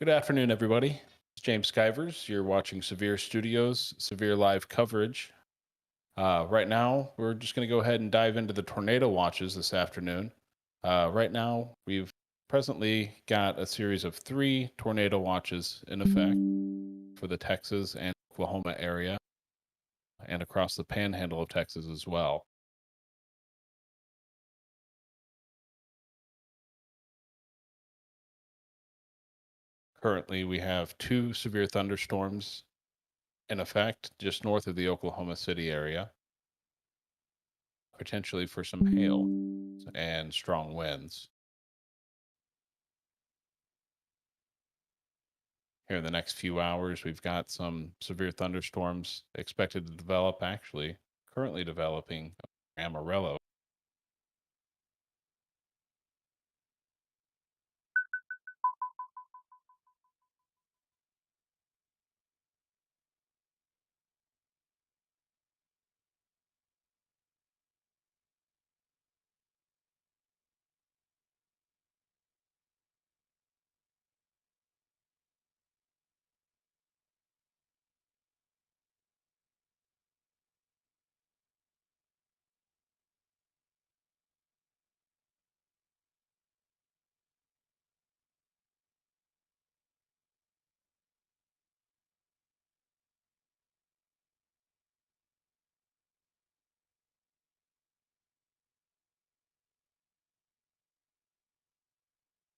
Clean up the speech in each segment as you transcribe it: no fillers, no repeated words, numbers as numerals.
Good afternoon, everybody. It's James Skivers. You're watching Severe Studios, Severe Live coverage. Right now, we're just going to go ahead and dive into the tornado watches this afternoon. Right now, we've presently got a series of three tornado watches in effect for the Texas and Oklahoma area and across the panhandle of Texas as well. Currently, we have two severe thunderstorms in effect just north of the Oklahoma City area, potentially for some hail and strong winds. Here in the next few hours, we've got some severe thunderstorms expected to develop, actually, currently developing Amarillo.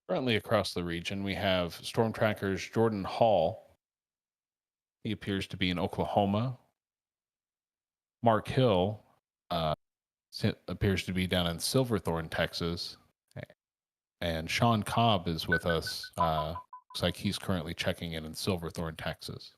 Currently across the region, we have storm trackers Jordan Hall. He appears to be in Oklahoma. Mark Hill appears to be down in Silverthorne, Texas. And Sean Cobb is with us. Looks like he's currently checking in Silverthorne, Texas.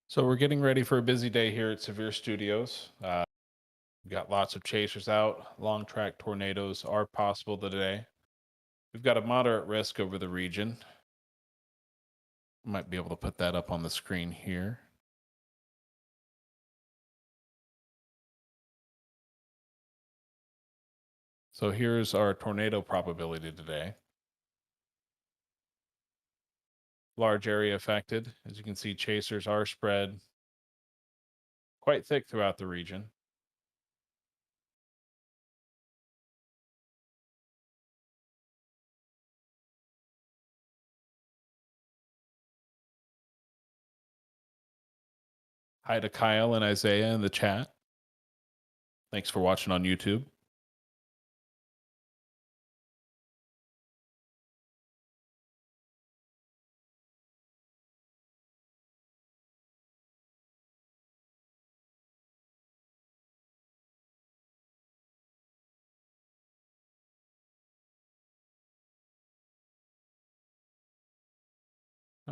So we're getting ready for a busy day here at Severe Studios. We've got lots of chasers out. Long track tornadoes are possible today. We've got a moderate risk over the region. Might be able to put that up on the screen here. So here's our tornado probability today. Large area affected. As you can see, chasers are spread quite thick throughout the region. Hi to Kyle and Isaiah in the chat. Thanks for watching on YouTube.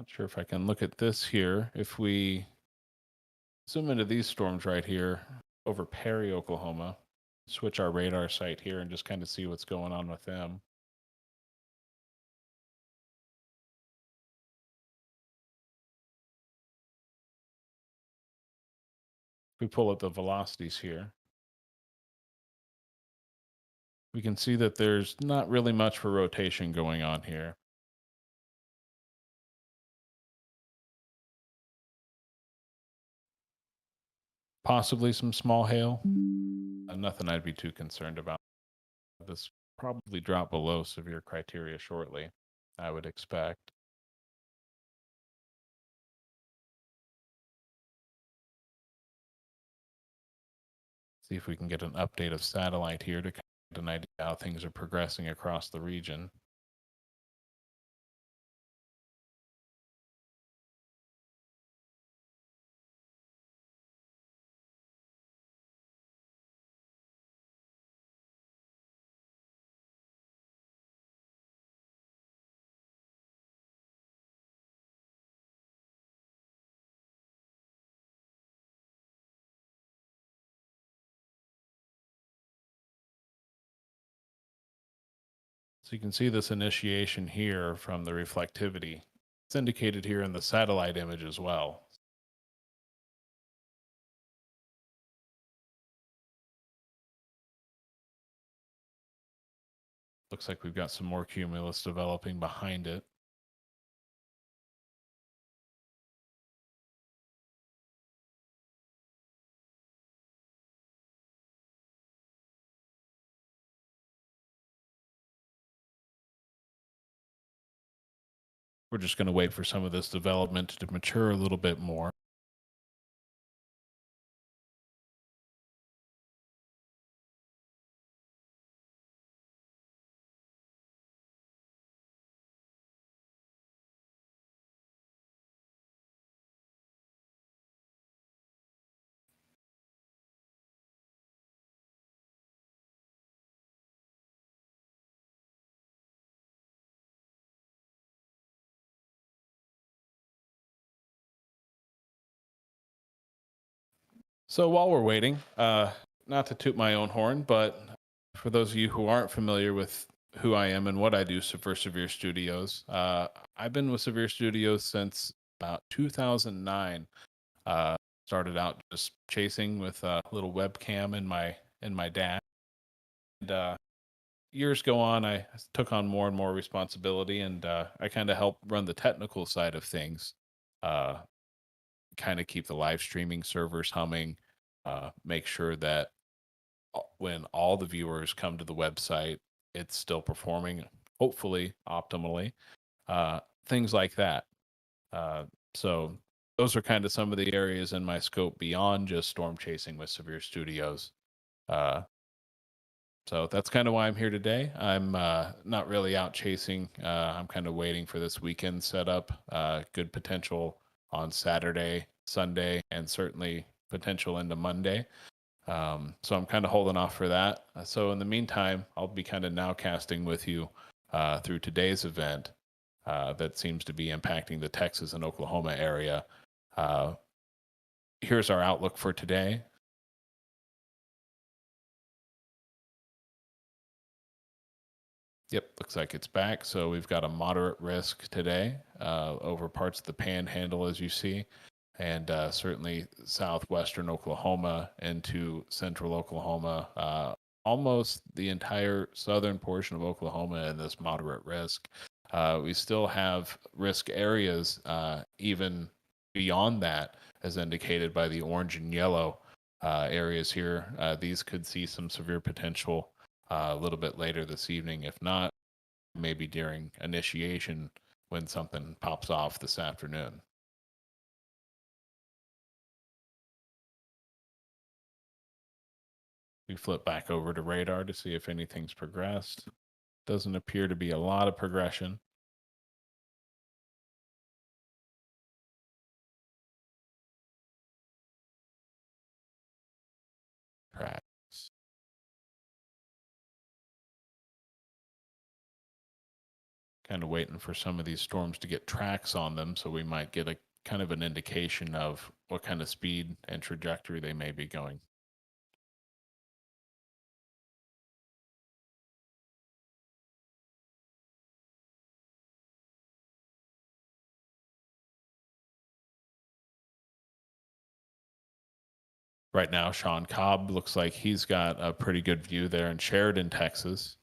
Not sure if I can look at this here. If we zoom into these storms right here over Perry, Oklahoma, switch our radar site here and just kind of see what's going on with them. We pull up the velocities here. We can see that there's not really much for rotation going on here. Possibly some small hail. Nothing I'd be too concerned about. This probably drop below severe criteria shortly, I would expect. See if we can get an update of satellite here to get an idea how things are progressing across the region. So you can see this initiation here from the reflectivity. It's indicated here in the satellite image as well. Looks like we've got some more cumulus developing behind it. We're just going to wait for some of this development to mature a little bit more. So while we're waiting, not to toot my own horn, but for those of you who aren't familiar with who I am and what I do for Severe Studios, I've been with Severe Studios since about 2009. Started out just chasing with a little webcam in my dash. And years go on, I took on more and more responsibility, and I kind of help run the technical side of things. Uh, kind of keep the live streaming servers humming, make sure that when all the viewers come to the website, it's still performing, hopefully optimally, things like that. So those are kind of some of the areas in my scope beyond just storm chasing with Severe Studios. Uh, so that's kind of why I'm here today. I'm not really out chasing. I'm kind of waiting for this weekend setup. Good potential on Saturday, Sunday, and certainly potential into Monday. So I'm kind of holding off for that. So in the meantime, I'll be kind of now casting with you through today's event that seems to be impacting the Texas and Oklahoma area. Here's our outlook for today. Yep, looks like it's back. So we've got a moderate risk today over parts of the panhandle, as you see, and certainly southwestern Oklahoma into central Oklahoma, almost the entire southern portion of Oklahoma in this moderate risk. We still have risk areas even beyond that, as indicated by the orange and yellow areas here. These could see some severe potential a little bit later this evening. If not, maybe during initiation when something pops off this afternoon. We flip back over to radar to see if anything's progressed. Doesn't appear to be a lot of progression. Tracks. Kind of waiting for some of these storms to get tracks on them, so we might get a kind of an indication of what kind of speed and trajectory they may be going. Right now, Sean Cobb looks like he's got a pretty good view there in Sheridan, Texas.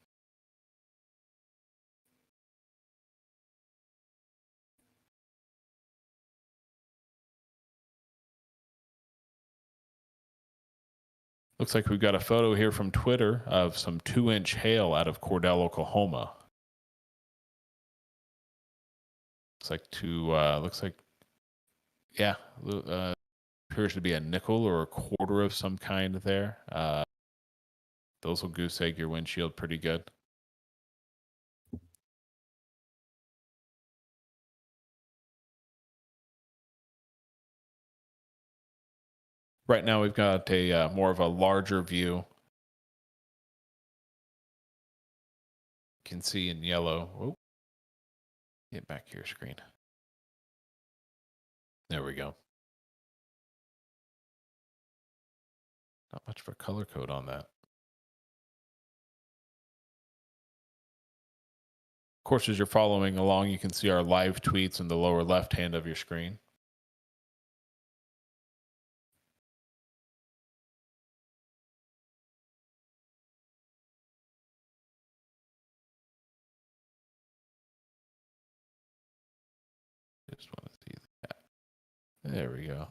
Looks like we've got a photo here from Twitter of some 2-inch hail out of Cordell, Oklahoma. Looks like, yeah, appears to be a nickel or a quarter of some kind there. Those will goose egg your windshield pretty good. Right now, we've got a more of a larger view. You can see in yellow. Oh, get back to your screen. There we go. Not much of a color code on that. Of course, as you're following along, you can see our live tweets in the lower left hand of your screen. Just want to see that. There we go.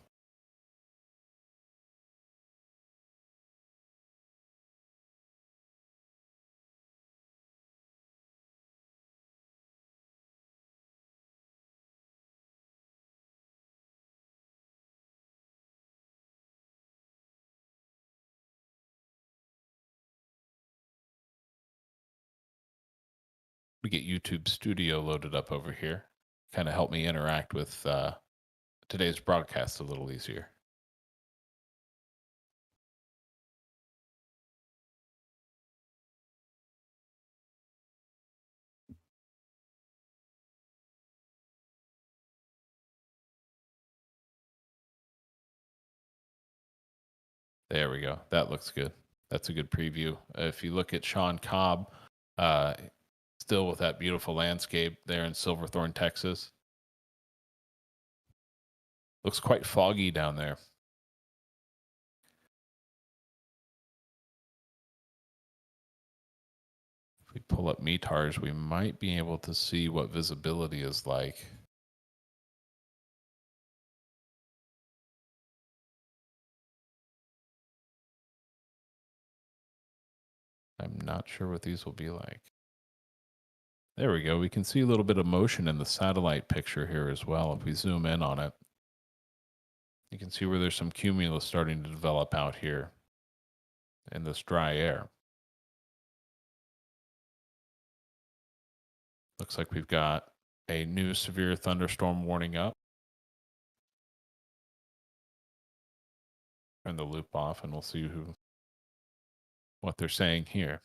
We get YouTube Studio loaded up over here. Kind of help me interact with today's broadcast a little easier. There we go. That looks good. That's a good preview. If you look at Sean Cobb, still with that beautiful landscape there in Silverthorne, Texas. Looks quite foggy down there. If we pull up METARs, we might be able to see what visibility is like. I'm not sure what these will be like. There we go. We can see a little bit of motion in the satellite picture here as well. If we zoom in on it, you can see where there's some cumulus starting to develop out here in this dry air. Looks like we've got a new severe thunderstorm warning up. Turn the loop off and we'll see what they're saying here.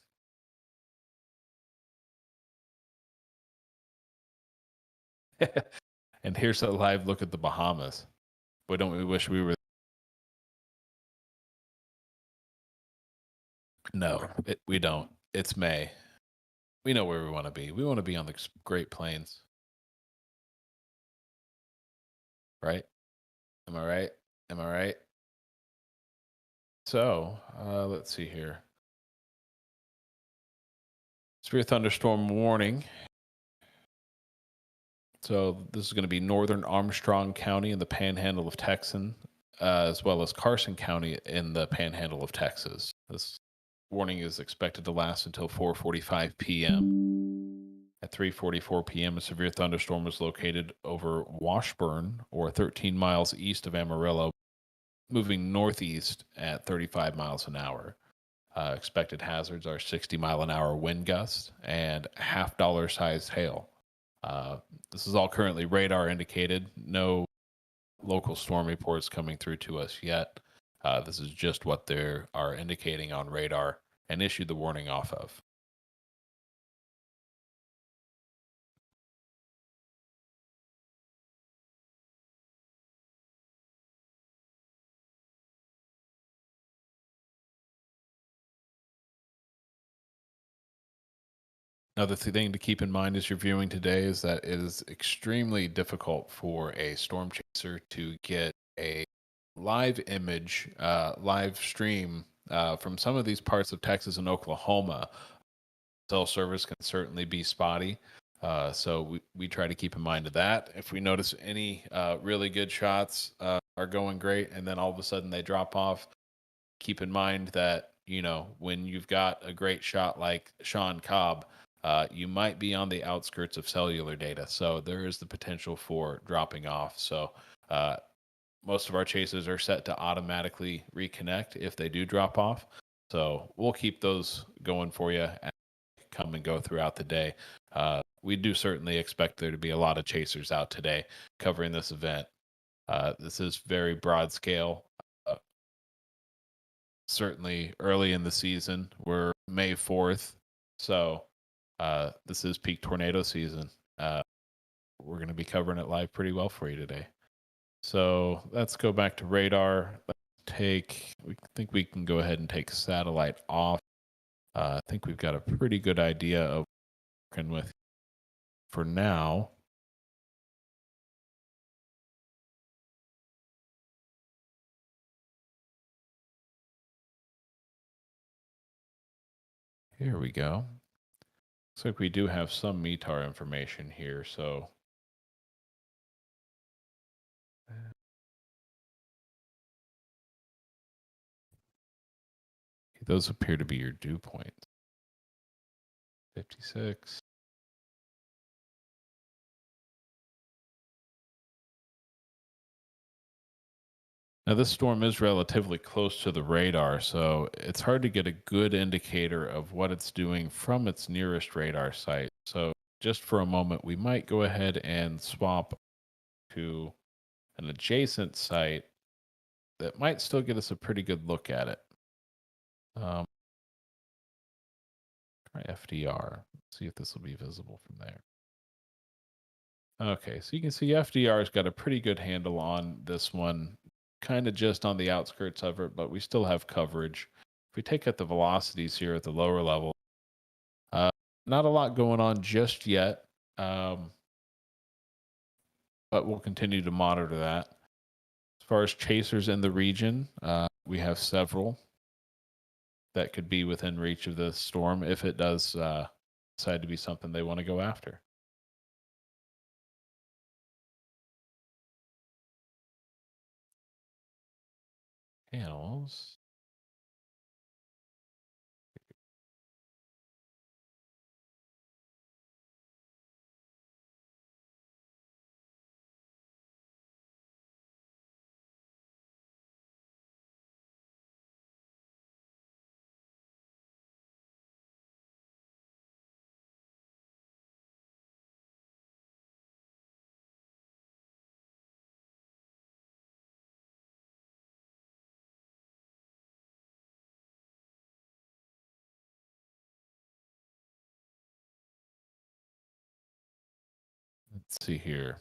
And here's a live look at the Bahamas. Boy, don't we wish we were. No, we don't. It's May. We know where we want to be. We want to be on the Great Plains. Right? Am I right? Am I right? So, let's see here. Severe thunderstorm warning. So this is going to be northern Armstrong County in the panhandle of Texas, as well as Carson County in the panhandle of Texas. This warning is expected to last until 4:45 p.m. At 3:44 p.m., a severe thunderstorm was located over Washburn, or 13 miles east of Amarillo, moving northeast at 35 miles an hour. Expected hazards are 60-mile-an-hour wind gusts and $50 sized hail. This is all currently radar indicated. No local storm reports coming through to us yet. This is just what they are indicating on radar and issued the warning off of. Another thing to keep in mind as you're viewing today is that it is extremely difficult for a storm chaser to get a live image, live stream from some of these parts of Texas and Oklahoma. Cell service can certainly be spotty. So we try to keep in mind of that. If we notice any really good shots are going great and then all of a sudden they drop off, keep in mind that, you know, when you've got a great shot like Sean Cobb, you might be on the outskirts of cellular data. So there is the potential for dropping off. So most of our chases are set to automatically reconnect if they do drop off. So we'll keep those going for you as they come and go throughout the day. We do certainly expect there to be a lot of chasers out today covering this event. This is very broad scale. Certainly early in the season. We're May 4th. So this is peak tornado season. We're going to be covering it live pretty well for you today. So let's go back to radar. We think we can go ahead and take satellite off. I think we've got a pretty good idea of working with for now. Here we go. Looks like we do have some METAR information here, so those appear to be your dew points. 56. Now, this storm is relatively close to the radar, so it's hard to get a good indicator of what it's doing from its nearest radar site. So just for a moment, we might go ahead and swap to an adjacent site that might still get us a pretty good look at it. Try FDR. See if this will be visible from there. Okay, so you can see FDR's got a pretty good handle on this one, kind of just on the outskirts of it, but we still have coverage. If we take out the velocities here at the lower level, not a lot going on just yet, but we'll continue to monitor that. As far as chasers in the region, we have several that could be within reach of the storm if it does decide to be something they want to go after. Panels. Let's see here.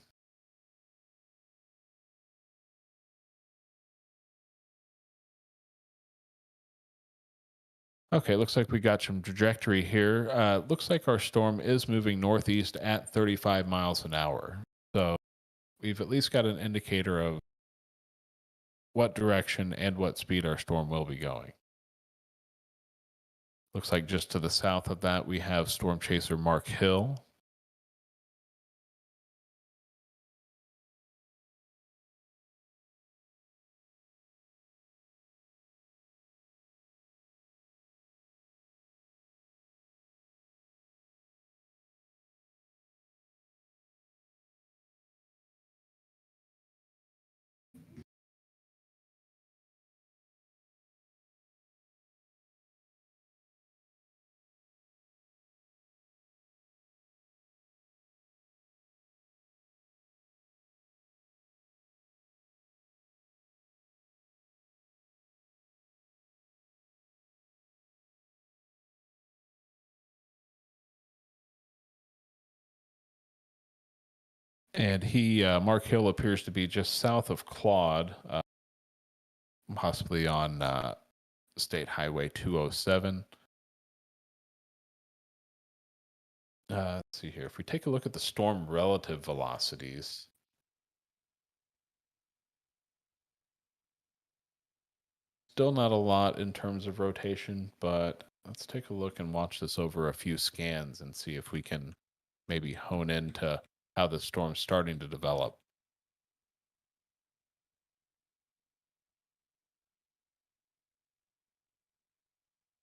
Okay, looks like we got some trajectory here. Looks like our storm is moving northeast at 35 miles an hour. So we've at least got an indicator of what direction and what speed our storm will be going. Looks like just to the south of that, we have storm chaser Mark Hill. And Mark Hill appears to be just south of Claude, possibly on State Highway 207. Let's see here. If we take a look at the storm relative velocities, still not a lot in terms of rotation, but let's take a look and watch this over a few scans and see if we can maybe hone into how the storm's starting to develop.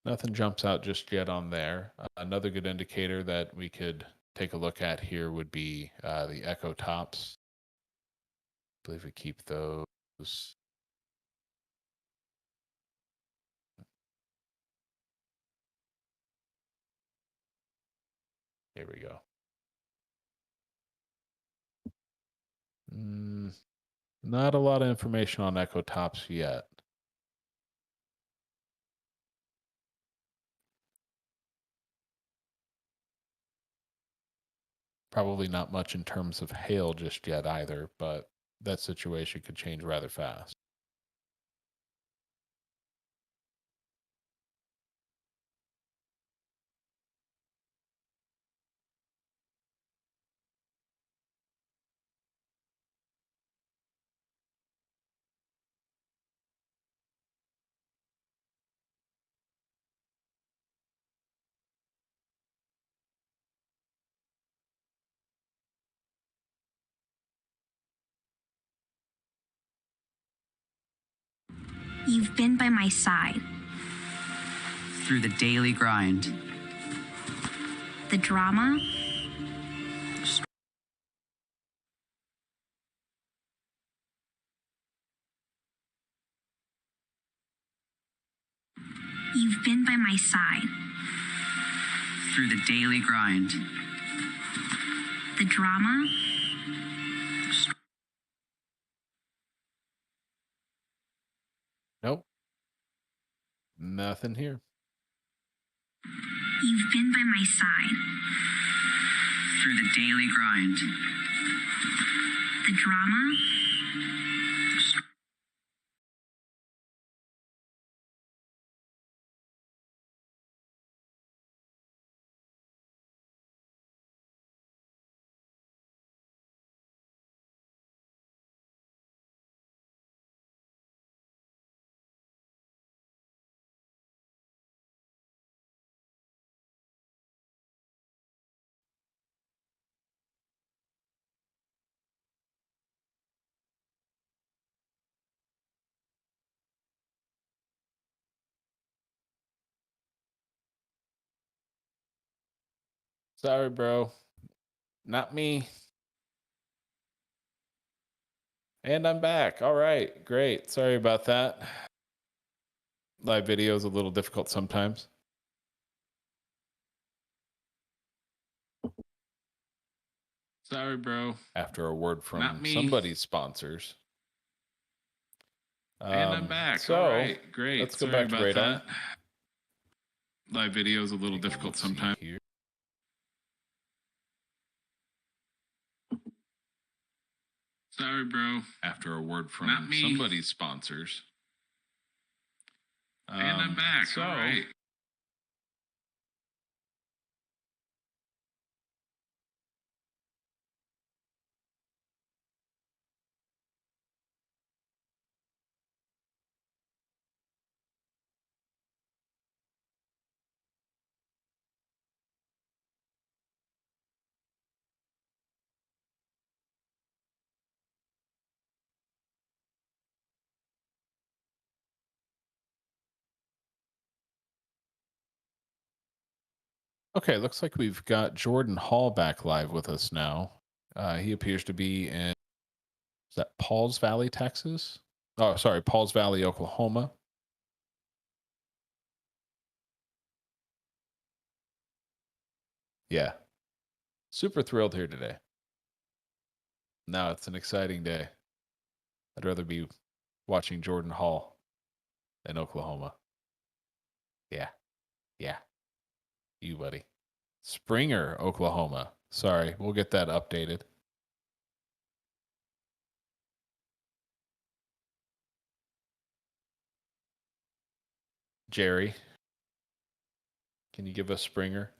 Nothing jumps out just yet on there. Another good indicator that we could take a look at here would be the echo tops. I believe we keep those. Here we go. Not a lot of information on echo tops yet. Probably not much in terms of hail just yet either, but that situation could change rather fast. You've been by my side. Through the daily grind. The drama. You've been by my side. Through the daily grind. The drama. Nope. Nothing here. You've been by my side. Through the daily grind. The drama. Sorry, bro. Not me. And I'm back. All right. Great. Sorry about that. Live video is a little difficult sometimes. Sorry, bro. After a word Not from me. somebody's sponsors. And I'm back. So, all right. Great. let's go Sorry back to about radar. that. Live video is a little difficult Let's see sometimes. here. Sorry, bro. After a word from Not me. somebody's sponsors. And I'm back. So, all right. okay, looks like we've got Jordan Hall back live with us now. He appears to be in, is that Pauls Valley, Texas? Oh, sorry, Pauls Valley, Oklahoma. Yeah. Super thrilled here today. Now it's an exciting day. I'd rather be watching Jordan Hall in Oklahoma. Yeah. Yeah. You, buddy. Springer, Oklahoma. Sorry, we'll get that updated. Jerry, can you give us Springer?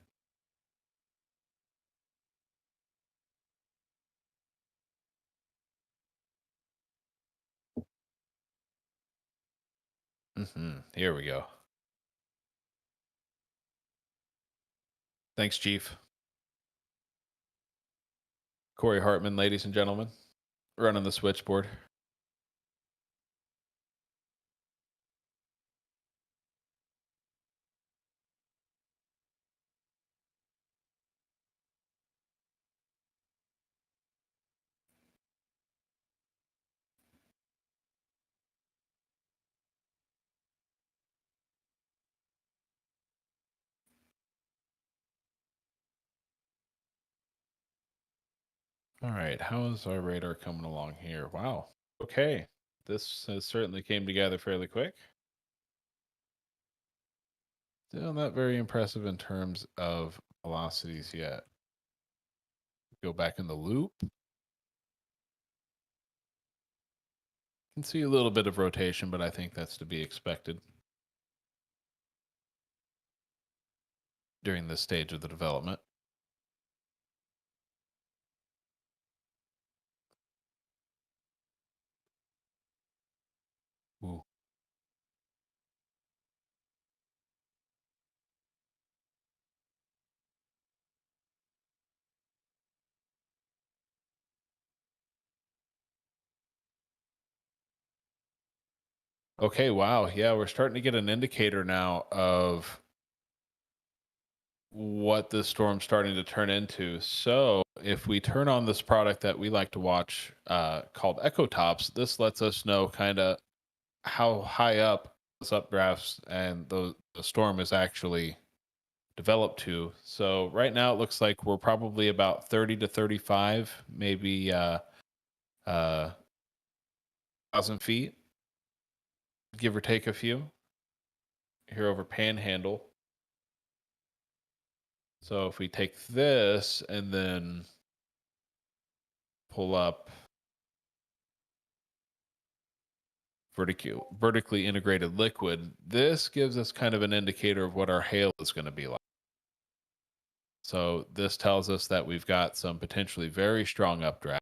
Here we go. Thanks, Chief. Corey Hartman, ladies and gentlemen, running the switchboard. All right, how is our radar coming along here? Wow. Okay, this has certainly came together fairly quick. Still not very impressive in terms of velocities yet. Go back in the loop. Can see a little bit of rotation, but I think that's to be expected during this stage of the development. Ooh. Okay, wow. Yeah, we're starting to get an indicator now of what this storm's starting to turn into. So if we turn on this product that we like to watch called Echo Tops, this lets us know kind of how high up those updrafts and the storm is actually developed to. So right now it looks like we're probably about 30 to 35, maybe 1,000 feet, give or take a few, here over Panhandle. So if we take this and then pull up vertically integrated liquid, this gives us kind of an indicator of what our hail is going to be like. So this tells us that we've got some potentially very strong updraft.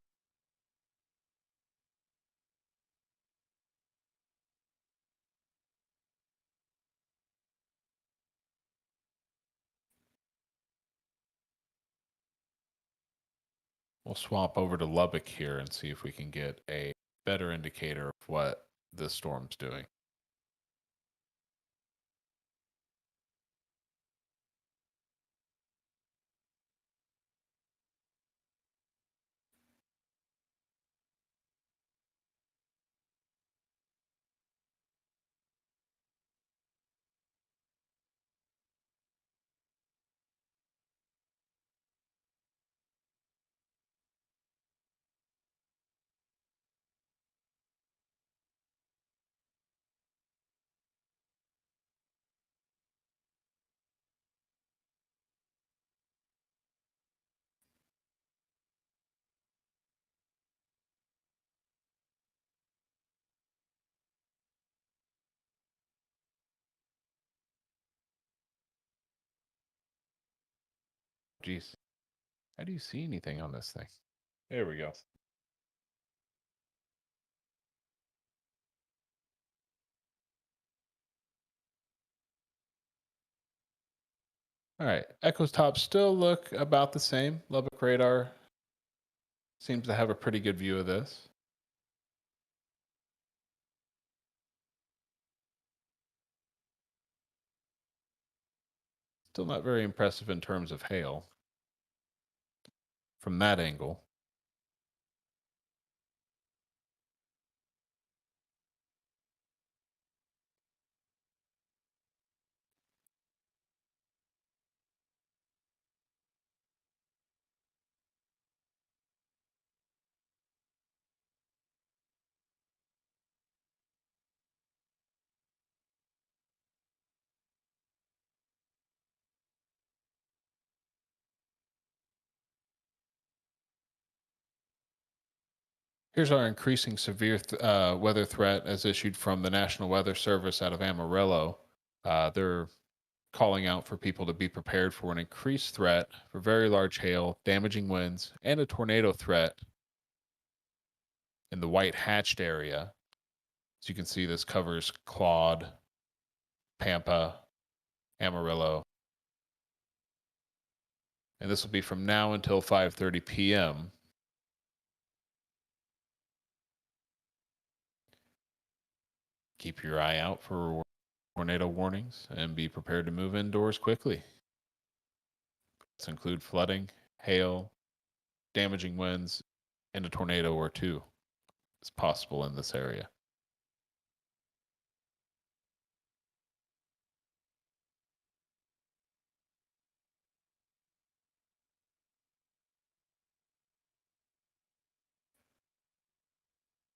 We'll swap over to Lubbock here and see if we can get a better indicator of what this storm's doing. Geez, how do you see anything on this thing? There we go. All right, Echo's tops still look about the same. Lubbock radar seems to have a pretty good view of this. Still not very impressive in terms of hail from that angle. Here's our increasing severe weather threat as issued from the National Weather Service out of Amarillo. They're calling out for people to be prepared for an increased threat for very large hail, damaging winds, and a tornado threat in the white hatched area. As you can see, this covers Claude, Pampa, Amarillo. And this will be from now until 5:30 p.m. Keep your eye out for tornado warnings and be prepared to move indoors quickly. This include flooding, hail, damaging winds, and a tornado or two is possible in this area.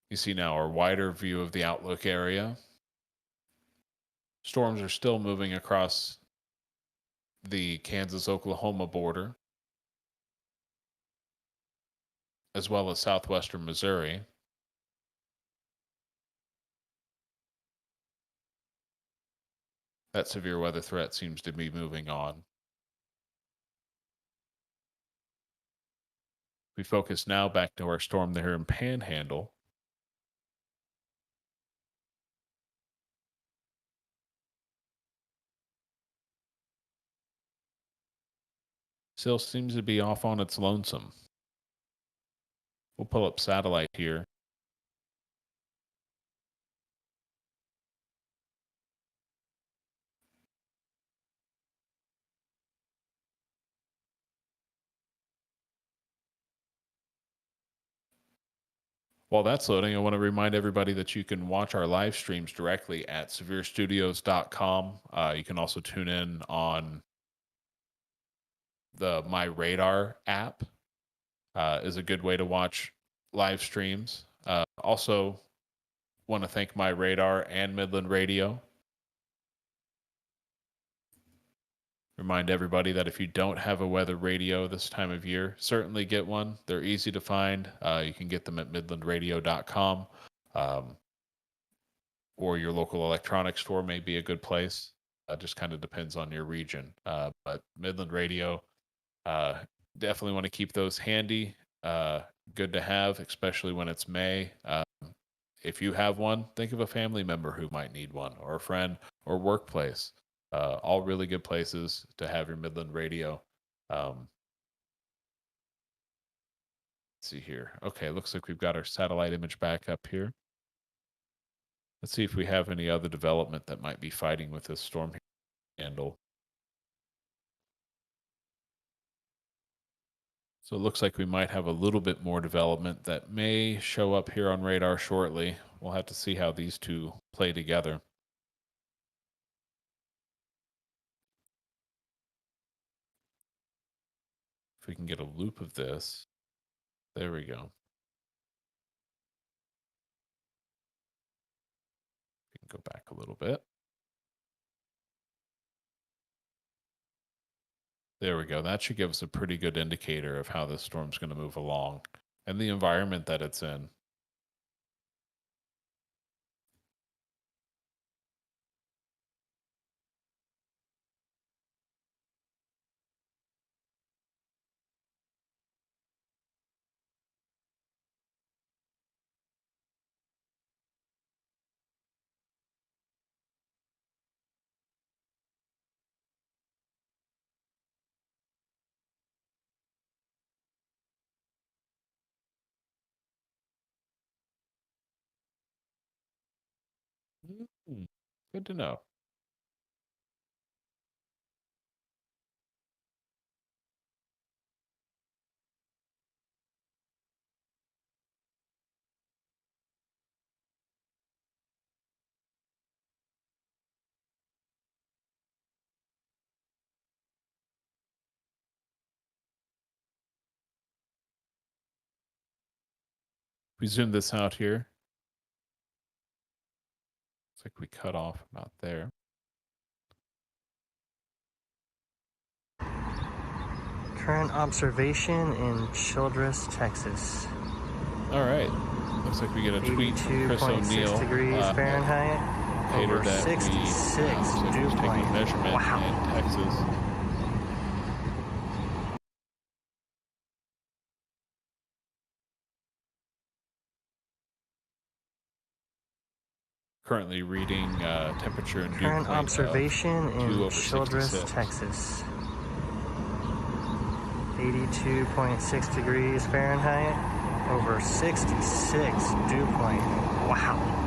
You see now a wider view of the outlook area. Storms are still moving across the Kansas-Oklahoma border, as well as southwestern Missouri. That severe weather threat seems to be moving on. We focus now back to our storm there in Panhandle. Still seems to be off on its lonesome. We'll pull up satellite here. While that's loading, I want to remind everybody that you can watch our live streams directly at SevereStudios.com. You can also tune in on the My Radar app. Is a good way to watch live streams. Also, want to thank My Radar and Midland Radio. Remind everybody that if you don't have a weather radio this time of year, certainly get one. They're easy to find. You can get them at midlandradio.com, or your local electronics store may be a good place. Just kind of depends on your region. But Midland Radio, definitely want to keep those handy. Good to have, especially when it's May. If you have one, think of a family member who might need one, or a friend, or workplace. All really good places to have your Midland Radio. Let's see here. Okay, looks like we've got our satellite image back up here. Let's see if we have any other development that might be fighting with this storm handle. So it looks like we might have a little bit more development that may show up here on radar shortly. We'll have to see how these two play together. If we can get a loop of this. There we go. We can go back a little bit. There we go. That should give us a pretty good indicator of how this storm's going to move along and the environment that it's in. Good to know. We zoom this out here. Looks like we cut off about there. Current observation in Childress, Texas. All right. Looks like we get a tweet from Chris O'Neill. Degrees Fahrenheit. Over Over 66 dew taking point. a measurement Wow. in Texas. Currently reading temperature and dew Current point observation of 2 in over Childress, 66. Texas. 82.6 degrees Fahrenheit over 66 dew point. Wow.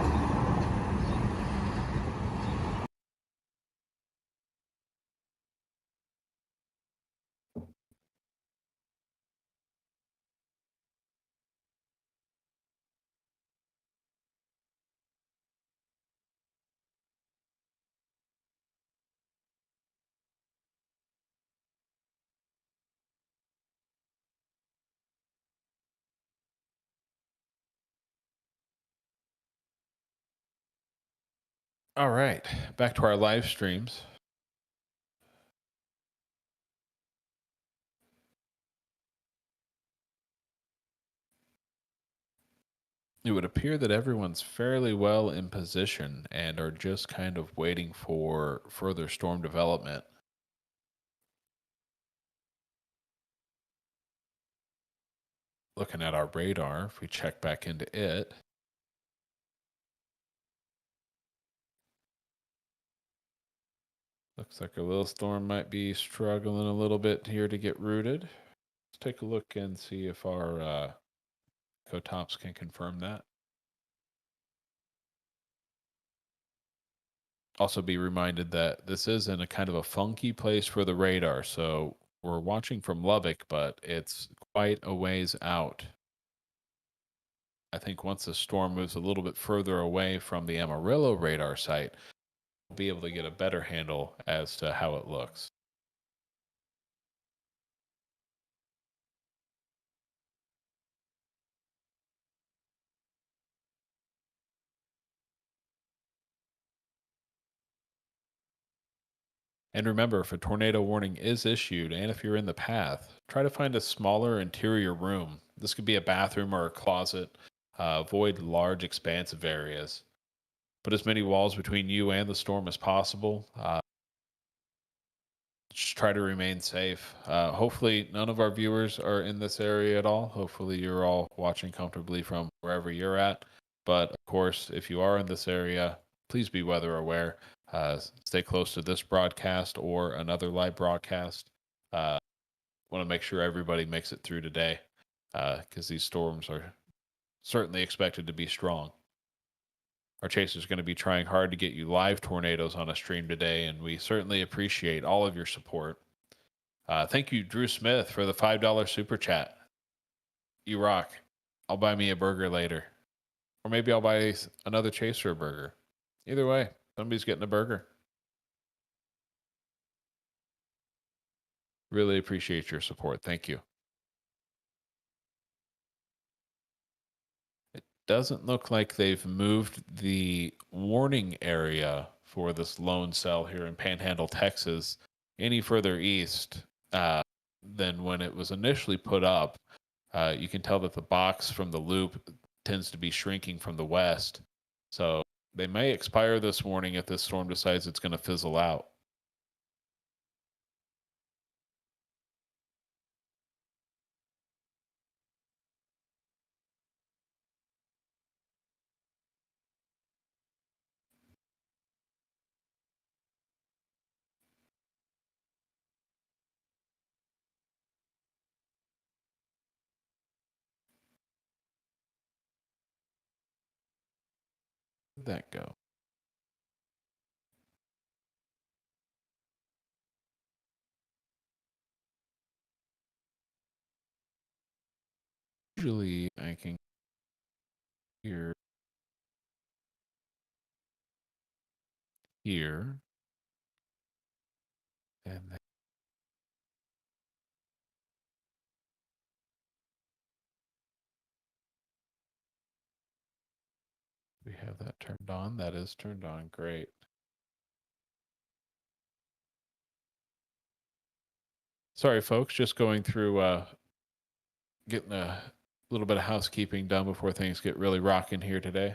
All right, back to our live streams. It would appear that everyone's fairly well in position and are just kind of waiting for further storm development. Looking at our radar, if we check back into it, looks like a little storm might be struggling a little bit here to get rooted. Let's take a look and see if our COTOPS can confirm that. Also be reminded that this is in a kind of a funky place for the radar. So we're watching from Lubbock, but it's quite a ways out. I think once the storm moves a little bit further away from the Amarillo radar site, we'll be able to get a better handle as to how it looks. And remember, if a tornado warning is issued and if you're in the path, try to find a smaller interior room. This could be a bathroom or a closet. Avoid large, expansive areas. Put as many walls between you and the storm as possible. Just try to remain safe. Hopefully, none of our viewers are in this area at all. Hopefully, you're all watching comfortably from wherever you're at. But of course, if you are in this area, please be weather aware. Stay close to this broadcast or another live broadcast. Want to make sure everybody makes it through today because these storms are certainly expected to be strong. Our chaser is going to be trying hard to get you live tornadoes on a stream today, and we certainly appreciate all of your support. Thank you, Drew Smith, for the $5 super chat. You rock. I'll buy me a burger later. Or maybe I'll buy another chaser a burger. Either way, somebody's getting a burger. Really appreciate your support. Thank you. It doesn't look like they've moved the warning area for this lone cell here in Panhandle, Texas, any further east than when it was initially put up. You can tell that the box from the loop tends to be shrinking from the west. So they may expire this morning if this storm decides it's going to fizzle out. Where'd that go? Usually I can hear here and then we have that turned on. That is turned on. Great. Sorry, folks. Just going through getting a little bit of housekeeping done before things get really rocking here today.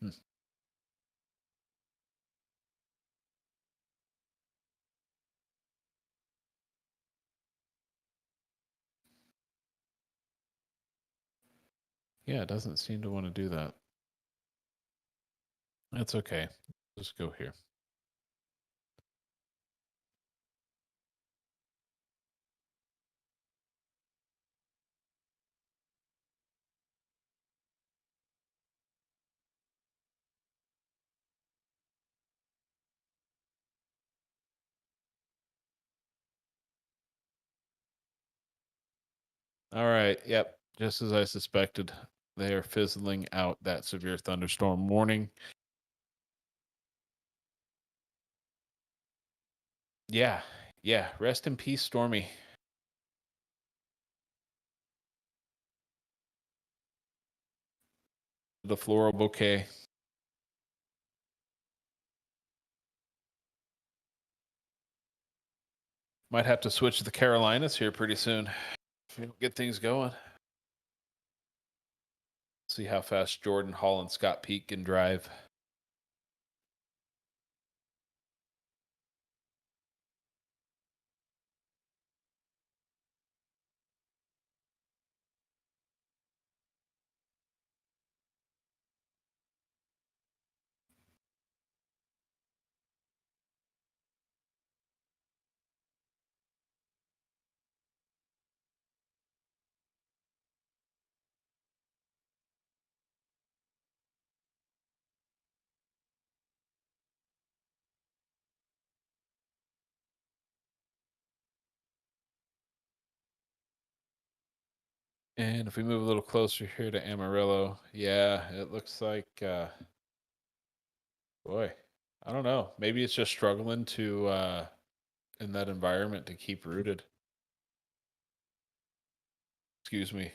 Hmm. Yeah, it doesn't seem to want to do that. That's okay. Just go here. All right. Yep. Just as I suspected, they are fizzling out that severe thunderstorm warning. Yeah. Yeah. Rest in peace, Stormy. The floral bouquet. Might have to switch to the Carolinas here pretty soon if we don't get things going. See how fast Jordan Hall and Scott Peak can drive. And if we move a little closer here to Amarillo, yeah, it looks like, boy, I don't know. Maybe it's just struggling to, in that environment to keep rooted. Excuse me.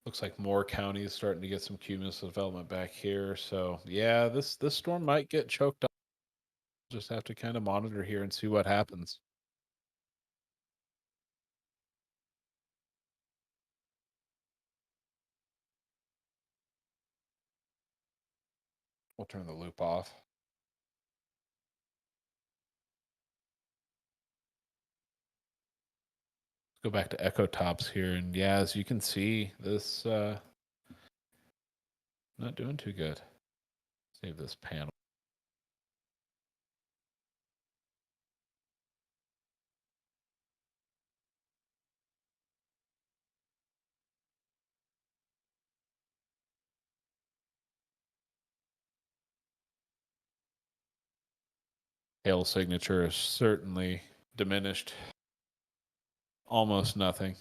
Looks like more counties starting to get some cumulus development back here. So yeah, this storm might get choked up. Just have to kind of monitor here and see what happens. We'll turn the loop off. Go back to echo tops here, and yeah, as you can see, this not doing too good. Save this panel. Hail signature is certainly diminished. Almost nothing.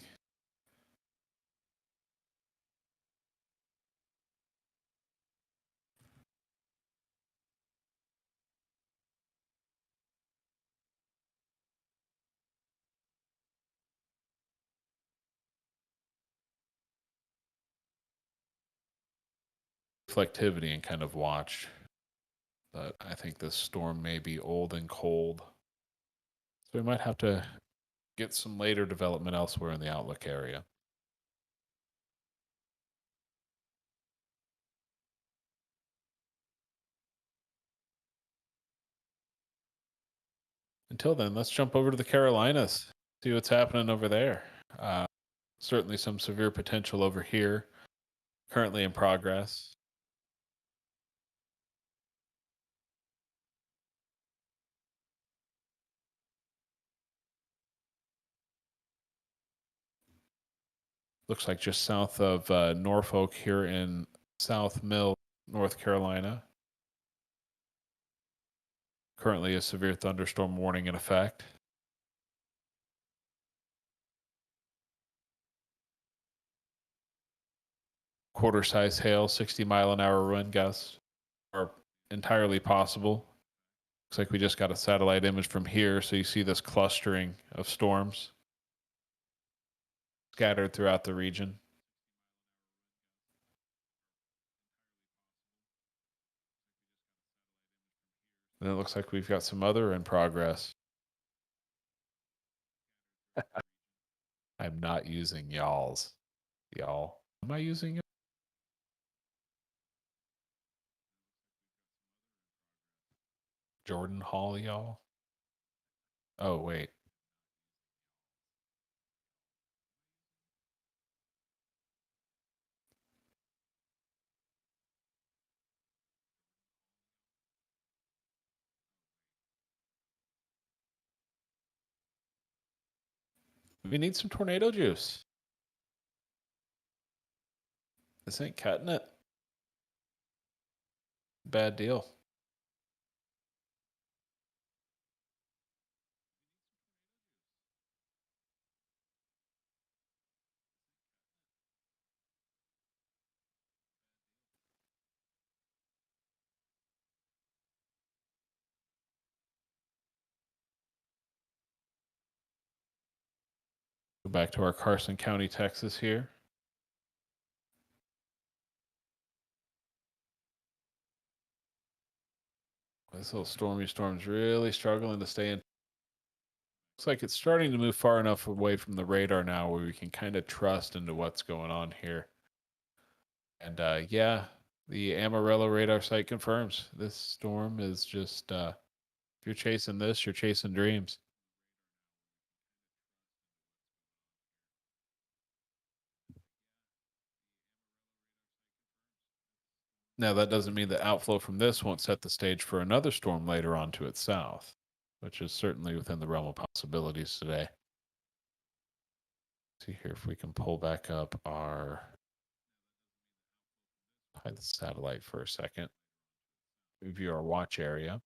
Reflectivity and kind of watch. But I think this storm may be old and cold. So we might have to get some later development elsewhere in the outlook area. Until then, let's jump over to the Carolinas, see what's happening over there. Certainly some severe potential over here, currently in progress. Looks like just south of Norfolk here in South Mill, North Carolina. Currently a severe thunderstorm warning in effect. Quarter size hail, 60-mile-an-hour wind gusts are entirely possible. Looks like we just got a satellite image from here, so you see this clustering of storms scattered throughout the region. And it looks like we've got some other in progress. I'm not using y'alls. Y'all. Am I using it? Jordan Hall, y'all? Oh, wait. We need some tornado juice. This ain't cutting it. Bad deal. Go back to our Carson County, Texas here. This little stormy storm's really struggling to stay in. Looks like it's starting to move far enough away from the radar now where we can kind of trust into what's going on here. And yeah, the Amarillo radar site confirms this storm is just, if you're chasing this, you're chasing dreams. Now, that doesn't mean that outflow from this won't set the stage for another storm later on to its south, which is certainly within the realm of possibilities today. See here if we can pull back up our, hide the satellite for a second. View our watch area.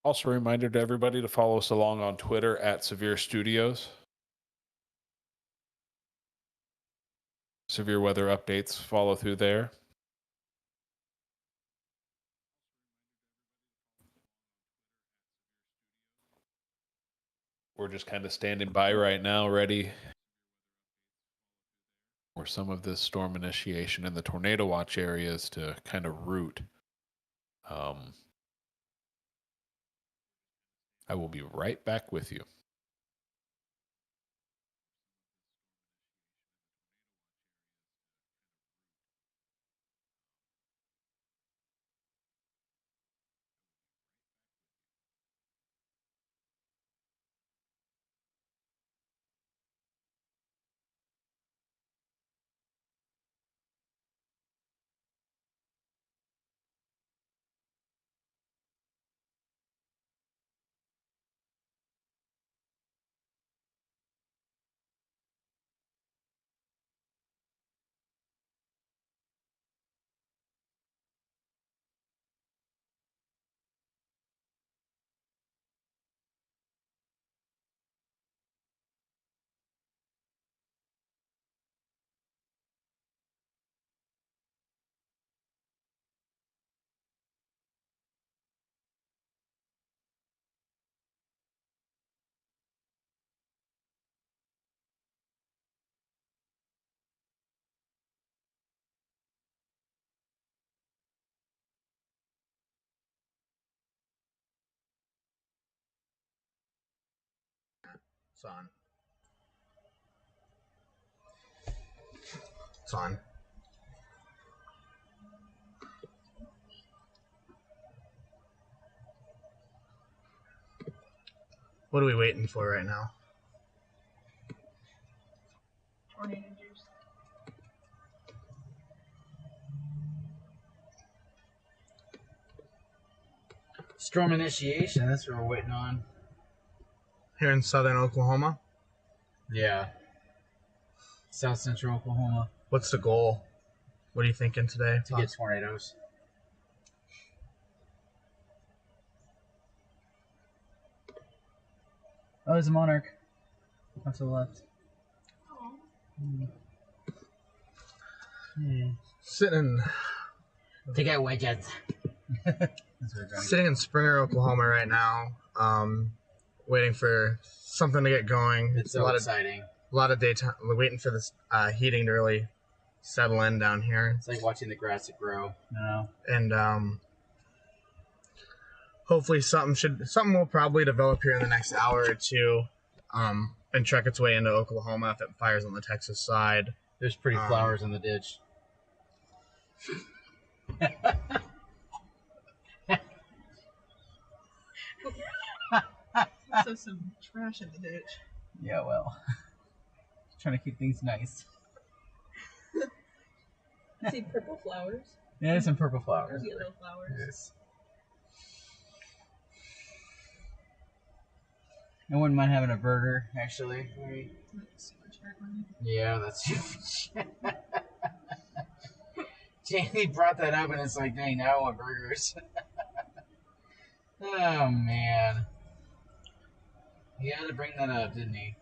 Also, a reminder to everybody to follow us along on Twitter at SevereStudios. Severe weather updates follow through there. We're just kind of standing by right now, ready for some of this storm initiation in the tornado watch areas to kind of root. I will be right back with you. It's on. It's on. What are we waiting for right now? Tornado juice. Storm initiation, that's what we're waiting on. Here in southern Oklahoma? Yeah. South central Oklahoma. What's the goal? What are you thinking today? To get tornadoes. Oh, there's a monarch. Off to the left. Sitting To get wedges. sitting in Springer, Oklahoma right now, waiting for something to get going. It's so exciting. A lot of daytime. We're waiting for this heating to really settle in down here. It's like watching the grass grow. No. And hopefully something will probably develop here in the next hour or two, and trek its way into Oklahoma if it fires on the Texas side. There's pretty flowers in the ditch. Also some trash in the ditch. Yeah, well. Trying to keep things nice. I see purple flowers. Yeah, there's some purple flowers. There's yellow flowers. Yes. I wouldn't mind having a burger, actually. That's so much hard money. Yeah, that's huge. Jamie brought that up, and it's like, dang, now I want burgers. Oh, man. He had to bring that up, didn't he?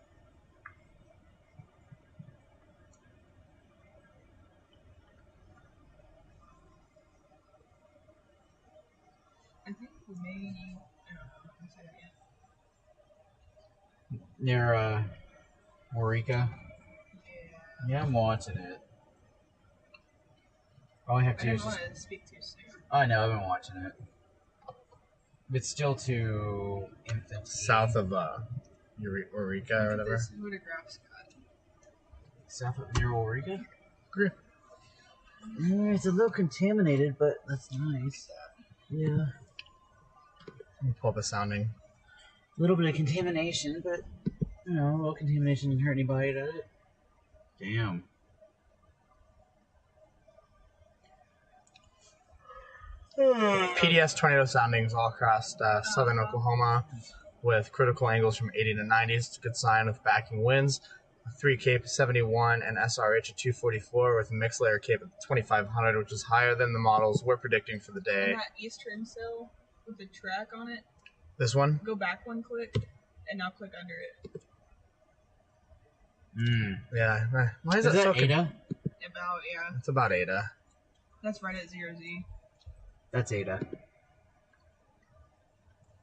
I think we may. I don't know. I'm sorry, yeah. Near, Waurika. Yeah. Yeah, I'm watching it. All I have I to do is didn't just... want to speak too soon. I know, I've been watching it. It's still too infant. South of Eureka or whatever. This photograph, Scott. South of near Waurika? Agree. Yeah, it's a little contaminated, but that's nice. Yeah. Let me pull up a sounding. A little bit of contamination, but, you know, a little contamination didn't hurt anybody, does it? Damn. PDS tornado soundings all across southern Oklahoma with critical angles from 80 to 90. It's a good sign with backing winds. 3 Cape 71 and SRH at 244 with mixed layer Cape at 2500, which is higher than the models we're predicting for the day. And that eastern sill with the track on it, This one? go back one click, and now click under it. Yeah. Why is Is it that so... Ada? About, yeah. It's about Ada. That's right at 0Z. That's Ada.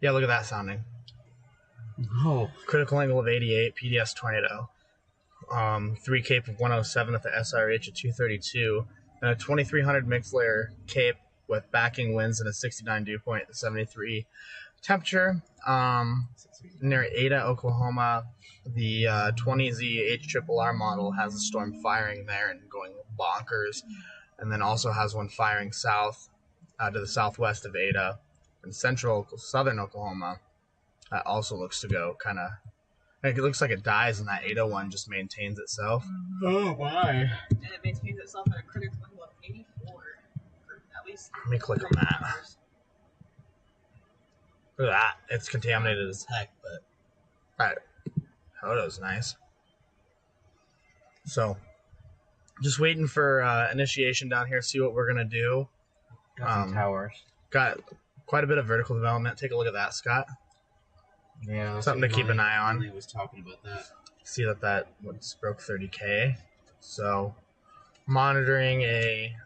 Yeah, look at that sounding. Oh. Critical angle of 88, PDS tornado. 3 Cape of 107 at the SRH at 232, and a 2300 mixed layer Cape with backing winds and a 69 dew point at 73 temperature. Near Ada, Oklahoma, the 20Z HRRR model has a storm firing there and going bonkers, and then also has one firing south to the southwest of Ada. In southern Oklahoma, that also looks to go kind of... It looks like it dies, and that Ada one just maintains itself. Oh, why? And it maintains itself at a critical angle of 84 for at least. Let me click on 3 that. hours. Look at that. It's contaminated as heck, but that photo's nice. So, just waiting for initiation down here, see what we're going to do. Got some towers. Got quite a bit of vertical development. Take a look at that, Scott. Yeah, Something to keep an eye on. Lily was talking about that. See that broke 30K. So, monitoring a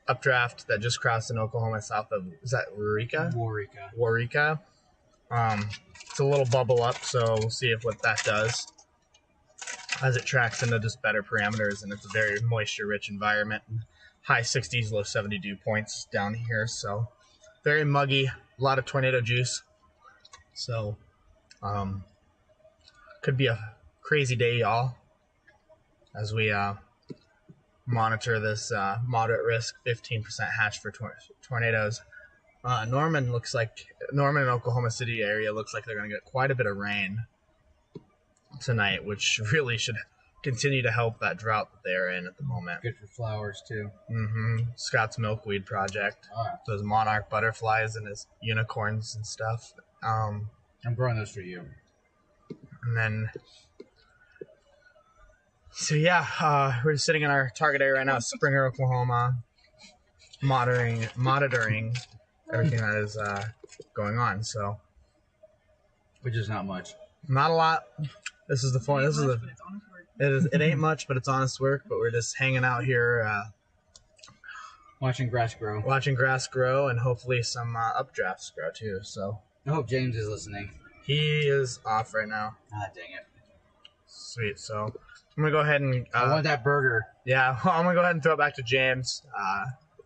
updraft that just crossed in Oklahoma south of, is that Waurika? Waurika. It's a little bubble up, so we'll see what that does as it tracks into just better parameters, and it's a very moisture-rich environment. High 60s, low 70 dew points down here, so very muggy, a lot of tornado juice. So, could be a crazy day, y'all, as we monitor this moderate risk 15% hatch for tornadoes. Norman and Oklahoma City area looks like they're going to get quite a bit of rain tonight, which really should continue to help that drought that they're in at the moment. Good for flowers too. Scott's Milkweed Project. Those monarch butterflies and his unicorns and stuff. I'm growing those for you. And then, so yeah, we're just sitting in our target area right now, Springer, Oklahoma, monitoring everything that is going on. So, which is not much. Not a lot. This is the point. This is the. It ain't much, but it's honest work. But we're just hanging out here, watching grass grow. Watching grass grow, and hopefully some updrafts grow too. So I hope James is listening. He is off right now. Ah, dang it. Sweet. So I'm gonna go ahead and. I want that burger. Yeah, I'm gonna go ahead and throw it back to James.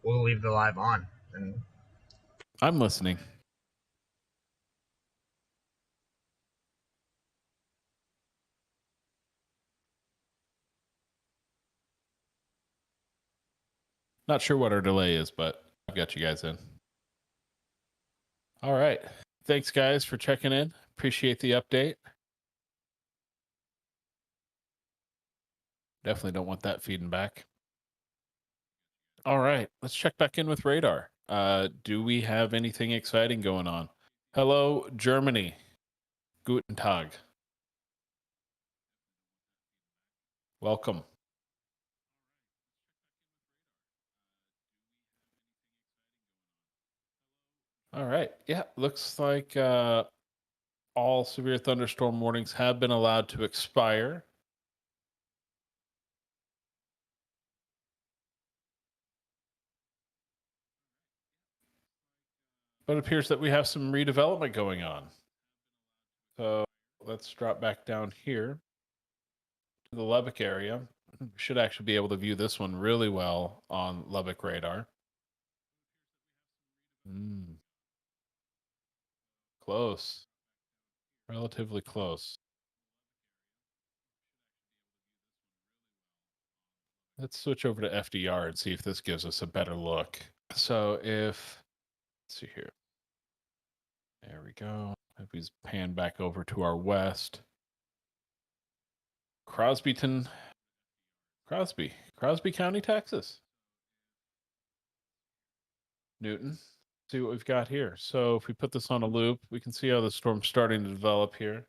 We'll leave the live on. And I'm listening. Not sure what our delay is, but I've got you guys in. All right. Thanks, guys, for checking in. Appreciate the update. Definitely don't want that feeding back. All right. Let's check back in with radar. Do we have anything exciting going on? Hello, Germany. Guten Tag. Welcome. All right. Yeah, looks like all severe thunderstorm warnings have been allowed to expire. But it appears that we have some redevelopment going on. So let's drop back down here to the Lubbock area. We should actually be able to view this one really well on Lubbock radar. Close. Relatively close. Let's switch over to FDR and see if this gives us a better look. So let's see here. There we go. If we pan back over to our west. Crosby County, Texas. Newton. See what we've got here. So if we put this on a loop, we can see how the storm's starting to develop here.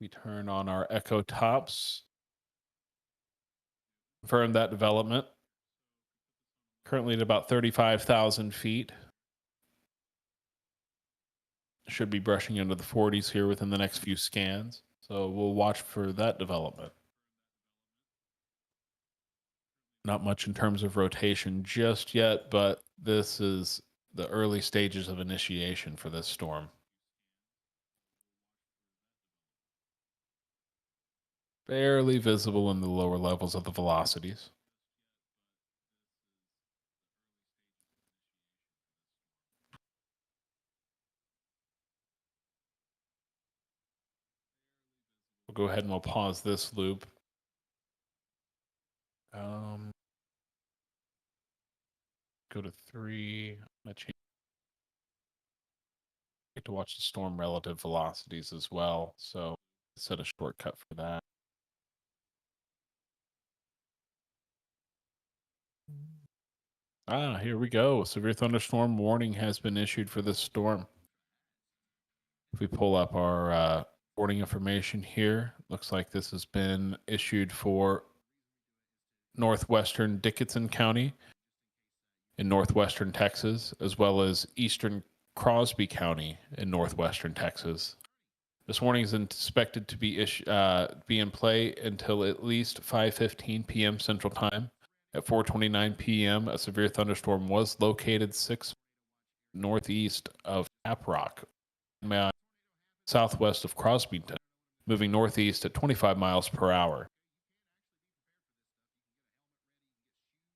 We turn on our echo tops. Confirm that development. Currently at about 35,000 feet. Should be brushing into the 40s here within the next few scans. So we'll watch for that development. Not much in terms of rotation just yet, but this is the early stages of initiation for this storm. Barely visible in the lower levels of the velocities. We'll go ahead and we'll pause this loop. Go to 3. I'm going to change to watch the storm relative velocities as well. So set a shortcut for that. Here we go. Severe thunderstorm warning has been issued for this storm. If we pull up our warning information here, looks like this has been issued for northwestern Dickinson County in northwestern Texas, as well as eastern Crosby County in northwestern Texas. This warning is expected to be in play until at least 5:15 p.m. Central Time. At 4:29 p.m., a severe thunderstorm was located 6 northeast of Caprock, southwest of Crosbyton, moving northeast at 25 miles per hour.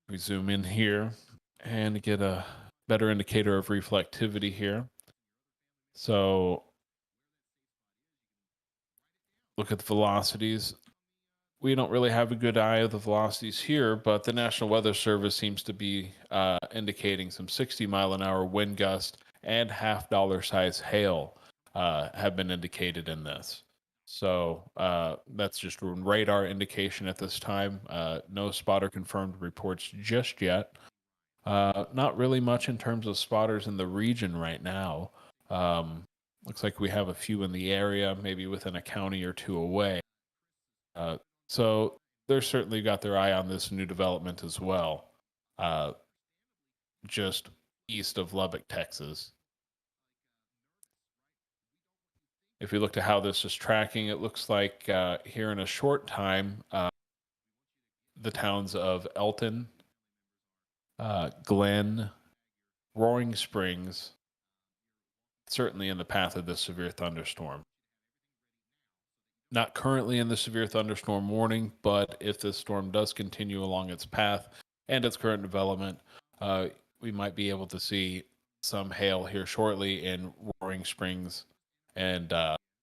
We zoom in here and get a better indicator of reflectivity here. So look at the velocities. We don't really have a good eye of the velocities here, but the National Weather Service seems to be indicating some 60-mile-an-hour wind gust and half-dollar size hail have been indicated in this. So that's just a radar indication at this time. No spotter confirmed reports just yet. Not really much in terms of spotters in the region right now. Looks like we have a few in the area, maybe within a county or two away. So they're certainly got their eye on this new development as well, just east of Lubbock, Texas. If you look to how this is tracking, it looks like here in a short time, the towns of Elton, Glen, Roaring Springs, certainly in the path of this severe thunderstorm. Not currently in the severe thunderstorm warning, but if this storm does continue along its path and its current development, we might be able to see some hail here shortly in Roaring Springs, and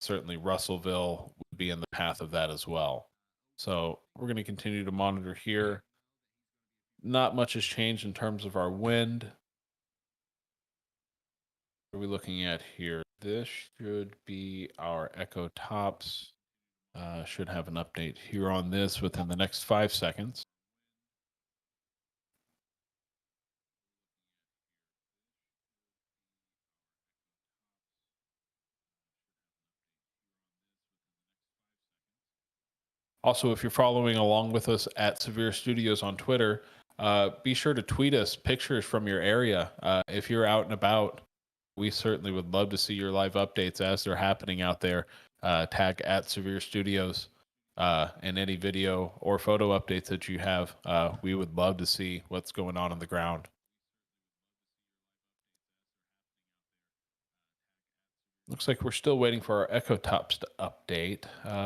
certainly Russellville would be in the path of that as well. So we're going to continue to monitor here. Not much has changed in terms of our wind. What are we looking at here? This should be our Echo Tops. Should have an update here on this within the next 5 seconds. Also, if you're following along with us at SevereStudios on Twitter, be sure to tweet us pictures from your area. If you're out and about, we certainly would love to see your live updates as they're happening out there. Tag at SevereStudios and any video or photo updates that you have. We would love to see what's going on the ground. Looks like we're still waiting for our Echo Tops to update.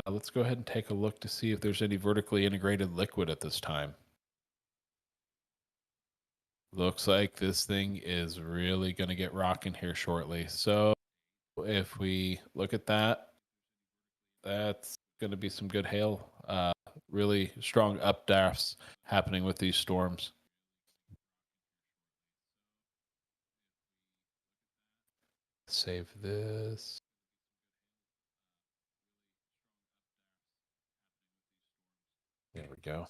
Let's go ahead and take a look to see if there's any vertically integrated liquid at this time. Looks like this thing is really going to get rocking here shortly. So if we look at that, that's going to be some good hail. Really strong updrafts happening with these storms. Save this. There we go.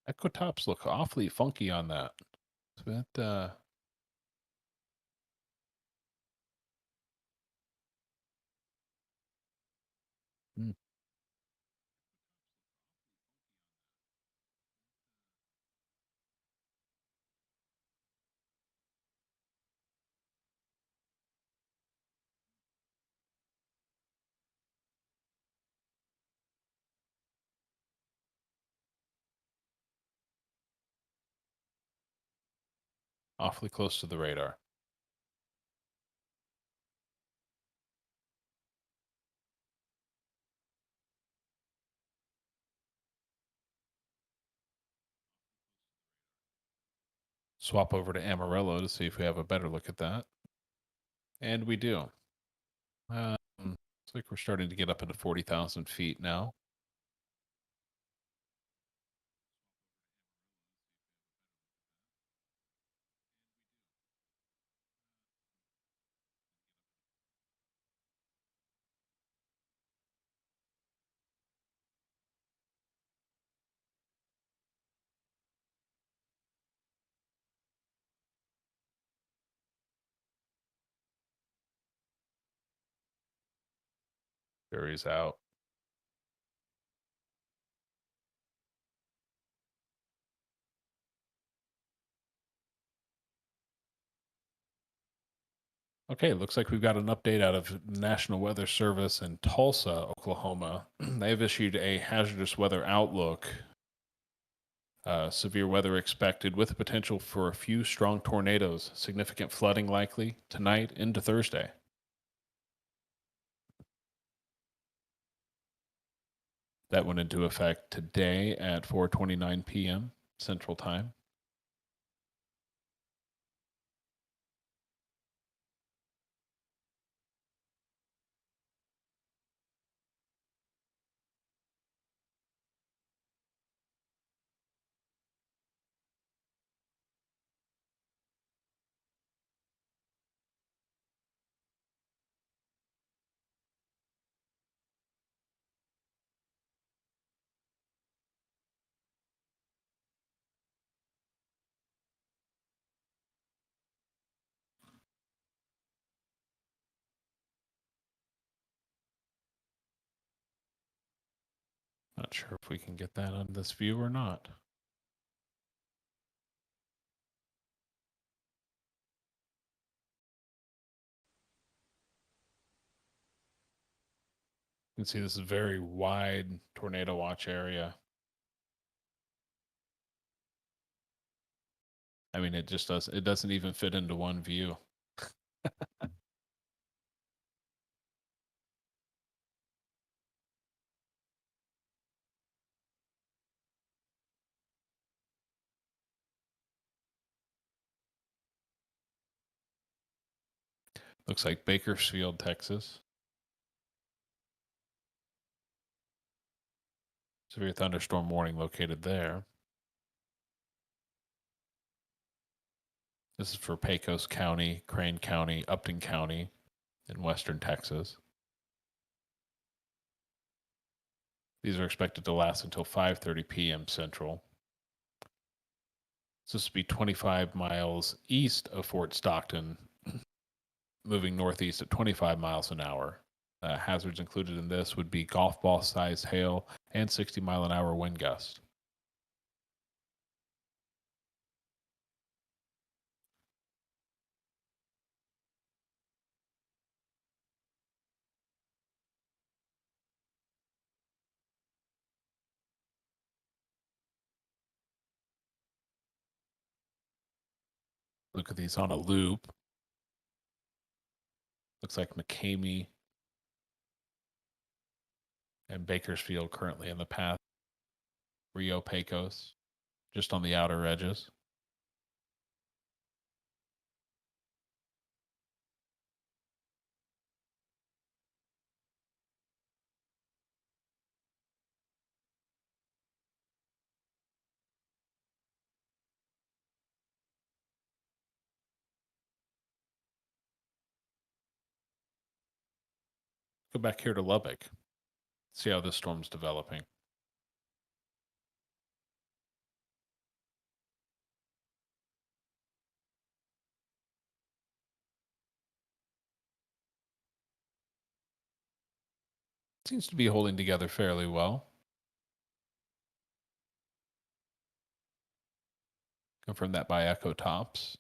Echo Tops look awfully funky on that. But awfully close to the radar. Swap over to Amarillo to see if we have a better look at that. And we do. Looks like we're starting to get up into 40,000 feet now. Jury's out. Okay, looks like we've got an update out of National Weather Service in Tulsa, Oklahoma. They've issued a hazardous weather outlook. Severe weather expected with the potential for a few strong tornadoes, significant flooding likely tonight into Thursday. That went into effect today at 4:29 p.m. Central Time. Not sure if we can get that on this view or not. You can see this is a very wide tornado watch area. I mean, it doesn't even fit into one view. Looks like Bakersfield, Texas. Severe thunderstorm warning located there. This is for Pecos County, Crane County, Upton County in western Texas. These are expected to last until 5:30 p.m. Central. So this would be 25 miles east of Fort Stockton, moving northeast at 25 miles an hour. Hazards included in this would be golf ball sized hail and 60-mile-an-hour wind gusts. Look at these on a loop. Looks like McCamey and Bakersfield currently in the path. Rio Pecos, just on the outer edges. Go back here to Lubbock. See how this storm's developing. Seems to be holding together fairly well. Confirm that by Echo Tops.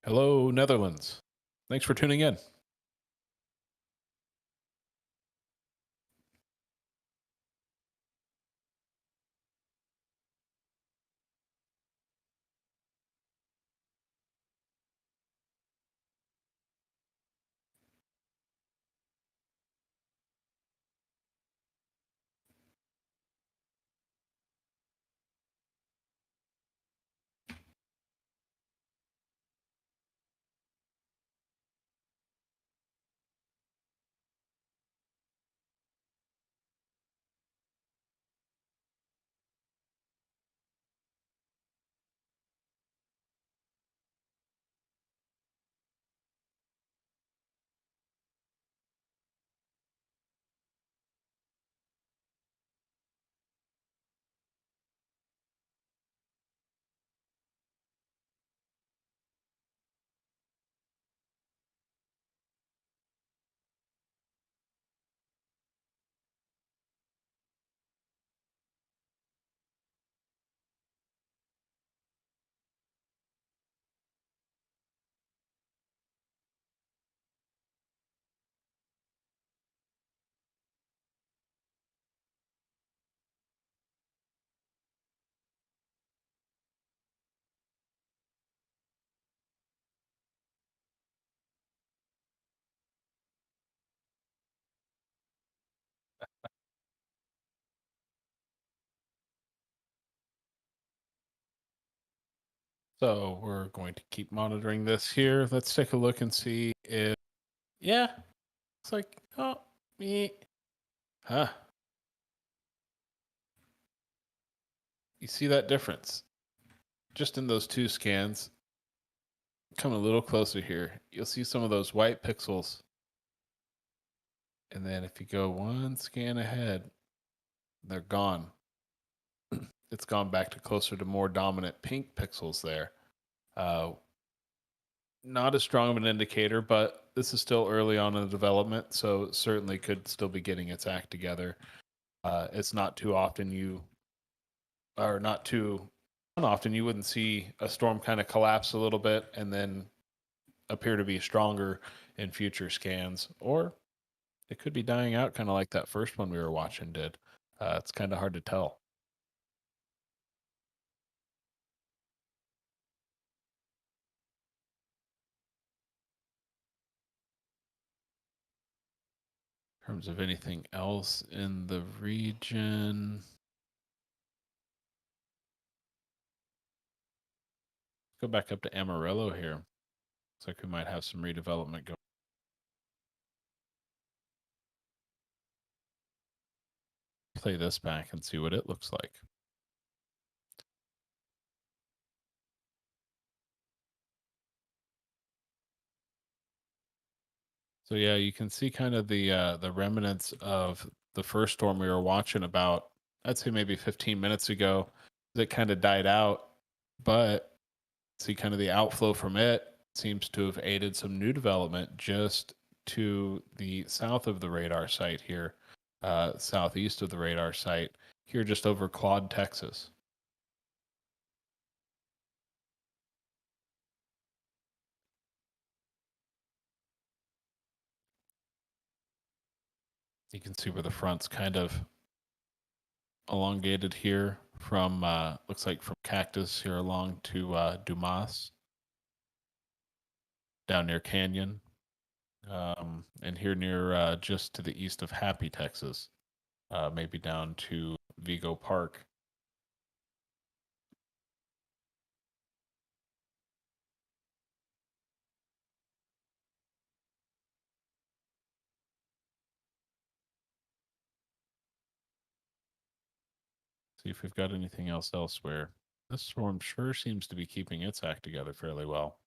Hello, Netherlands. Thanks for tuning in. So we're going to keep monitoring this here. Let's take a look and see if, yeah, it's like, oh, me, huh? You see that difference? Just in those two scans. Come a little closer here. You'll see some of those white pixels. And then if you go one scan ahead, they're gone. It's gone back to closer to more dominant pink pixels there. Not as strong of an indicator, but this is still early on in the development, so certainly could still be getting its act together. It's not too often not too often you wouldn't see a storm kind of collapse a little bit and then appear to be stronger in future scans, or it could be dying out kind of like that first one we were watching did. It's kind of hard to tell. In terms of anything else in the region, go back up to Amarillo here. Looks like we might have some redevelopment going. Play this back and see what it looks like. So yeah, you can see kind of the remnants of the first storm we were watching about, I'd say maybe 15 minutes ago. That kind of died out, but see kind of the outflow from it seems to have aided some new development just to the south of the radar site here, southeast of the radar site here, just over Claude, Texas. You can see where the front's kind of elongated here from looks like from Cactus here along to Dumas down near Canyon, and here near just to the east of Happy, Texas, maybe down to Vigo Park. See if we've got anything else elsewhere. This storm sure seems to be keeping its act together fairly well.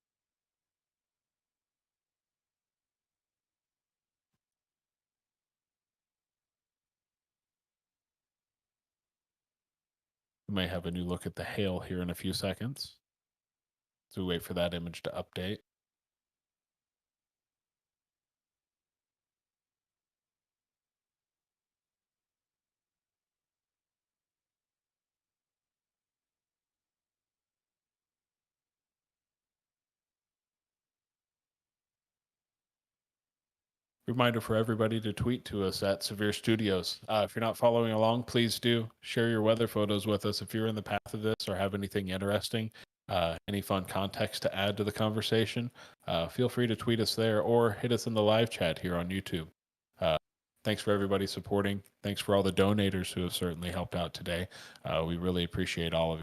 We may have a new look at the hail here in a few seconds. So we wait for that image to update. Reminder for everybody to tweet to us at SevereStudios. If you're not following along, please do share your weather photos with us. If you're in the path of this or have anything interesting, any fun context to add to the conversation, feel free to tweet us there or hit us in the live chat here on YouTube. Thanks for everybody supporting. Thanks for all the donators who have certainly helped out today. We really appreciate all of you.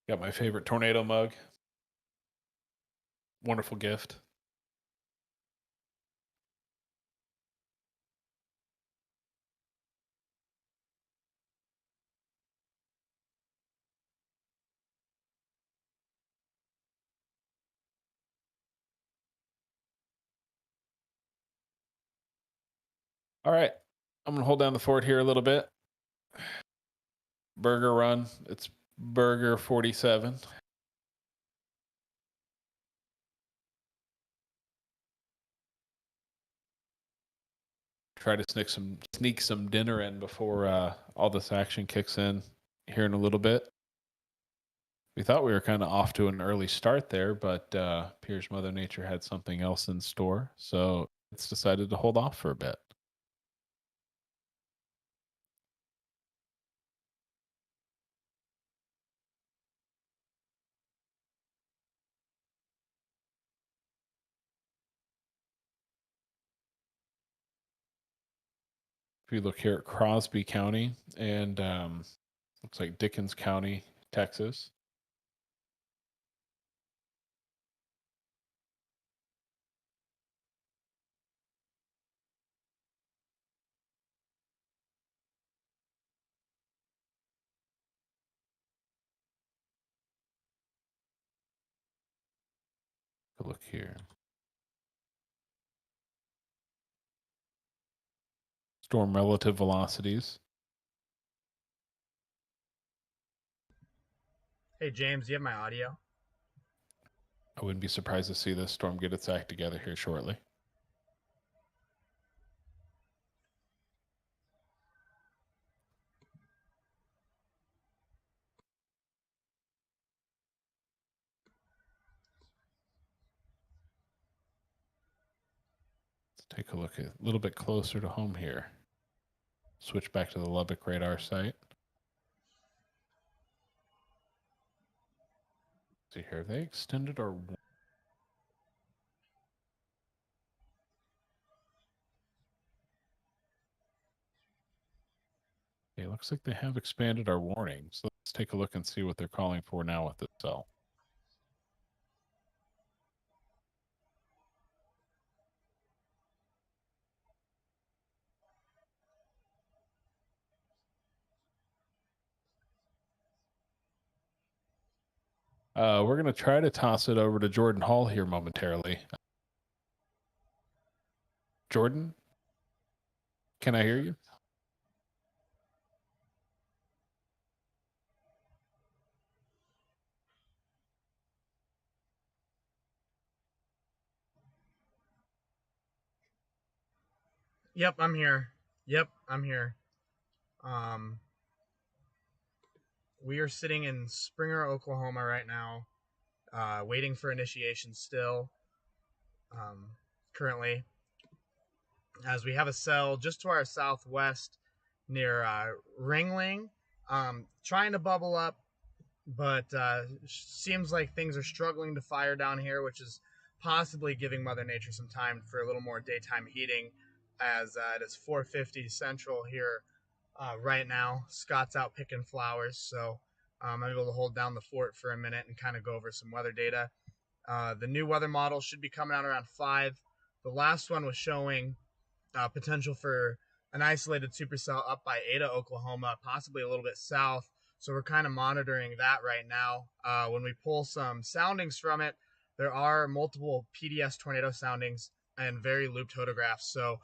Got my favorite tornado mug. Wonderful gift. All right. I'm going to hold down the fort here a little bit. Burger run. It's Burger 47. Try to sneak some dinner in before all this action kicks in here in a little bit. We thought we were kind of off to an early start there, but appears Mother Nature had something else in store, so it's decided to hold off for a bit. we look here at Crosby County and looks like Dickens County, Texas. Look here. Storm relative velocities. Hey, James, do you have my audio? I wouldn't be surprised to see this storm get its act together here shortly. Let's take a look at a little bit closer to home here. Switch back to the Lubbock radar site. See here, they extended our. It looks like they have expanded our warning. So let's take a look and see what they're calling for now with this cell. We're going to try to toss it over to Jordan Hall here momentarily. Jordan, can I hear you? Yep, I'm here. Yep, I'm here. We are sitting in Springer, Oklahoma right now, waiting for initiation still, currently, as we have a cell just to our southwest near Ringling, trying to bubble up, but seems like things are struggling to fire down here, which is possibly giving Mother Nature some time for a little more daytime heating, as it is 4:50 Central here right now. Scott's out picking flowers, so I'm able to hold down the fort for a minute and kind of go over some weather data. The new weather model should be coming out around 5. The last one was showing potential for an isolated supercell up by Ada, Oklahoma, possibly a little bit south. So we're kind of monitoring that right now. When we pull some soundings from it, there are multiple PDS tornado soundings and very looped photographs. So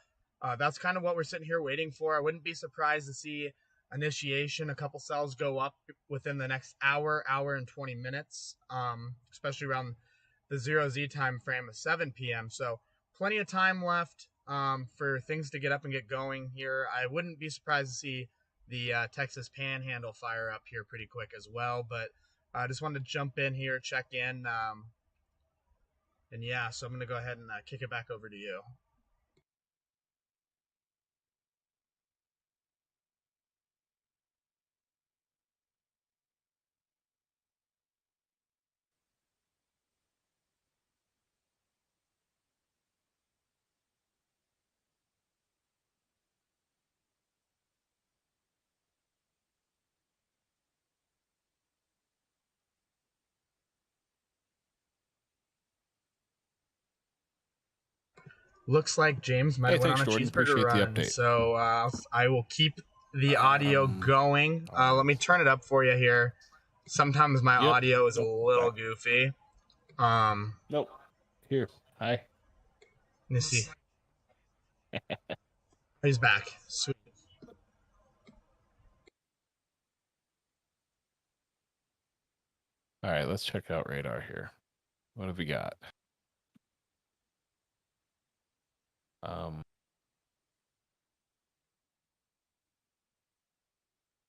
that's kind of what we're sitting here waiting for. I wouldn't be surprised to see initiation, a couple cells go up within the next hour and 20 minutes, especially around the 0Z time frame of 7 p.m. So plenty of time left for things to get up and get going here. I wouldn't be surprised to see the Texas Panhandle fire up here pretty quick as well. But I just wanted to jump in here, check in. And yeah, so I'm going to go ahead and kick it back over to you. Looks like James might have went on a Jordan. cheeseburger Appreciate run, the update. so I will keep the audio going. Let me turn it up for you here. Sometimes my audio is a little goofy. Nope. Here. Hi. Let me see. He's back. Sweet. All right, let's check out radar here. What have we got?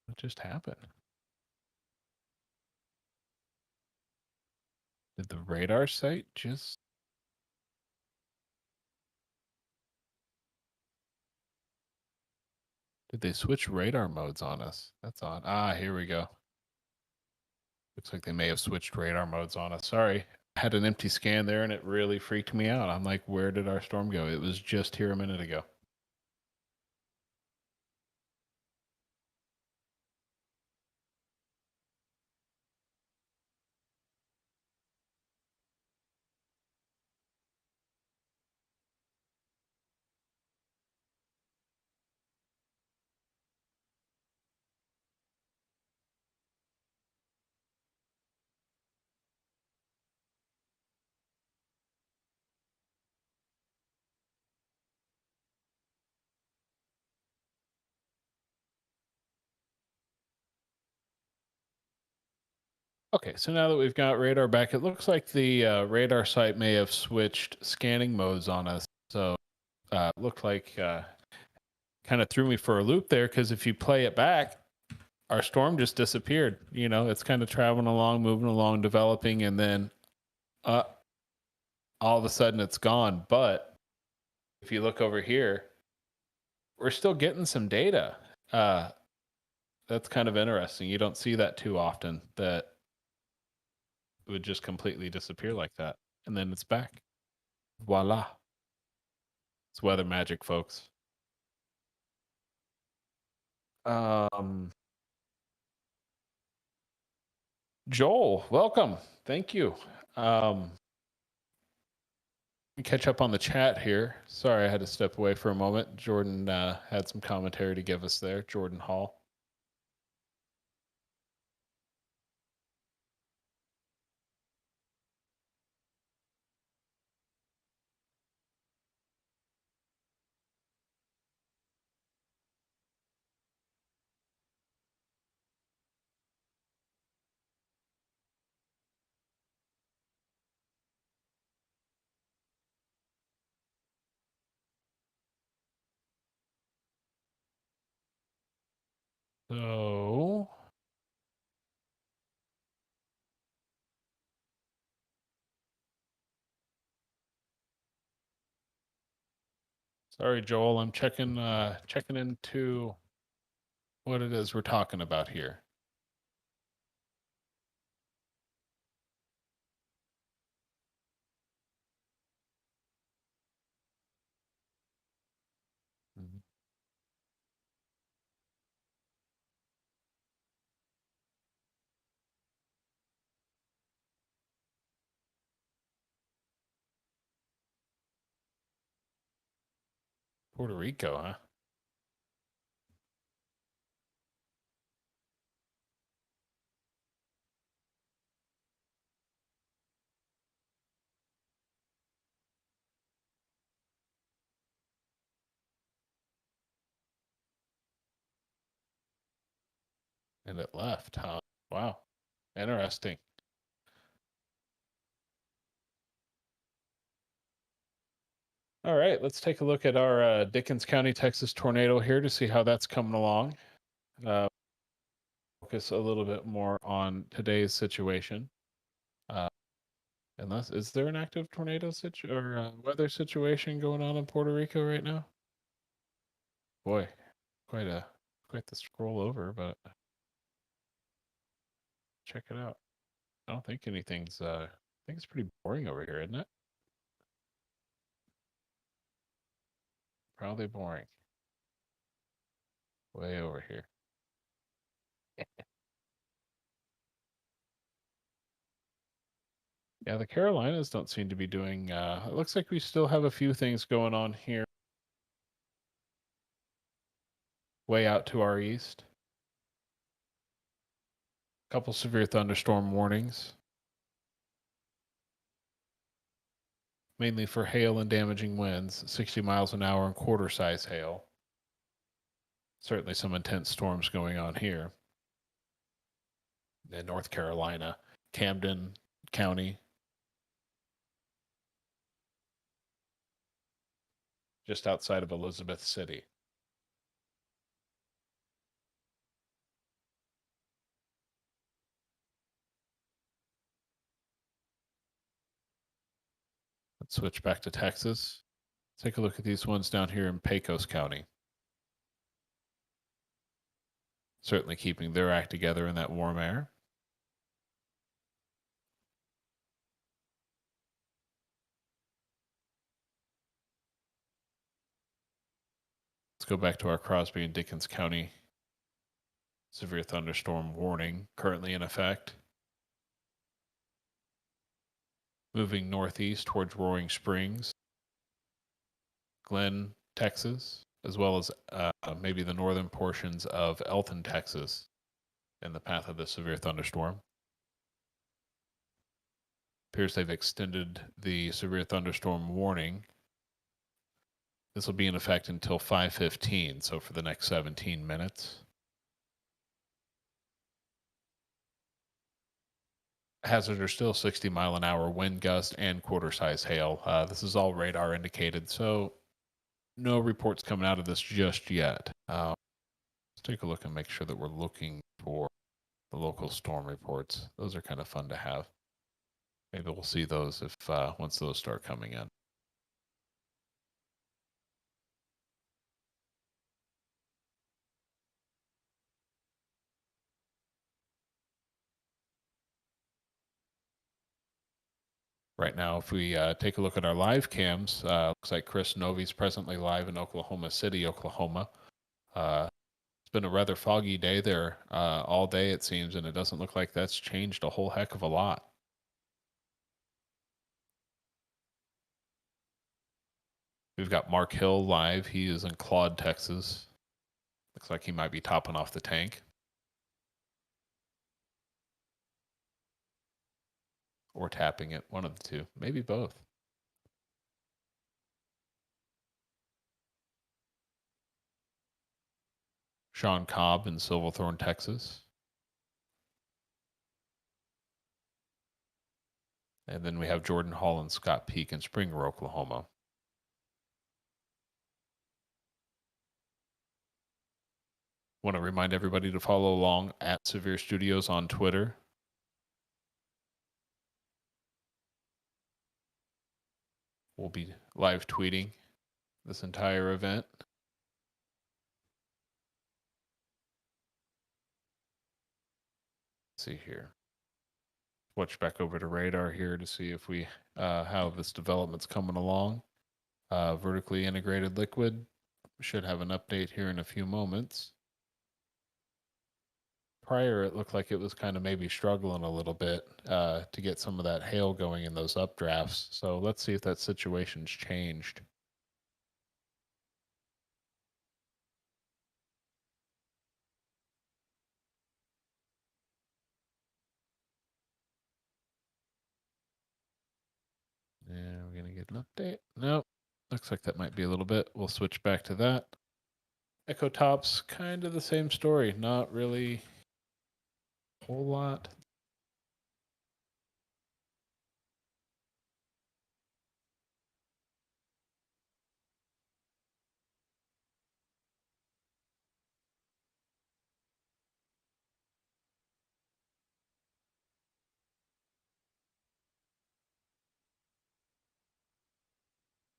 What just happened? Did the radar site just... Did they switch radar modes on us? That's odd. Ah, here we go. Looks like they may have switched radar modes on us. Sorry. I had an empty scan there and it really freaked me out. I'm like, where did our storm go? It was just here a minute ago. Okay, so now that we've got radar back, it looks like the radar site may have switched scanning modes on us. So it looked like kind of threw me for a loop there, because if you play it back, our storm just disappeared. You know, it's kind of traveling along, moving along, developing, and then all of a sudden it's gone. But if you look over here, we're still getting some data. That's kind of interesting. You don't see that too often, that it would just completely disappear like that. And then it's back. Voila. It's weather magic, folks. Joel, welcome. Thank you. Catch up on the chat here. Sorry, I had to step away for a moment. Jordan had some commentary to give us there. Jordan Hall. So sorry, Joel. I'm checking into what it is we're talking about here. Puerto Rico, huh? And it left, huh? Wow. Interesting. All right, let's take a look at our Dickens County, Texas tornado here to see how that's coming along. Focus a little bit more on today's situation. Unless, is there an active tornado weather situation going on in Puerto Rico right now? Boy, quite the scroll over, but check it out. I don't think anything's I think it's pretty boring over here, isn't it? Probably boring. Way over here. Yeah, the Carolinas don't seem to be doing it looks like we still have a few things going on here way out to our east. A couple severe thunderstorm warnings. Mainly for hail and damaging winds, 60 miles an hour and quarter size hail. Certainly some intense storms going on here in North Carolina, Camden County. Just outside of Elizabeth City. Let's switch back to Texas. Take a look at these ones down here in Pecos County. Certainly keeping their act together in that warm air. Let's go back to our Crosby and Dickens County severe thunderstorm warning currently in effect. Moving northeast towards Roaring Springs, Glen, Texas, as well as maybe the northern portions of Elton, Texas, in the path of the severe thunderstorm. Appears they've extended the severe thunderstorm warning. This will be in effect until 5:15, so for the next 17 minutes. hazards are still 60-mile-an-hour wind gust and quarter-size hail. This is all radar indicated, so no reports coming out of this just yet. Let's take a look and make sure that we're looking for the local storm reports. Those are kind of fun to have. Maybe we'll see those if once those start coming in. Right now, if we take a look at our live cams, looks like Chris Novi's presently live in Oklahoma City, Oklahoma. It's been a rather foggy day there all day, it seems, and it doesn't look like that's changed a whole heck of a lot. We've got Mark Hill live. He is in Claude, Texas. Looks like he might be topping off the tank. Or tapping it, one of the two, maybe both. Sean Cobb in Silverthorne, Texas. And then we have Jordan Hall and Scott Peak in Springer, Oklahoma. Want to remind everybody to follow along at SevereStudios on Twitter. We'll be live tweeting this entire event. Let's see here. Switch back over to radar here to see if we how this development's coming along. Vertically integrated liquid should have an update here in a few moments. Prior, it looked like it was kind of maybe struggling a little bit to get some of that hail going in those updrafts. So let's see if that situation's changed. And we're going to get an update. Nope. Looks like that might be a little bit. We'll switch back to that. Echo Tops, kind of the same story. Not really a whole lot.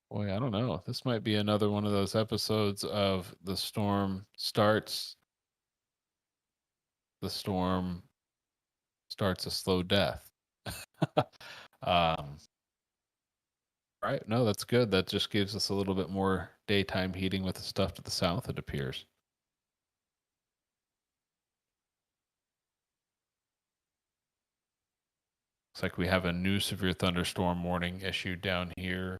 Boy, I don't know. This might be another one of those episodes of the storm starts. The storm starts a slow death. Right. No, that's good. That just gives us a little bit more daytime heating with the stuff to the south, it appears. Looks like we have a new severe thunderstorm warning issued down here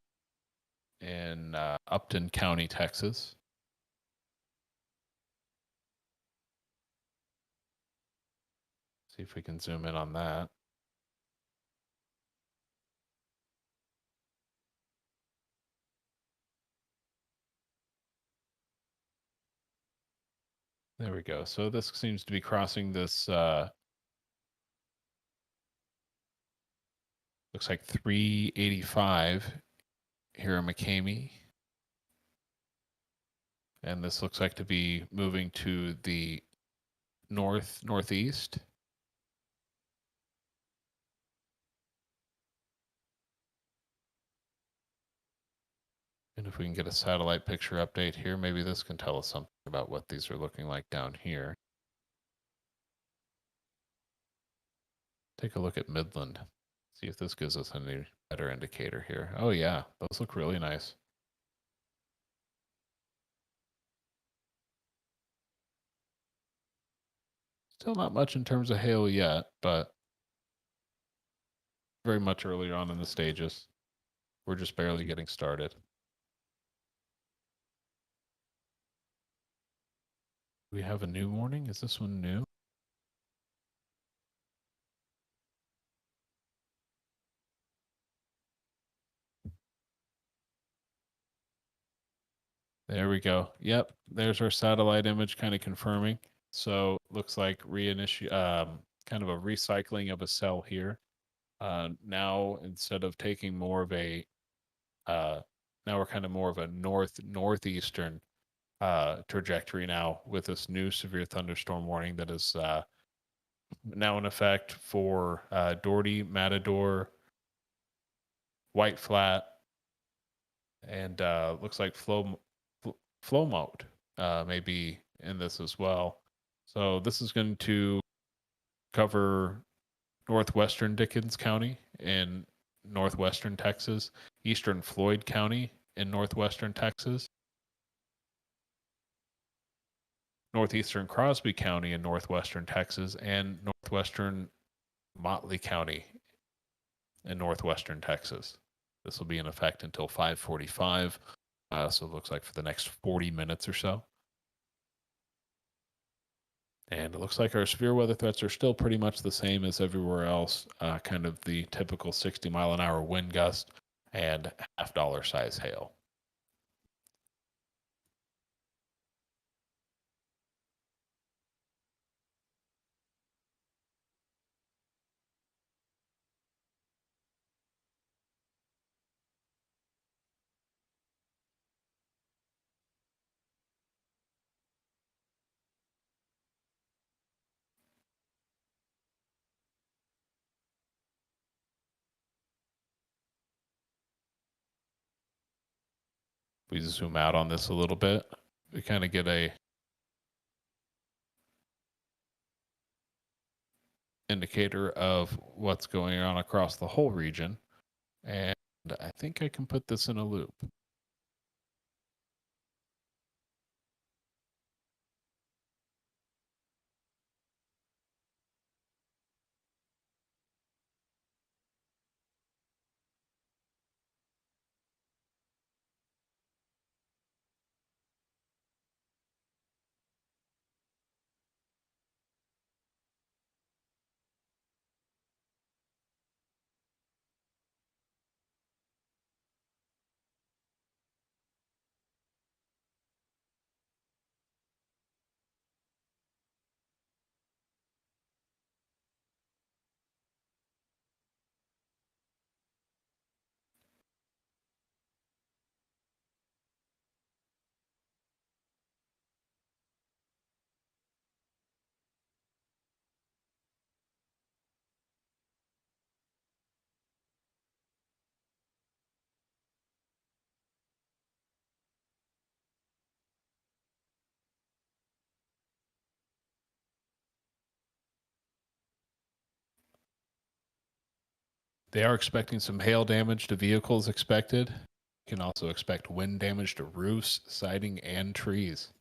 in Upton County, Texas. See if we can zoom in on that. There we go. So this seems to be crossing this, looks like 385 here in McCamey. And this looks like to be moving to the northeast. And if we can get a satellite picture update here, maybe this can tell us something about what these are looking like down here. Take a look at Midland. See if this gives us any better indicator here. Oh yeah, those look really nice. Still not much in terms of hail yet, but very much earlier on in the stages. We're just barely getting started. We have a new warning. Is this one new? There we go. Yep, there's our satellite image kind of confirming. So looks like kind of a recycling of a cell here. Now, instead of taking more of a, now we're kind of more of a northeastern trajectory now with this new severe thunderstorm warning that is now in effect for Doherty, Matador, White Flat, and looks like flow mode may be in this as well. So this is going to cover northwestern Dickens County in northwestern Texas, eastern Floyd County in northwestern Texas, northeastern Crosby County in northwestern Texas, and northwestern Motley County in northwestern Texas. This will be in effect until 5:45, so it looks like for the next 40 minutes or so. And it looks like our severe weather threats are still pretty much the same as everywhere else, kind of the typical 60-mile-an-hour wind gust and half-dollar size hail. We zoom out on this a little bit. We kind of get a indicator of what's going on across the whole region. And I think I can put this in a loop. They are expecting some hail damage to vehicles expected. You can also expect wind damage to roofs, siding, and trees.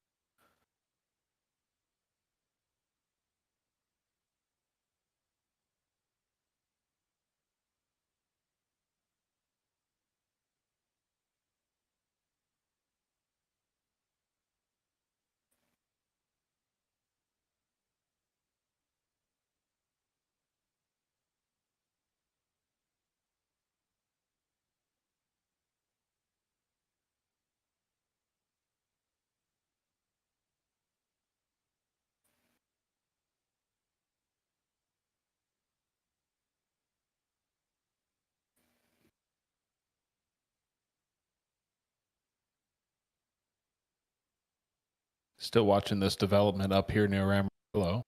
Still watching this development up here near Amarillo.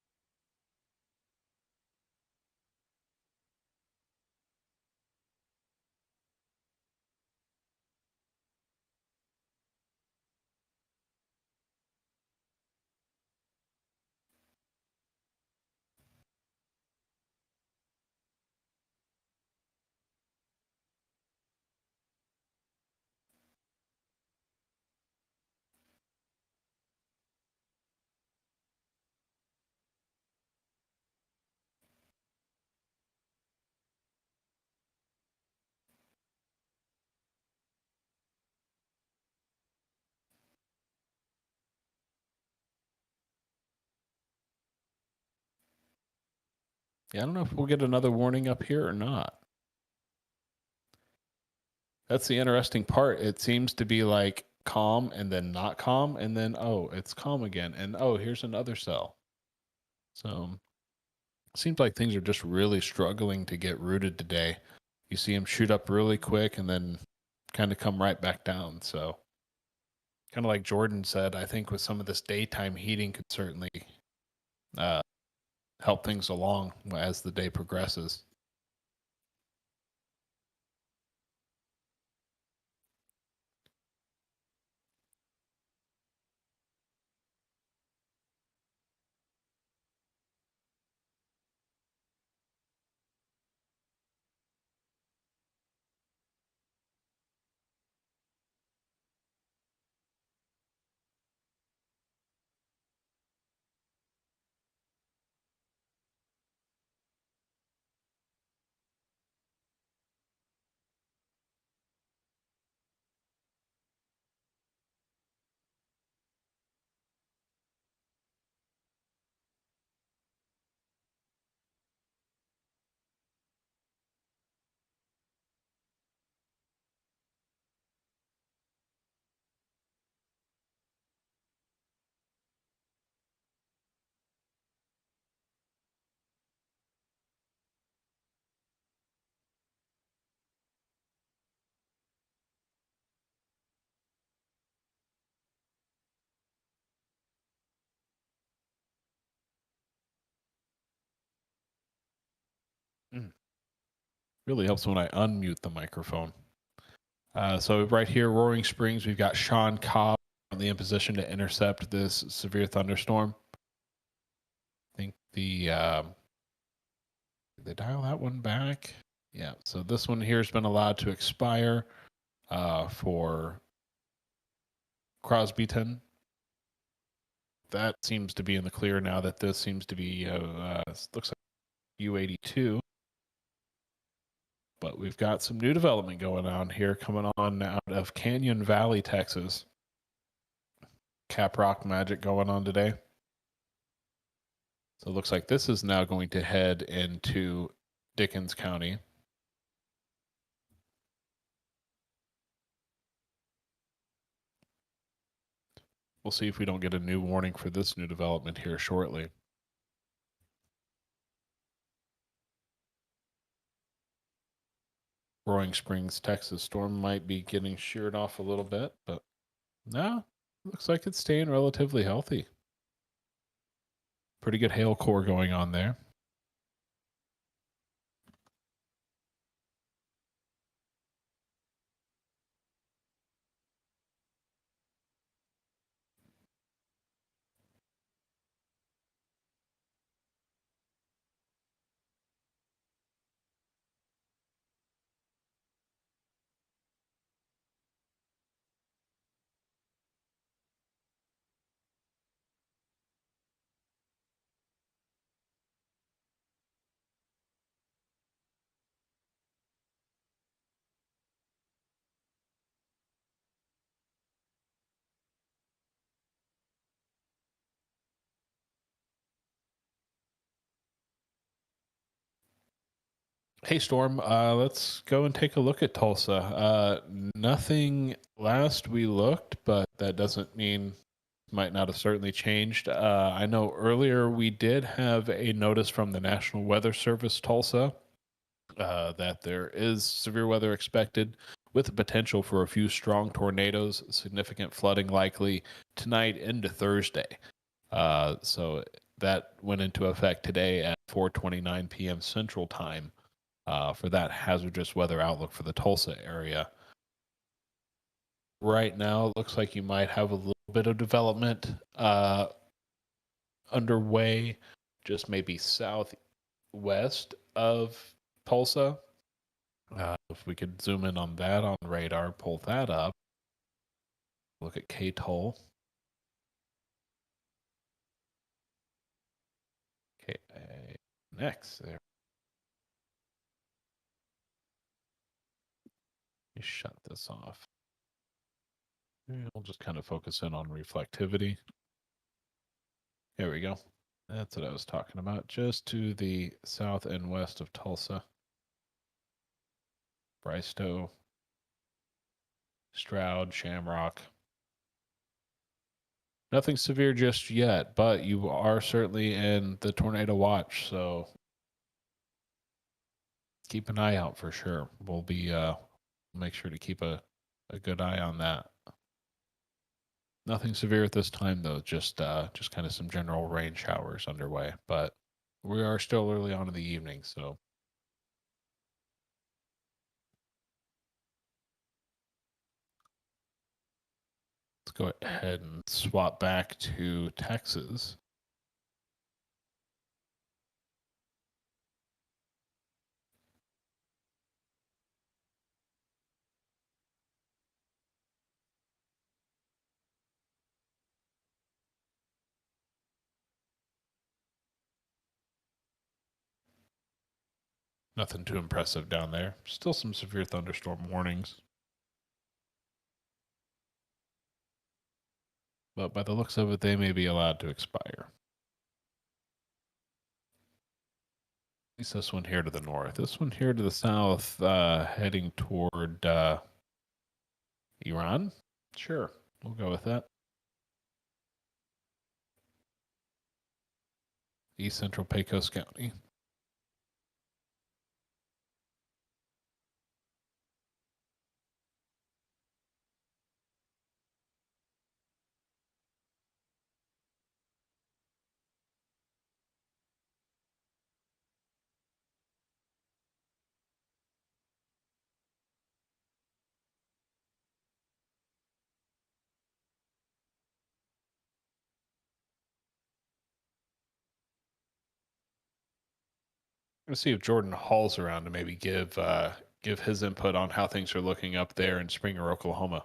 Yeah, I don't know if we'll get another warning up here or not. That's the interesting part. It seems to be like calm and then not calm, and then, oh, it's calm again. And oh, here's another cell. So Seems like things are just really struggling to get rooted today. You see them shoot up really quick and then kind of come right back down. So kind of like Jordan said, I think with some of this daytime heating could certainly help things along as the day progresses. Really helps when I unmute the microphone. So right here, Roaring Springs, we've got Sean Cobb currently in position to intercept this severe thunderstorm. I think did they dial that one back? Yeah, so this one here has been allowed to expire for Crosbyton. That seems to be in the clear now that this seems to be, looks like U82. But we've got some new development going on here, coming on out of Canyon Valley, Texas. Cap Rock magic going on today. So it looks like this is now going to head into Dickens County. We'll see if we don't get a new warning for this new development here shortly. Roaring Springs, Texas storm might be getting sheared off a little bit, but no, looks like it's staying relatively healthy. Pretty good hail core going on there. Hey, Storm, let's go and take a look at Tulsa. Nothing last we looked, but that doesn't mean might not have certainly changed. I know earlier we did have a notice from the National Weather Service Tulsa that there is severe weather expected with the potential for a few strong tornadoes, significant flooding likely tonight into Thursday. So that went into effect today at 4:29 p.m. Central Time. For that hazardous weather outlook for the Tulsa area. Right now, it looks like you might have a little bit of development underway, just maybe southwest of Tulsa. If we could zoom in on that on radar, pull that up. Look at K-Toll. Okay, next there. Let me shut this off. We'll just kind of focus in on reflectivity. There we go. That's what I was talking about. Just to the south and west of Tulsa. Bristow, Stroud, Shamrock. Nothing severe just yet, but you are certainly in the tornado watch. So keep an eye out for sure. We'll be make sure to keep a good eye on that. Nothing severe at this time though, just kind of some general rain showers underway, but we are still early on in the evening, so let's go ahead and swap back to Texas. Nothing too impressive down there. Still some severe thunderstorm warnings. But by the looks of it, they may be allowed to expire. At least this one here to the north. This one here to the south, heading toward Iran. Sure, we'll go with that. East Central Pecos County. Let's see if Jordan Hall's around to maybe give his input on how things are looking up there in Springer, Oklahoma.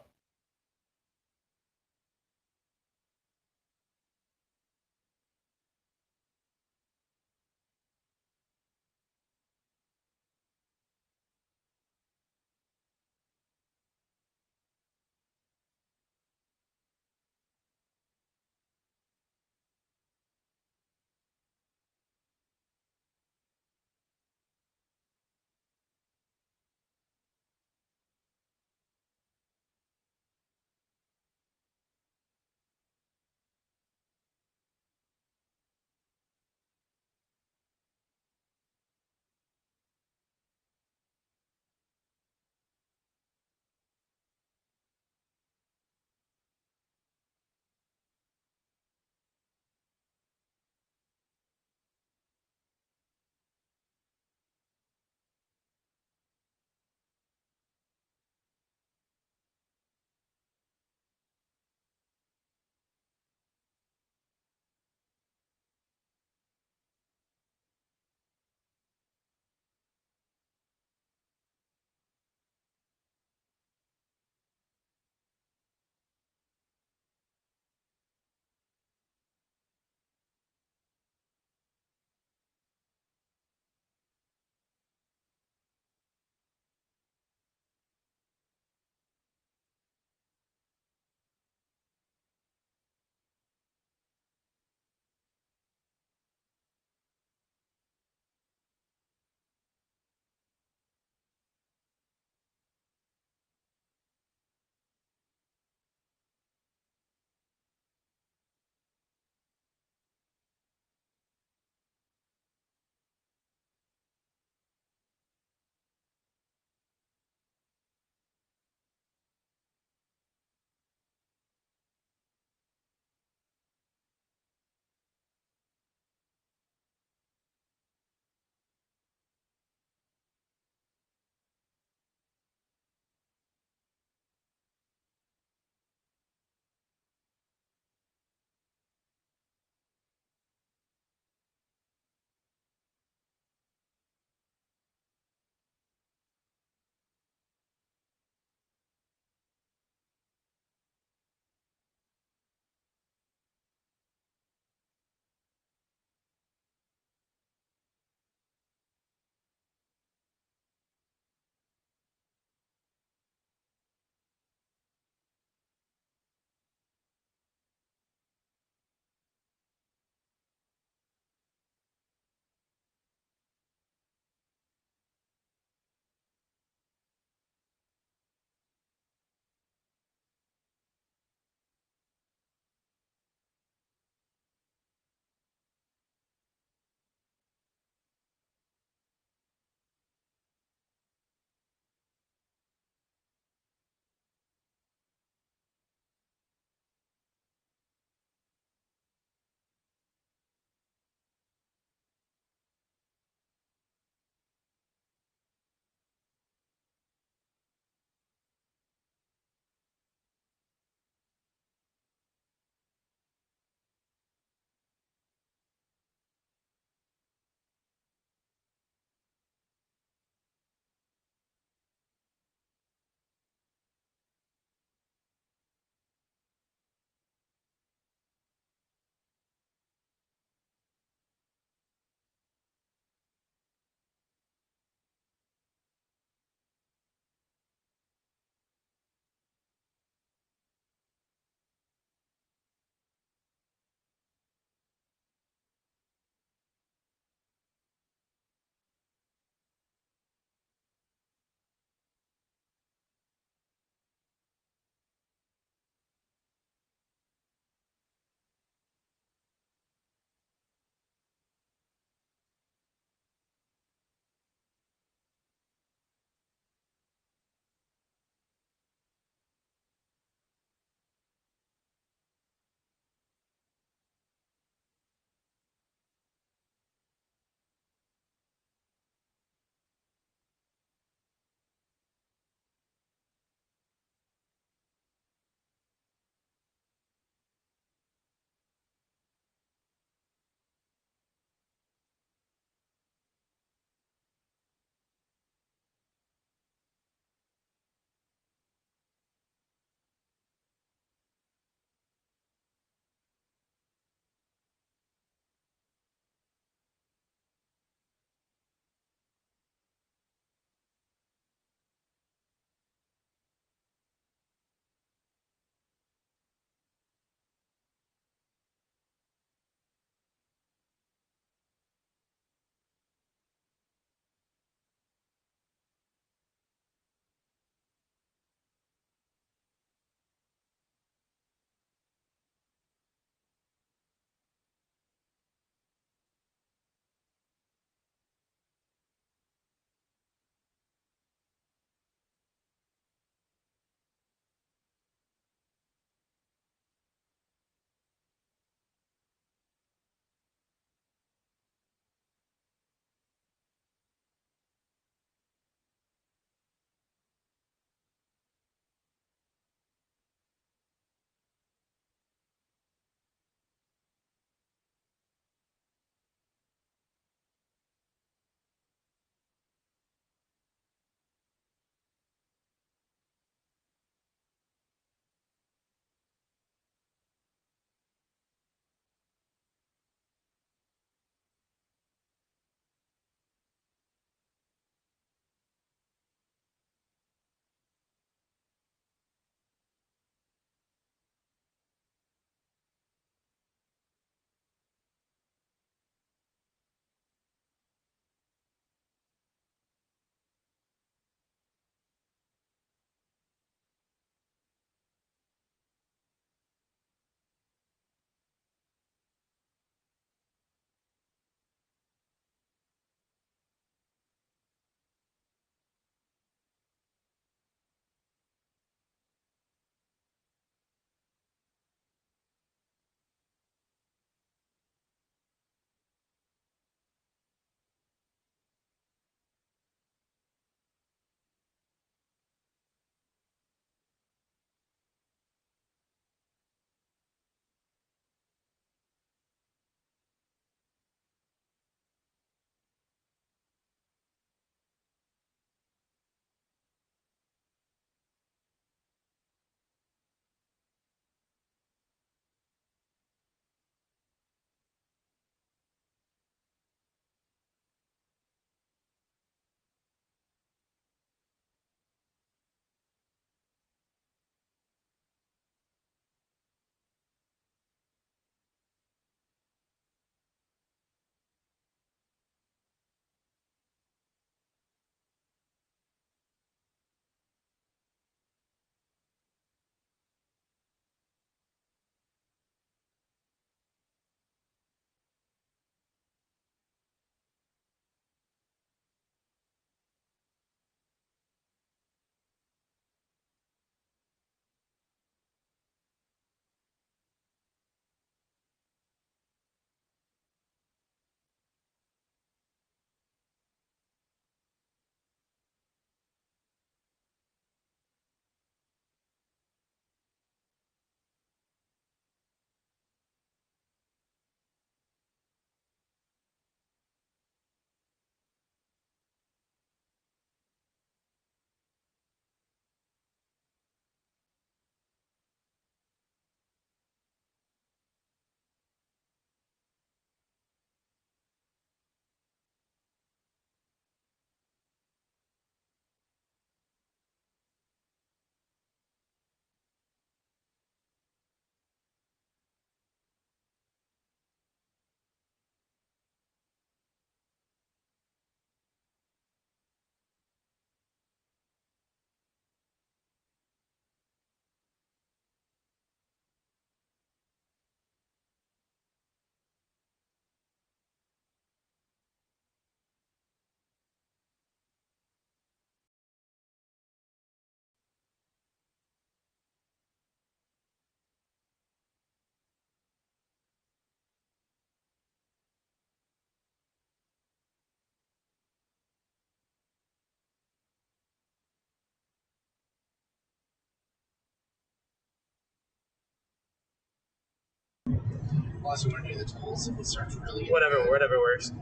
Unless we want to do the tolls if it starts really getting Whatever bad. works.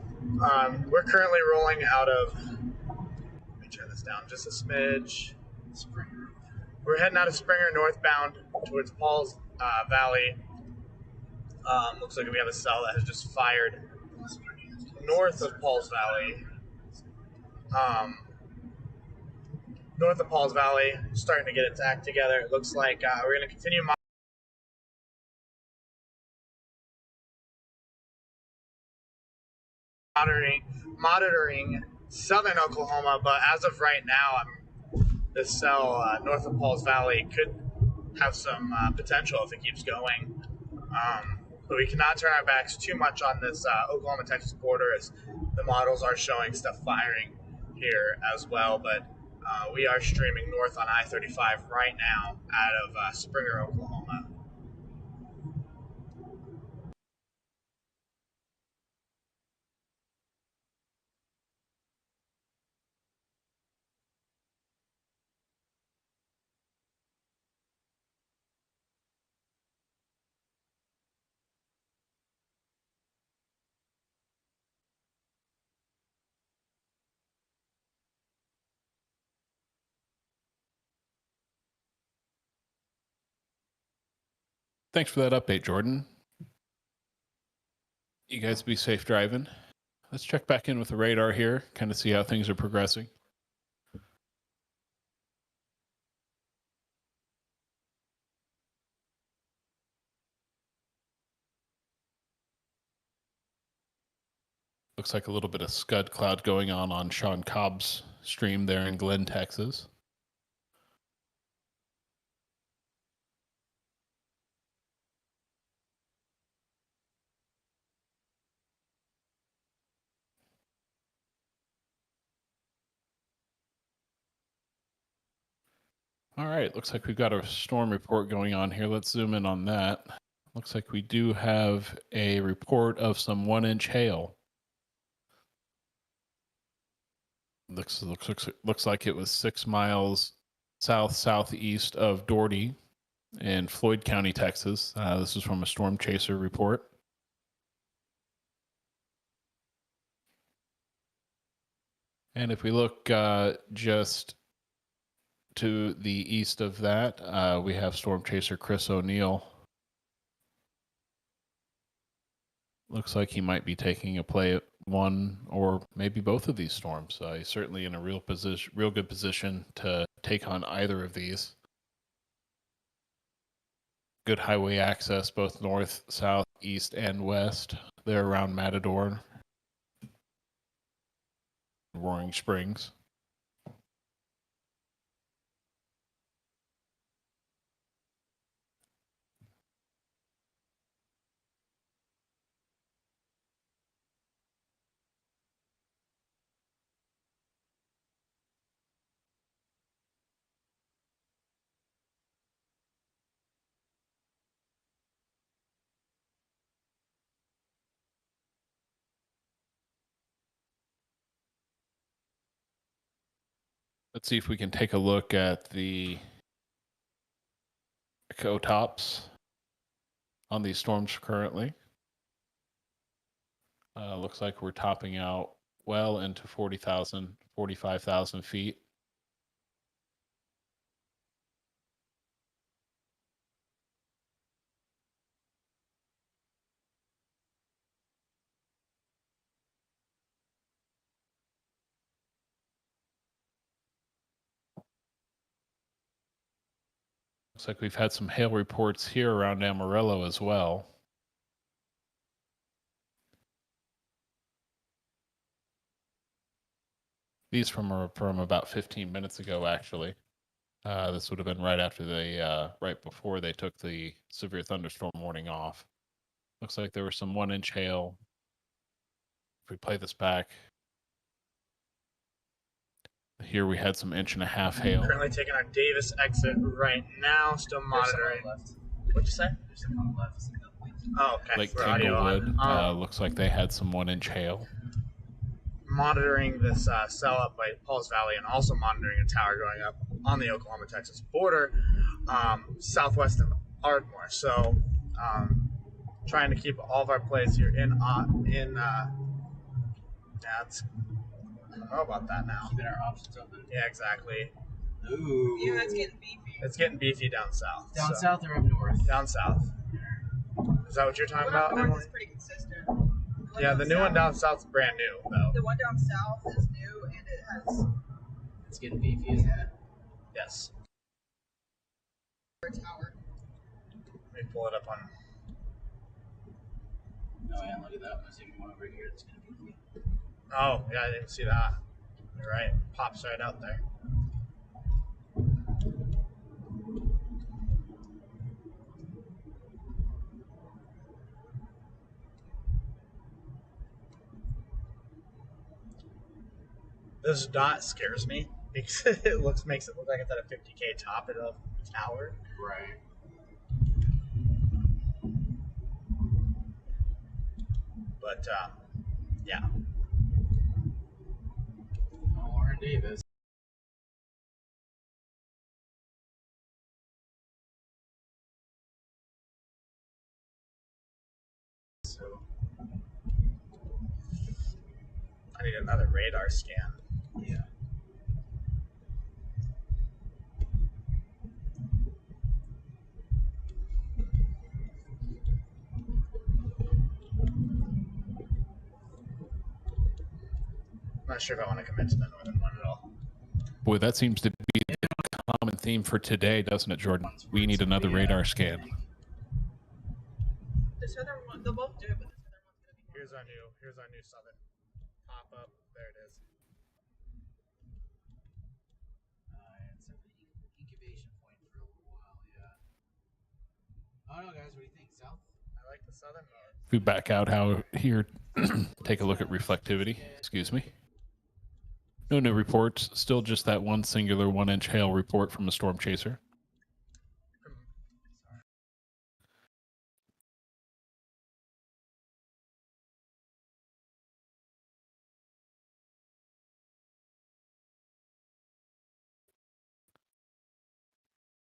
We're currently rolling out of. Let me turn this down just a smidge. Springer. We're heading out of Springer northbound towards Paul's Valley. Looks like we have a cell that has just fired Unless we want to do the tolls. north of Paul's Valley. North of Paul's Valley, starting to get its act together. It looks like we're going to continue monitoring southern Oklahoma, but as of right now, this cell north of Paul's Valley could have some potential if it keeps going. But we cannot turn our backs too much on this Oklahoma-Texas border, as the models are showing stuff firing here as well. But we are streaming north on I-35 right now out of Springer, Oklahoma. Thanks for that update, Jordan. You guys be safe driving. Let's check back in with the radar here, kind of see how things are progressing. Looks like a little bit of scud cloud going on Sean Cobb's stream there in Glen, Texas. All right, looks like we've got a storm report going on here. Let's zoom in on that. Looks like we do have a report of some 1-inch hail. Looks like it was 6 miles southeast of Doherty in Floyd County, Texas. This is from a storm chaser report. And if we look just to the east of that, we have storm chaser Chris O'Neill. Looks like he might be taking a play at one or maybe both of these storms. He's certainly in a real good position to take on either of these. Good highway access, both north, south, east, and west. They're around Matador, Roaring Springs. Let's see if we can take a look at the co-tops on these storms currently. Looks like we're topping out well into 40,000, 45,000 feet. Looks like we've had some hail reports here around Amarillo as well. These from about 15 minutes ago, actually. This would have been right after right before they took the severe thunderstorm warning off. Looks like there was some 1-inch hail. If we play this back, here we had some 1.5-inch hail. Currently taking our Davis exit right now, still monitoring. What'd you say? There's some on the left. Oh, okay. Lake For audio Tanglewood on. looks like they had some 1-inch hail. Monitoring this cell up by Paul's Valley, and also monitoring a tower going up on the Oklahoma-Texas border, southwest of Ardmore. So trying to keep all of our plays here in that's I don't know about that now. Keeping our options open. Yeah, exactly. Ooh. Yeah, it's getting beefy. It's getting beefy down south. Down south or up north? Down south. Is that what you're talking One up about, north Emily? is pretty consistent. Yeah, the new one down south is brand new, though. The one down south is new and it has It's getting beefy, isn't it? Yes. a tower. Let me pull it up on. Oh yeah, look at that one. There's even one over here that's gonna be beefy. Oh, yeah, I didn't see that. You're right. Pops right out there. This dot scares me because it makes it look like it's at a 50K top at a tower. Right. But yeah. Oh, Warren Davis. So I need another radar scan. yeah. I'm not sure if I want to commit to the northern one at all. Boy, that seems to be the common theme for today, doesn't it, Jordan? We need another radar scan. The southern one, they'll both do it, but the southern one's gonna be more. Here's our new southern pop up. There it is. It's an incubation point for a little while, yeah. Oh no, guys, what do you think? South? I like the southern one. If we back out how here, take a look at reflectivity. Excuse me. No new reports. Still just that one singular 1-inch hail report from a storm chaser.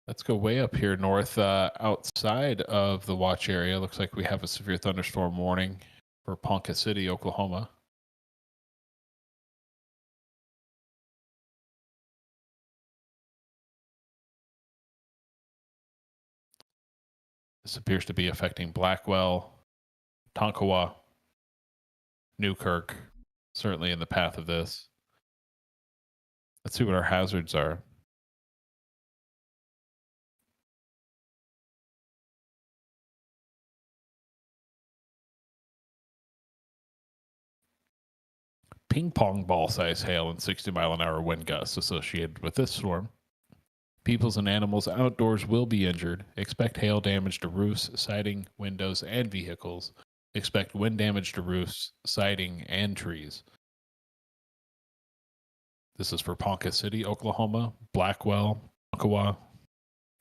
Let's go way up here north, outside of the watch area. Looks like we have a severe thunderstorm warning for Ponca City, Oklahoma. This appears to be affecting Blackwell, Tonkawa, Newkirk, certainly in the path of this. Let's see what our hazards are. Ping pong ball size hail and 60-mile-an-hour wind gusts associated with this storm. Peoples and animals outdoors will be injured. Expect hail damage to roofs, siding, windows, and vehicles. Expect wind damage to roofs, siding, and trees. This is for Ponca City, Oklahoma, Blackwell, Tonkawa,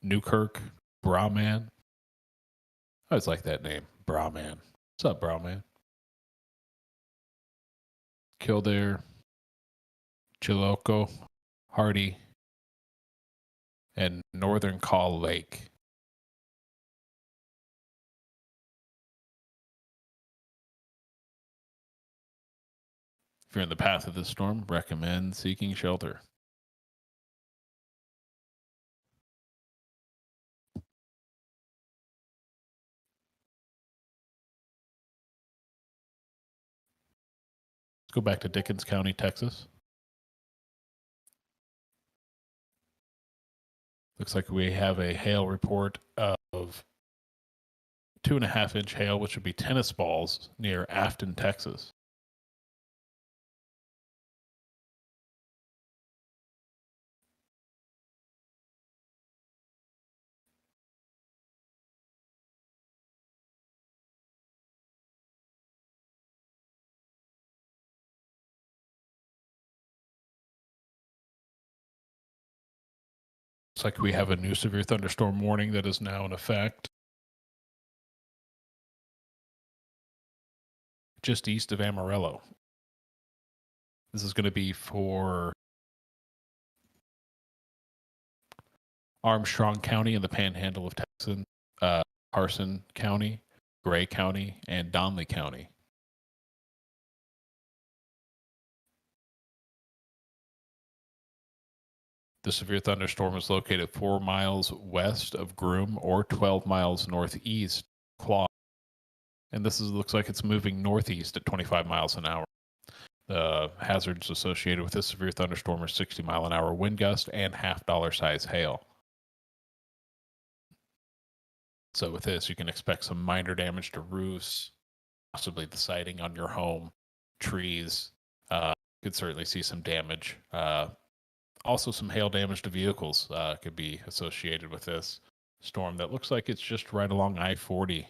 Newkirk, Brahman. I always like that name, Brahman. What's up, Brahman? Kildare, Chilocco, Hardy, and Northern Call Lake. If you're in the path of this storm, recommend seeking shelter. Let's go back to Dickens County, Texas. Looks like we have a hail report of 2.5-inch hail, which would be tennis balls near Afton, Texas. Looks like we have a new severe thunderstorm warning that is now in effect. Just east of Amarillo. This is going to be for Armstrong County in the panhandle of Texas, Carson County, Gray County, and Donley County. The severe thunderstorm is located 4 miles west of Groom or 12 miles northeast Quad. And this looks like it's moving northeast at 25 miles an hour. The hazards associated with this severe thunderstorm are 60-mile-an-hour wind gust and half-dollar size hail. So with this, you can expect some minor damage to roofs, possibly the siding on your home, trees. Could certainly see some damage. Also, some hail damage to vehicles could be associated with this storm that looks like it's just right along I-40,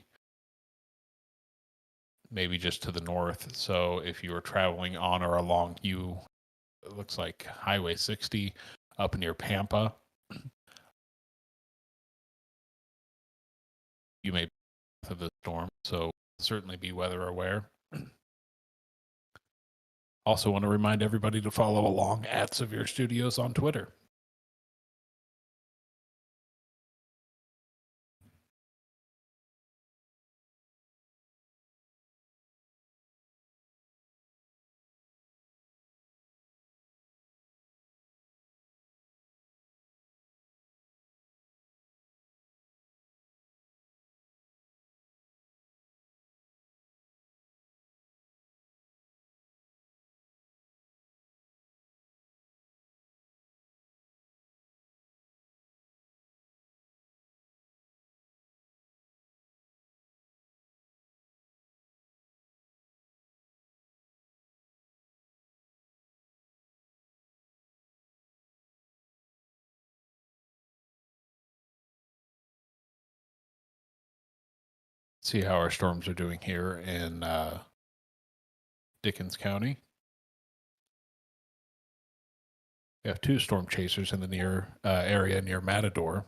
maybe just to the north. So if you were traveling on or along it looks like Highway 60 up near Pampa, you may be of the storm, so certainly be weather aware. Also want to remind everybody to follow along at SevereStudios on Twitter. See how our storms are doing here in Dickens County. We have 2 storm chasers in the near area near Matador.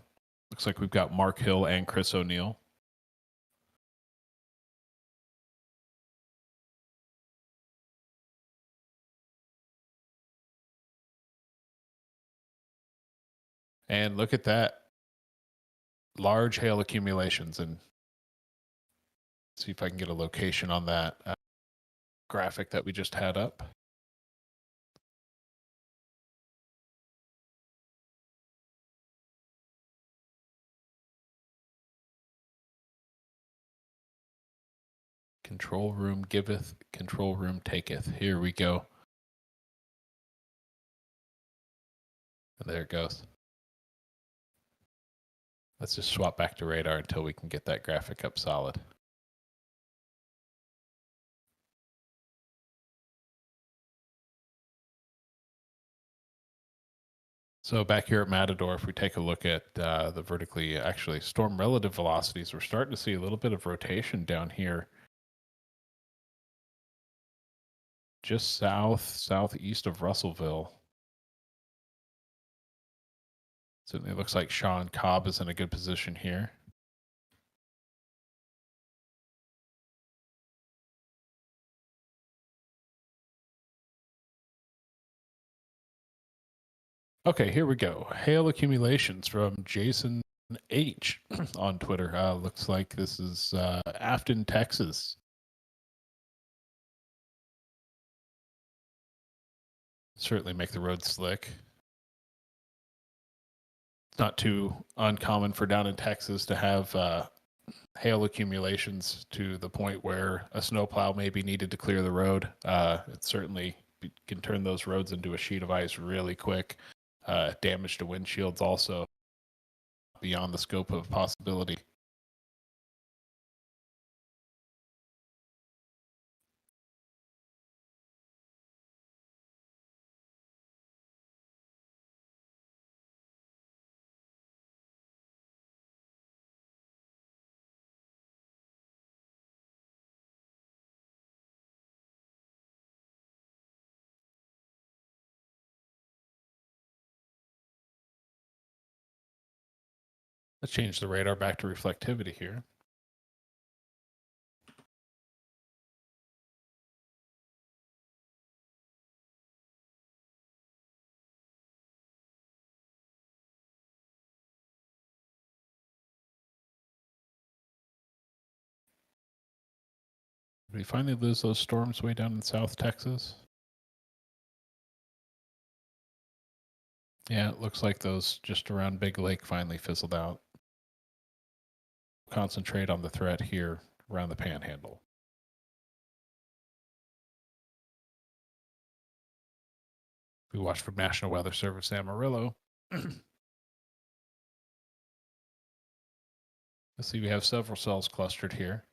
Looks like we've got Mark Hill and Chris O'Neill. And look at that. Large hail accumulations. And see if I can get a location on that graphic that we just had up. Control room giveth, control room taketh. Here we go. And there it goes. Let's just swap back to radar until we can get that graphic up solid. So back here at Matador, if we take a look at the vertically, actually storm relative velocities, we're starting to see a little bit of rotation down here. Just southeast of Russellville. Certainly looks like Sean Cobb is in a good position here. Okay, here we go. Hail accumulations from Jason H on Twitter. Looks like this is Afton, Texas. Certainly make the road slick. It's not too uncommon for down in Texas to have hail accumulations to the point where a snowplow may be needed to clear the road. It certainly can turn those roads into a sheet of ice really quick. Damage to windshields also beyond the scope of possibility. Let's change the radar back to reflectivity here. Did we finally lose those storms way down in South Texas? Yeah, it looks like those just around Big Lake finally fizzled out. Concentrate on the threat here around the Panhandle. We watch from National Weather Service Amarillo. Let's see, we have several cells clustered here.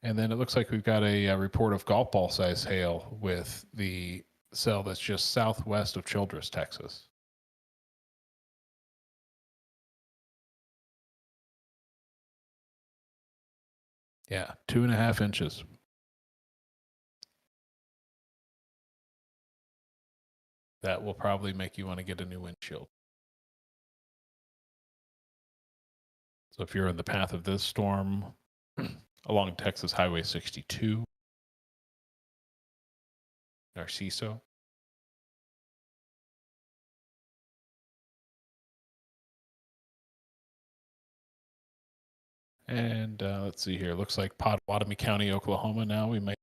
And then it looks like we've got a report of golf ball size hail with the cell that's just southwest of Childress, Texas. Yeah, 2.5 inches. That will probably make you want to get a new windshield. So if you're in the path of this storm along Texas Highway 62, Narciso, and let's see here. Looks like Pottawatomie County, Oklahoma. Now we may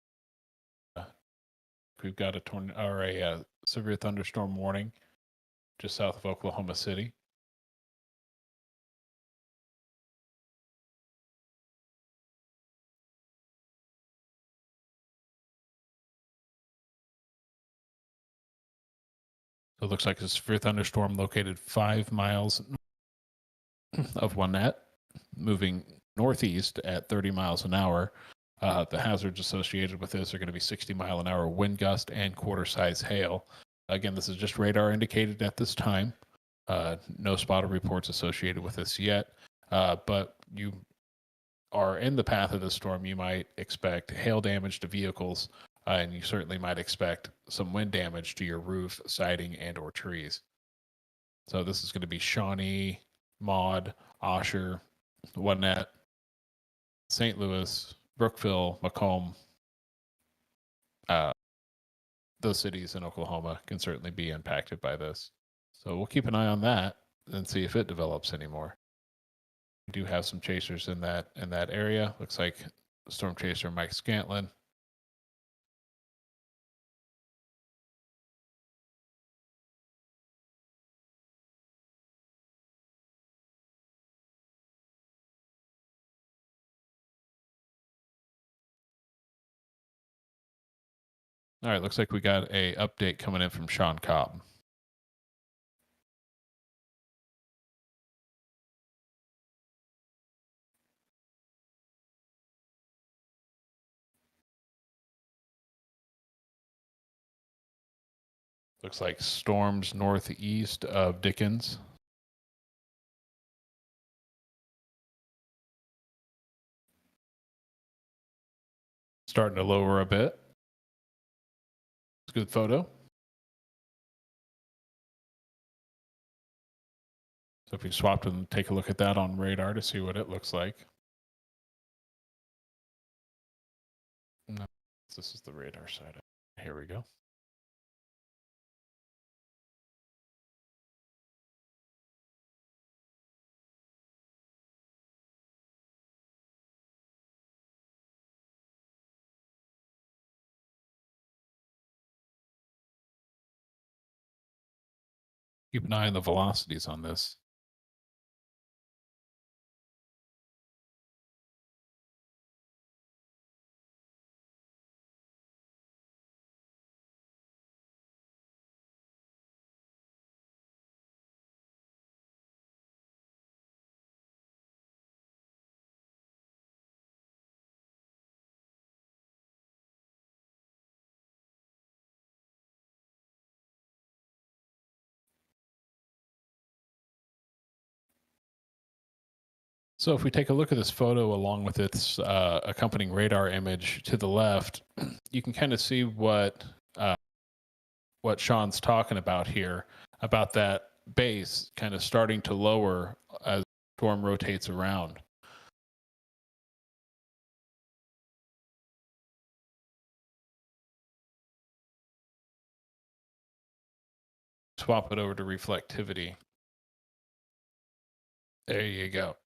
we've got a severe thunderstorm warning just south of Oklahoma City. So it looks like a severe thunderstorm located 5 miles of Winnett, moving northeast at 30 miles an hour. The hazards associated with this are going to be 60-mile-an-hour wind gust and quarter-size hail. Again, this is just radar indicated at this time. No spotter reports associated with this yet, but you are in the path of the storm. You might expect hail damage to vehicles, and you certainly might expect some wind damage to your roof, siding, and or trees. So this is going to be Shawnee, Maud, Osher, Winnett, St. Louis, Brookville, Macomb. Those cities in Oklahoma can certainly be impacted by this. So we'll keep an eye on that and see if it develops anymore. We do have some chasers in that area. Looks like storm chaser Mike Scantlin. All right, looks like we got a update coming in from Sean Cobb. Looks like storms northeast of Dickens. Starting to lower a bit. It's a good photo. So if we swapped and take a look at that on radar to see what it looks like. No, this is the radar side. Here we go. Keep an eye on the velocities on this. So if we take a look at this photo along with its accompanying radar image to the left, you can kind of see what Sean's talking about here, about that base kind of starting to lower as the storm rotates around. Swap it over to reflectivity. There you go.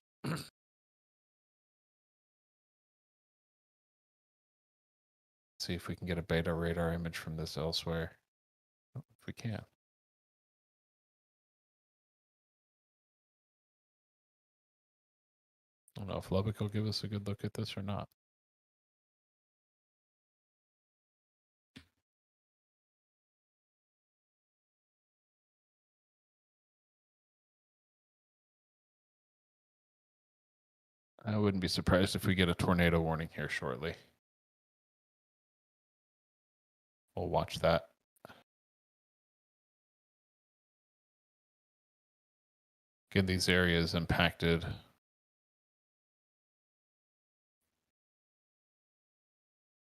See if we can get a beta radar image from this elsewhere. If we can. I don't know if Lubbock will give us a good look at this or not. I wouldn't be surprised if we get a tornado warning here shortly. We'll watch that. Again, these areas impacted. Let's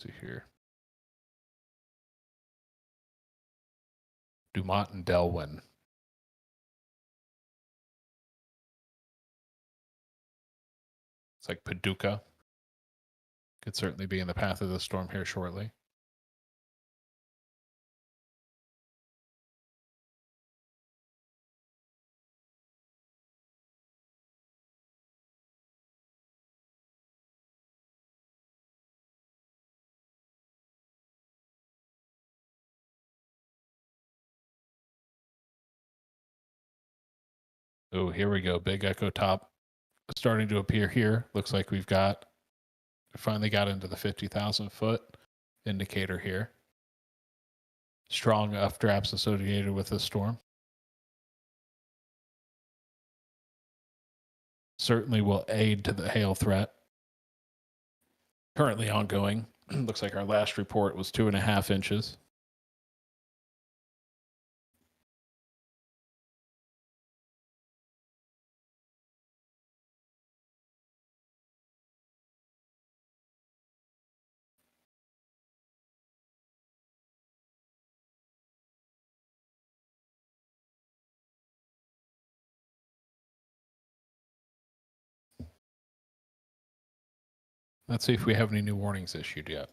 see here. Dumont and Delwyn. It's like Paducah. Could certainly be in the path of the storm here shortly. Oh, here we go. Big Echo Top starting to appear here. Looks like we finally got into the 50,000 foot indicator here. Strong updrafts associated with this storm. Certainly will aid to the hail threat. Currently ongoing. Looks like our last report was 2.5 inches. Let's see if we have any new warnings issued yet.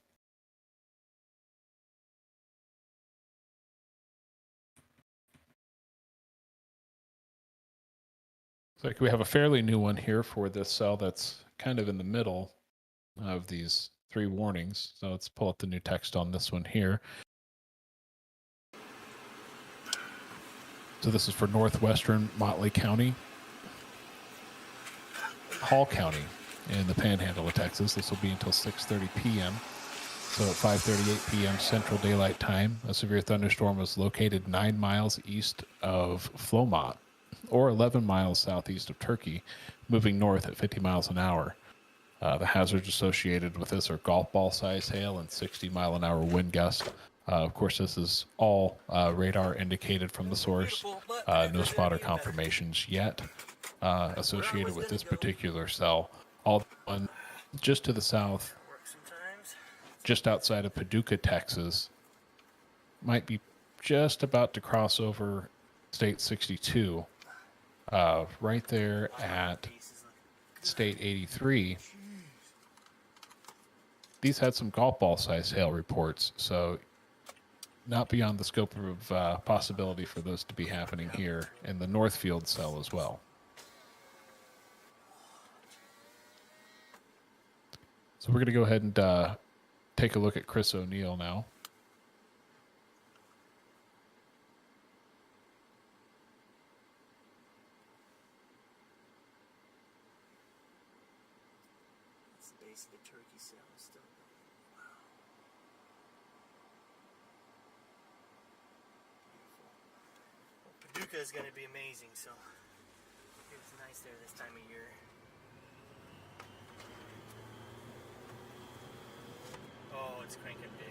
Looks like we have a fairly new one here for this cell that's kind of in the middle of these 3 warnings. So let's pull up the new text on this one here. So this is for northwestern Motley County, Hall County in the panhandle of Texas. This will be until 6:30 p.m. So at 5:38 p.m. Central Daylight Time, a severe thunderstorm was located 9 miles east of Flomont, or 11 miles southeast of Turkey, moving north at 50 miles an hour. The hazards associated with this are golf ball size hail and 60-mile-an-hour wind gusts. Of course, this is all radar indicated from the source. No spotter confirmations yet associated with this particular cell. All one just to the south, just outside of Paducah, Texas, might be just about to cross over State 62. Right there at State 83. These had some golf ball size hail reports, so not beyond the scope of possibility for those to be happening here in the Northfield cell as well. So we're going to go ahead and take a look at Chris O'Neill now. That's the base of the turkey cell still. Wow. Beautiful. Well, Paducah is going to be amazing, so it's nice there this time of year. Oh, it's cranking big.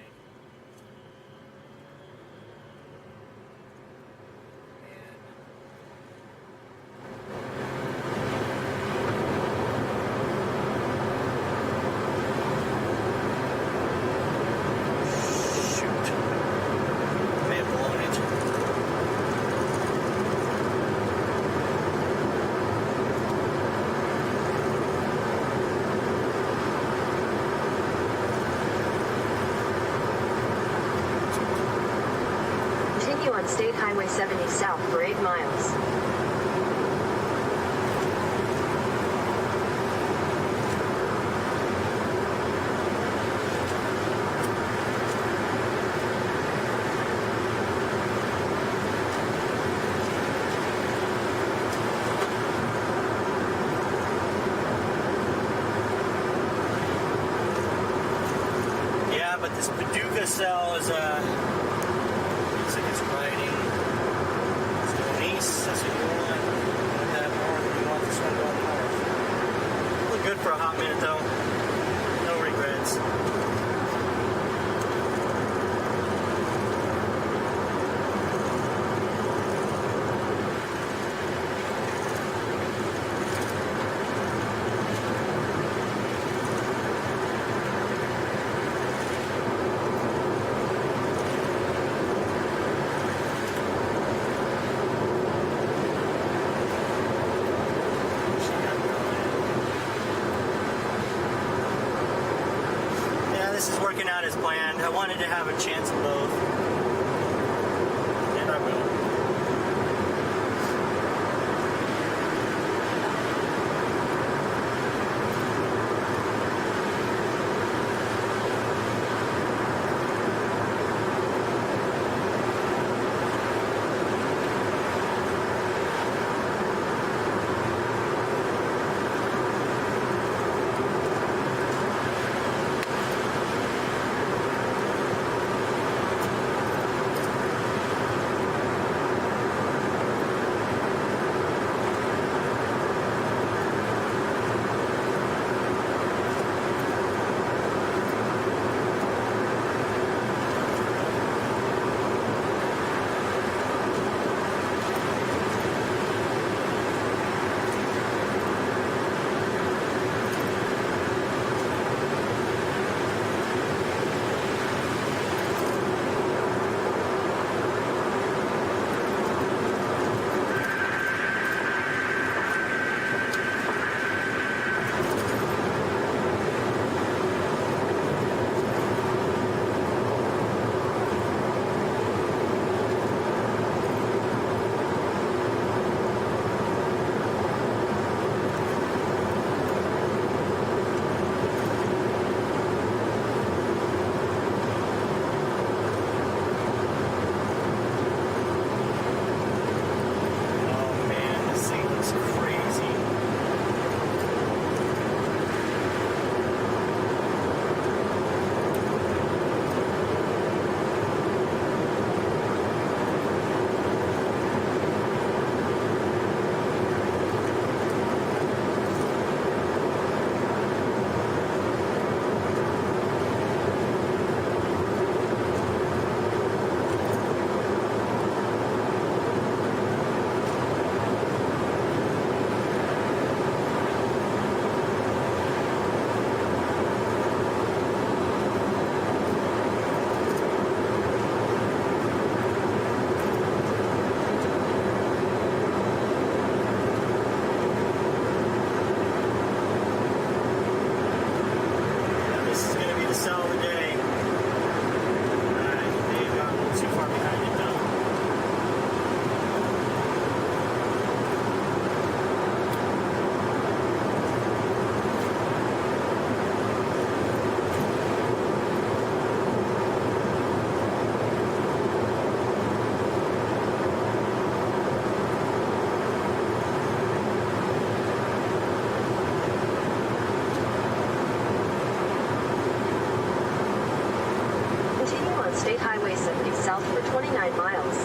State Highway 70 south for 8 miles. but this Paducah cell is looks like it's riding. It's going east. That's what you want. You want that north, and you want this one going north. Look good for a hot minute though. No regrets. This is working out as planned. I wanted to have a chance at both. And I will. State Highway 70 south for 29 miles.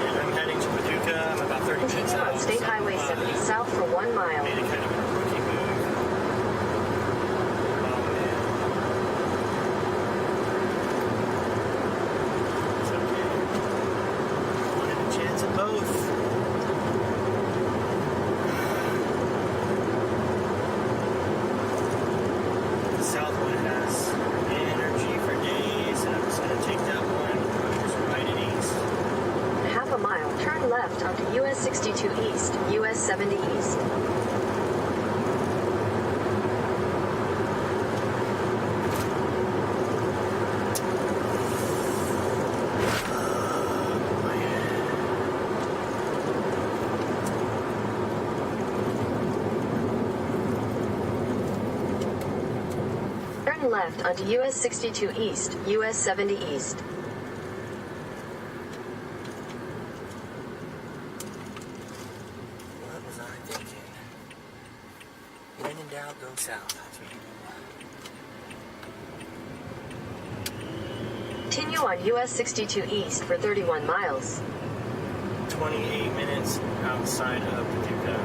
And I'm heading to Paducah. I'm about 30 minutes Continue out. on State Highway 70 south for 1 mile. Made a kind of a rookie move. Oh man. It's okay. I wanted a chance at both. The south one has energy for days, and I'm just going to take that one. I'm just riding east. Half a mile, turn left onto US 62 East, US 70 East. Turn left onto US 62 East, US 70 East. What was I thinking? When in doubt, go south. That's what you do. Continue on US 62 East for 31 miles. 28 minutes outside of Paducah.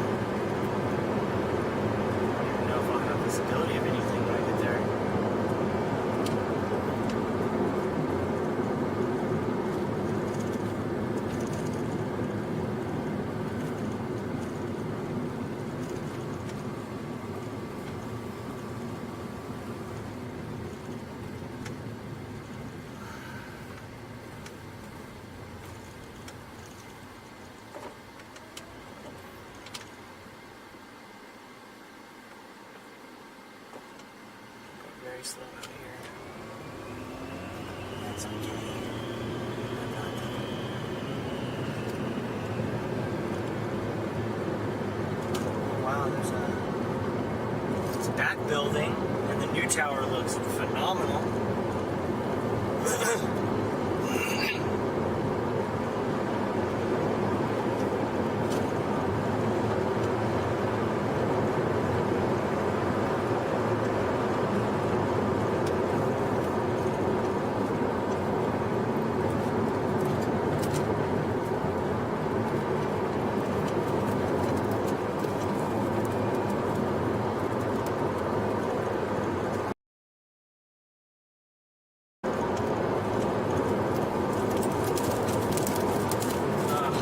I don't even know if I'll have visibility of anything when I get there. Very slow out here. That's okay. I'm not done. Oh, wow, there's a back building, and the new tower looks phenomenal.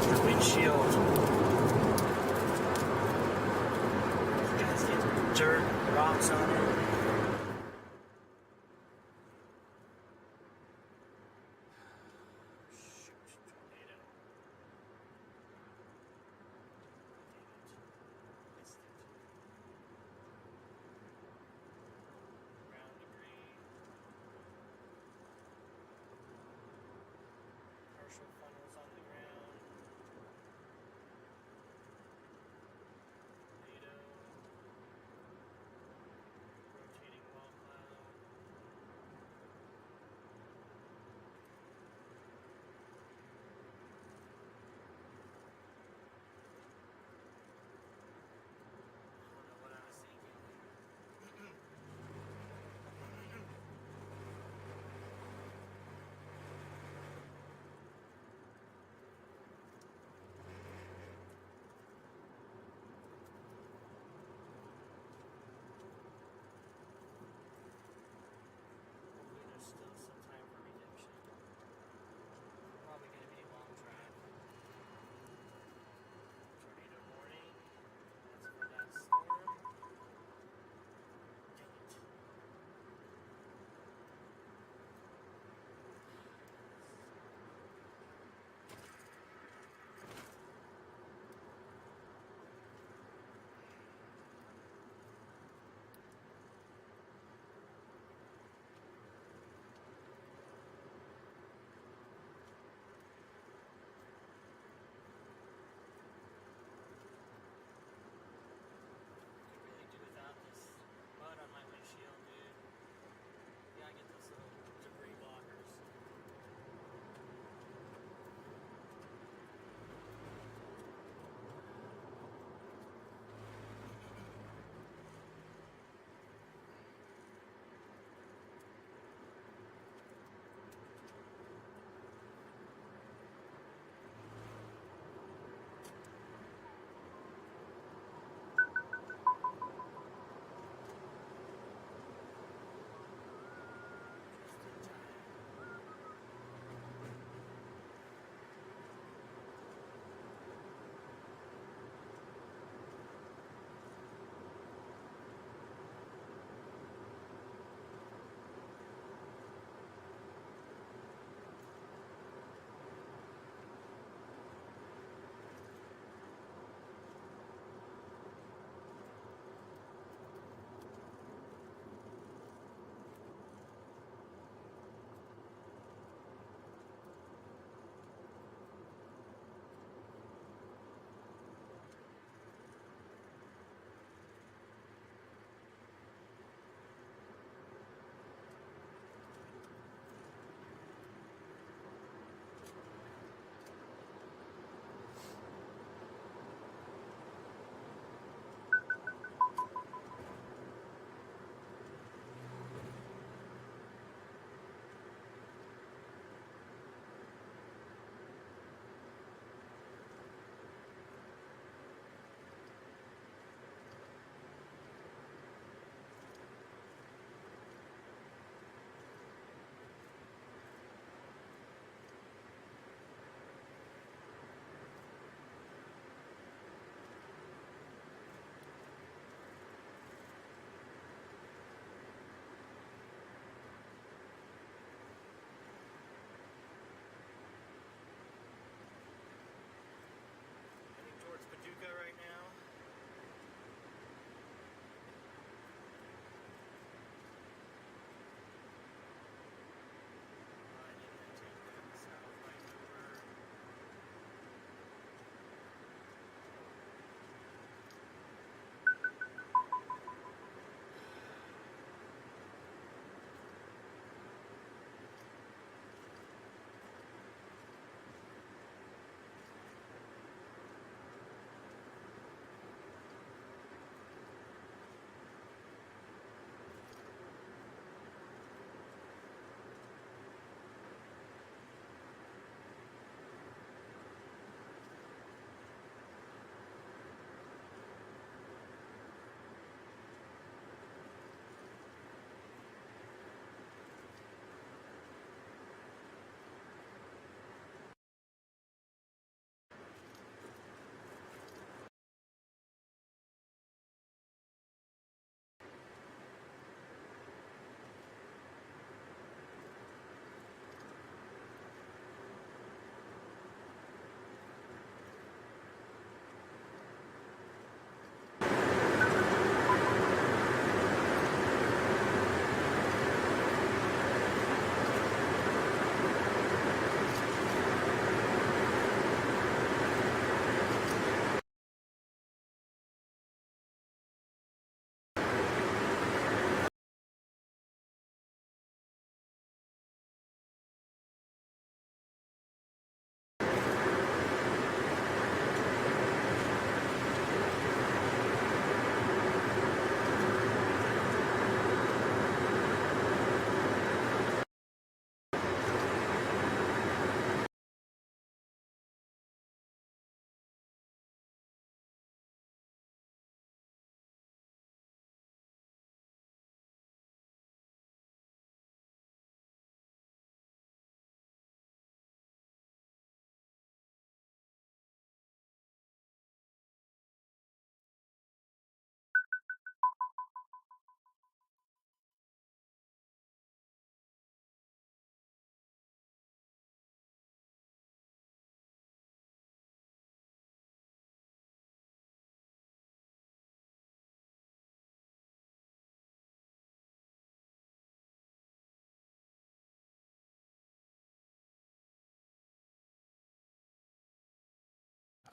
The windshield. Has these dirt rocks on it. Shoot, tornado. Missed it. Ground debris. Partial funnels on the ground. Tornado.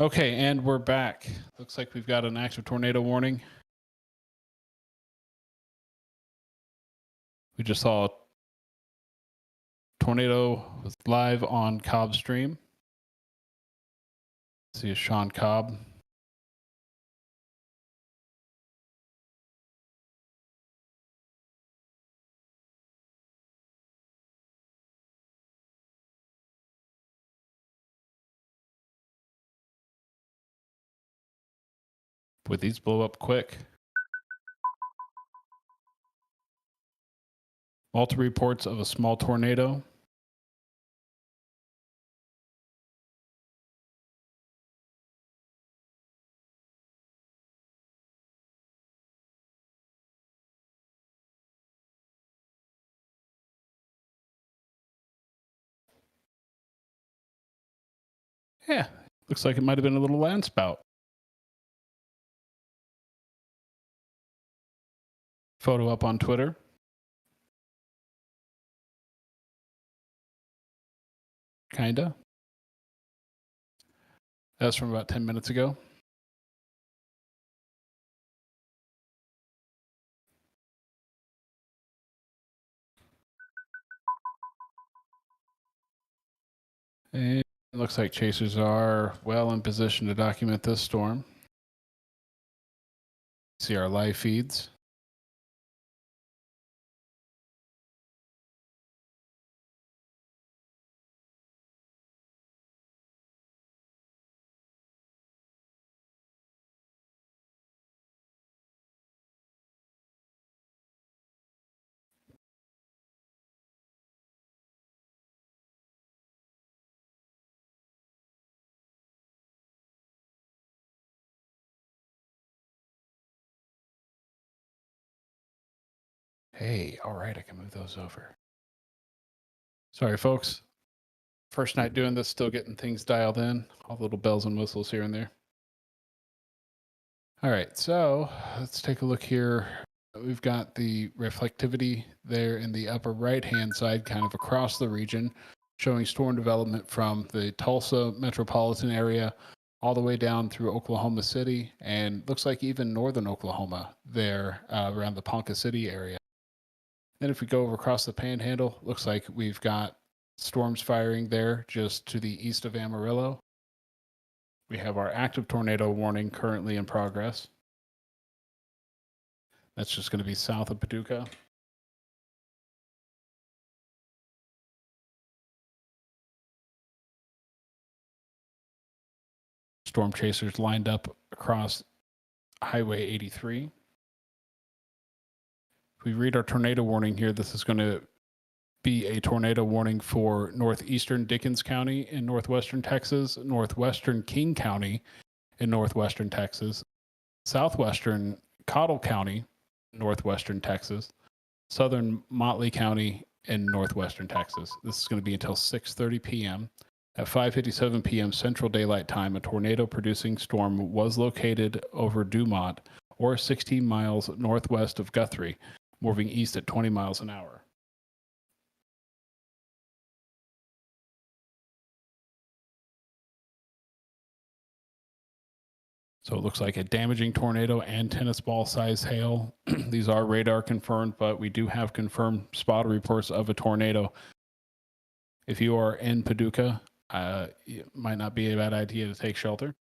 Okay, and we're back. Looks like we've got an active tornado warning. We just saw a tornado was live on Cobb stream. See Sean Cobb. Would these blow up quick? Multiple reports of a small tornado. Yeah, looks like it might have been a little land spout. Photo up on Twitter. Kinda. That's from about 10 minutes ago. And it looks like chasers are well in position to document this storm. See our live feeds. Hey, all right, I can move those over. Sorry, folks. First night doing this, still getting things dialed in. All the little bells and whistles here and there. All right, so let's take a look here. We've got the reflectivity there in the upper right-hand side, kind of across the region, showing storm development from the Tulsa metropolitan area all the way down through Oklahoma City, and looks like even northern Oklahoma there around the Ponca City area. Then if we go over across the Panhandle, looks like we've got storms firing there just to the east of Amarillo. We have our active tornado warning currently in progress. That's just going to be south of Paducah. Storm chasers lined up across Highway 83. If we read our tornado warning here, this is going to be a tornado warning for northeastern Dickens County in northwestern Texas, northwestern King County in northwestern Texas, southwestern Cottle County, northwestern Texas, southern Motley County in northwestern Texas. This is going to be until 6:30 p.m. At 5:57 p.m. Central Daylight Time, a tornado-producing storm was located over Dumont, or 16 miles northwest of Guthrie, moving east at 20 miles an hour. So it looks like a damaging tornado and tennis ball size hail. These are radar confirmed, but we do have confirmed spotter reports of a tornado. If you are in Paducah, it might not be a bad idea to take shelter.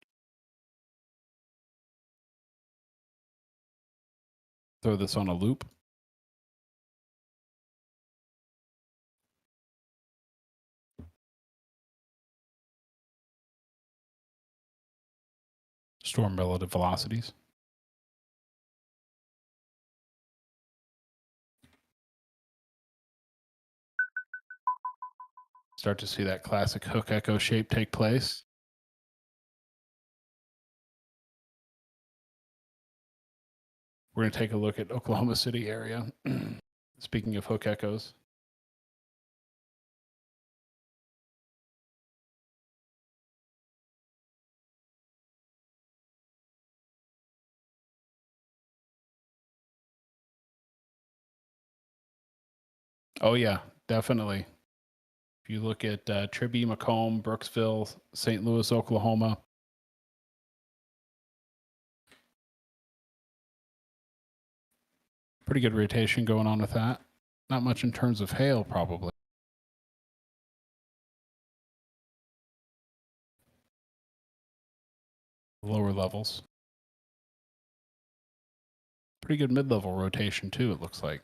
Throw this on a loop. Storm relative velocities. Start to see that classic hook echo shape take place. We're going to take a look at Oklahoma City area. Speaking of hook echoes. Oh yeah, definitely. If you look at Tribby, Macomb, Brooksville, St. Louis, Oklahoma, Pretty good rotation going on with that. Not much in terms of hail, probably. Lower levels. Pretty good mid-level rotation, too, it looks like.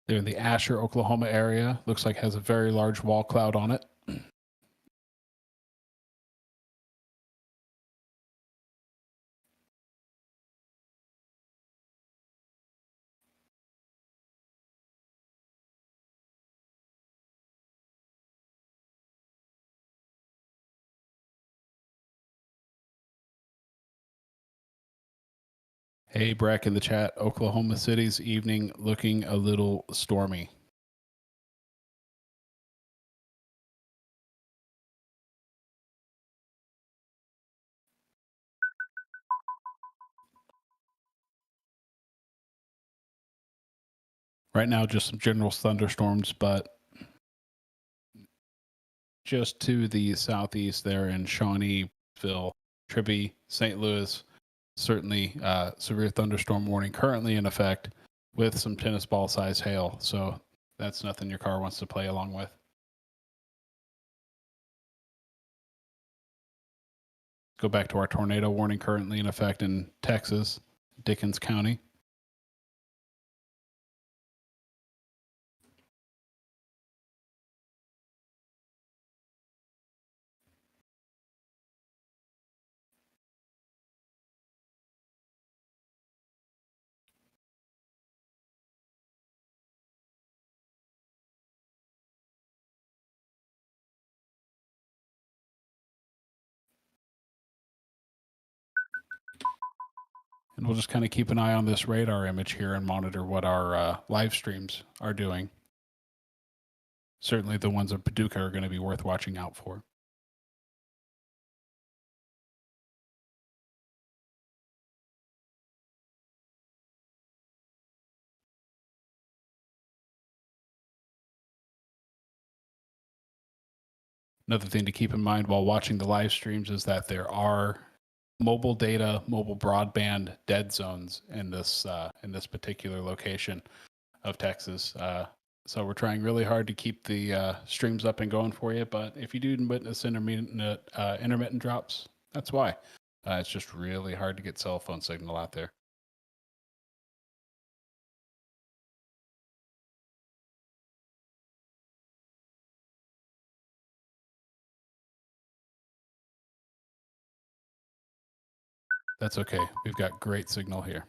They're in the Asher, Oklahoma area. Looks like has a very large wall cloud on it. Hey, Brack in the chat. Oklahoma City's evening looking a little stormy. Right now, just some general thunderstorms, but just to the southeast there in Shawneeville, Tribby, St. Louis, certainly severe thunderstorm warning currently in effect with some tennis ball size hail. So that's nothing your car wants to play along with. Go back to our tornado warning currently in effect in Texas, Dickens County. And we'll just kind of keep an eye on this radar image here and monitor what our live streams are doing. Certainly the ones of Paducah are going to be worth watching out for. Another thing to keep in mind while watching the live streams is that there are mobile data, mobile broadband dead zones in this particular location of Texas. So we're trying really hard to keep the streams up and going for you. But if you do witness intermittent drops, that's why. It's just really hard to get cell phone signal out there. That's okay. We've got great signal here.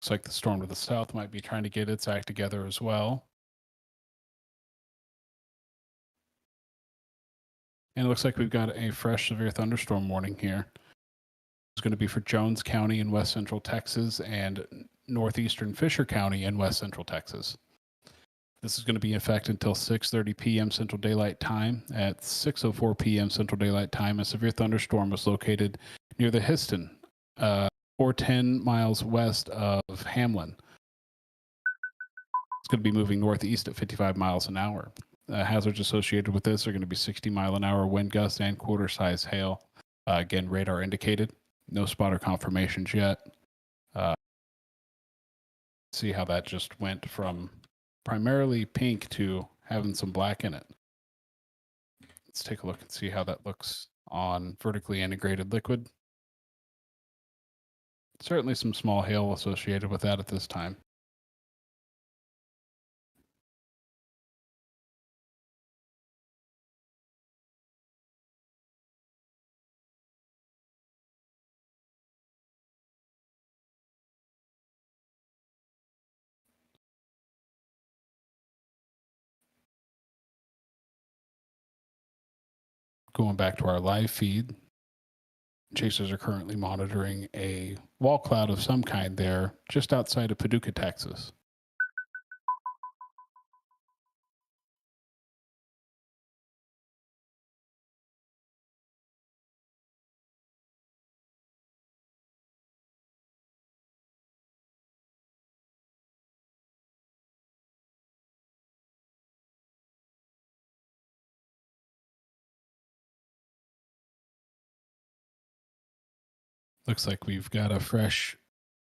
Looks like the storm to the south might be trying to get its act together as well. And it looks like we've got a fresh severe thunderstorm warning here. It's going to be for Jones County in west central Texas and northeastern Fisher County in west central Texas. This is going to be in effect until 6:30 p.m. Central Daylight Time. At 6:04 p.m. Central Daylight Time, a severe thunderstorm was located near the Histon, 410 miles west of Hamlin. It's going to be moving northeast at 55 miles an hour. Hazards associated with this are going to be 60-mile-an-hour wind gusts and quarter-size hail. Again, radar indicated. No spotter confirmations yet. See how that just went from primarily pink to having some black in it. Let's take a look and see how that looks on vertically integrated liquid. Certainly some small hail associated with that at this time. going back to our live feed, chasers are currently monitoring a wall cloud of some kind there just outside of Paducah, Texas. Looks like we've got a fresh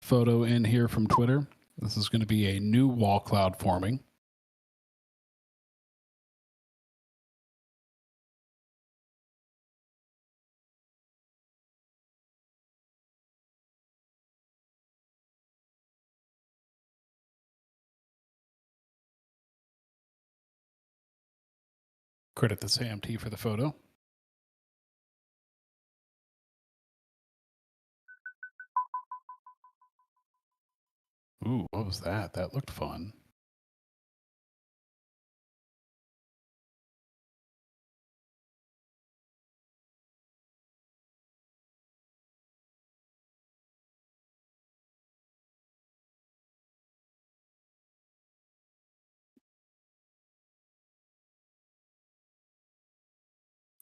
photo in here from Twitter. This is going to be a new wall cloud forming. Credit the SAMT for the photo. Ooh, what was that? That looked fun.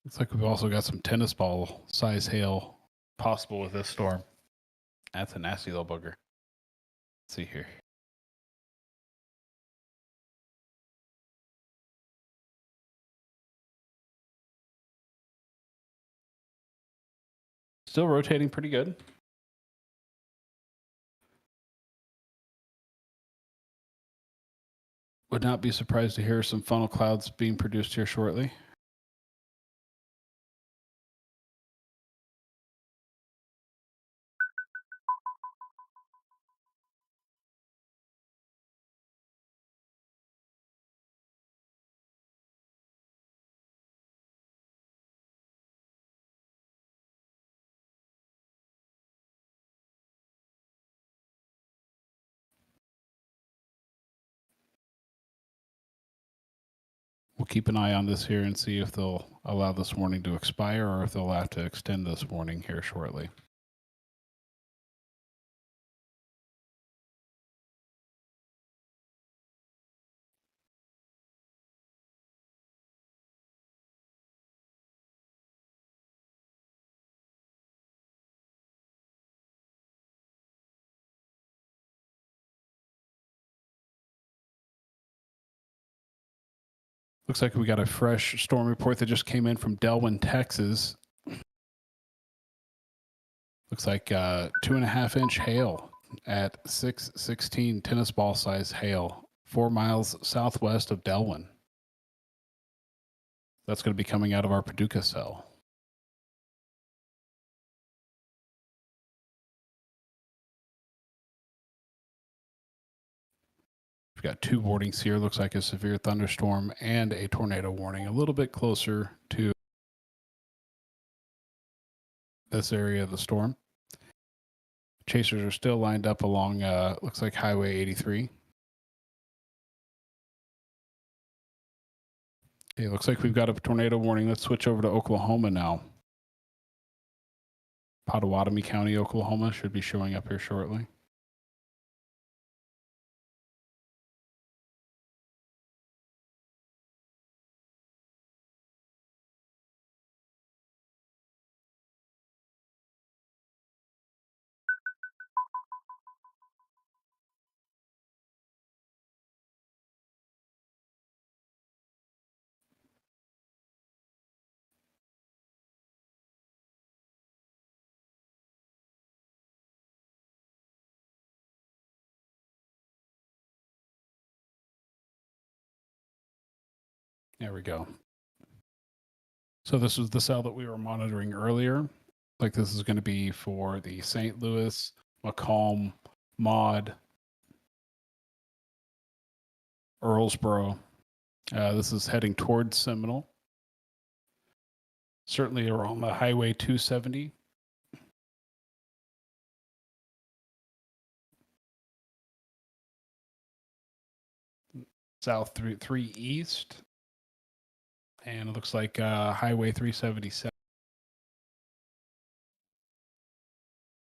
Looks like we've also got some tennis ball size hail possible with this storm. That's a nasty little booger. Let's see here. Still rotating pretty good. Would not be surprised to hear some funnel clouds being produced here shortly. We'll keep an eye on this here and see if they'll allow this warning to expire or if they'll have to extend this warning here shortly. Looks like we got a fresh storm report that just came in from Delwyn, Texas. Looks like 2.5 inch hail at 616 tennis ball size hail, 4 miles southwest of Delwyn. That's going to be coming out of our Paducah cell. We've got 2 warnings here. Looks like a severe thunderstorm and a tornado warning a little bit closer to this area of the storm. Chasers are still lined up along, looks like Highway 83. Okay, looks like we've got a tornado warning. Let's switch over to Oklahoma now. Pottawatomie County, Oklahoma should be showing up here shortly. There we go. So this was the cell that we were monitoring earlier. Like this is going to be for the St. Louis, Macomb, Maud, Earlsboro. This is heading towards Seminole. Certainly around the Highway 270. South 3 East. And it looks like Highway 377.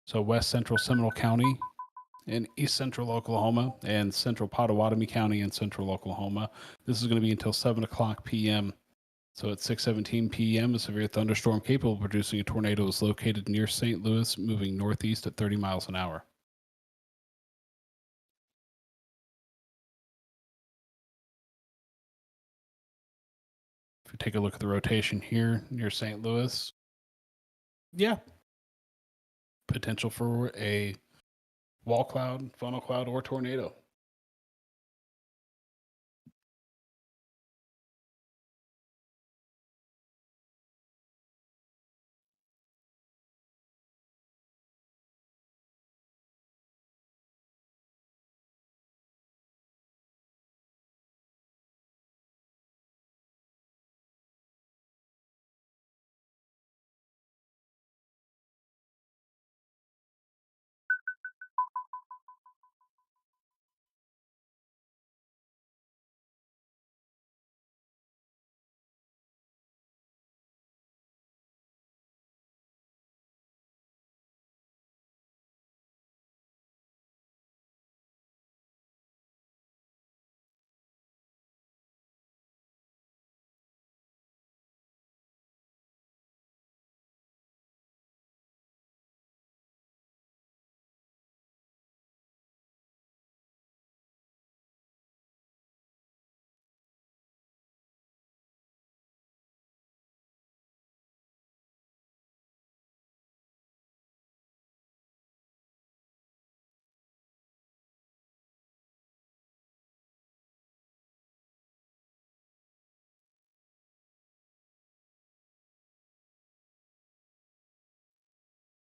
So West Central Seminole County in East Central Oklahoma and Central Pottawatomie County in Central Oklahoma. This is going to be until 7 o'clock p.m. So at 6:17 p.m., a severe thunderstorm capable of producing a tornado is located near St. Louis, moving northeast at 30 miles an hour. If you take a look at the rotation here near St. Louis, yeah, potential for a wall cloud, funnel cloud, or tornado.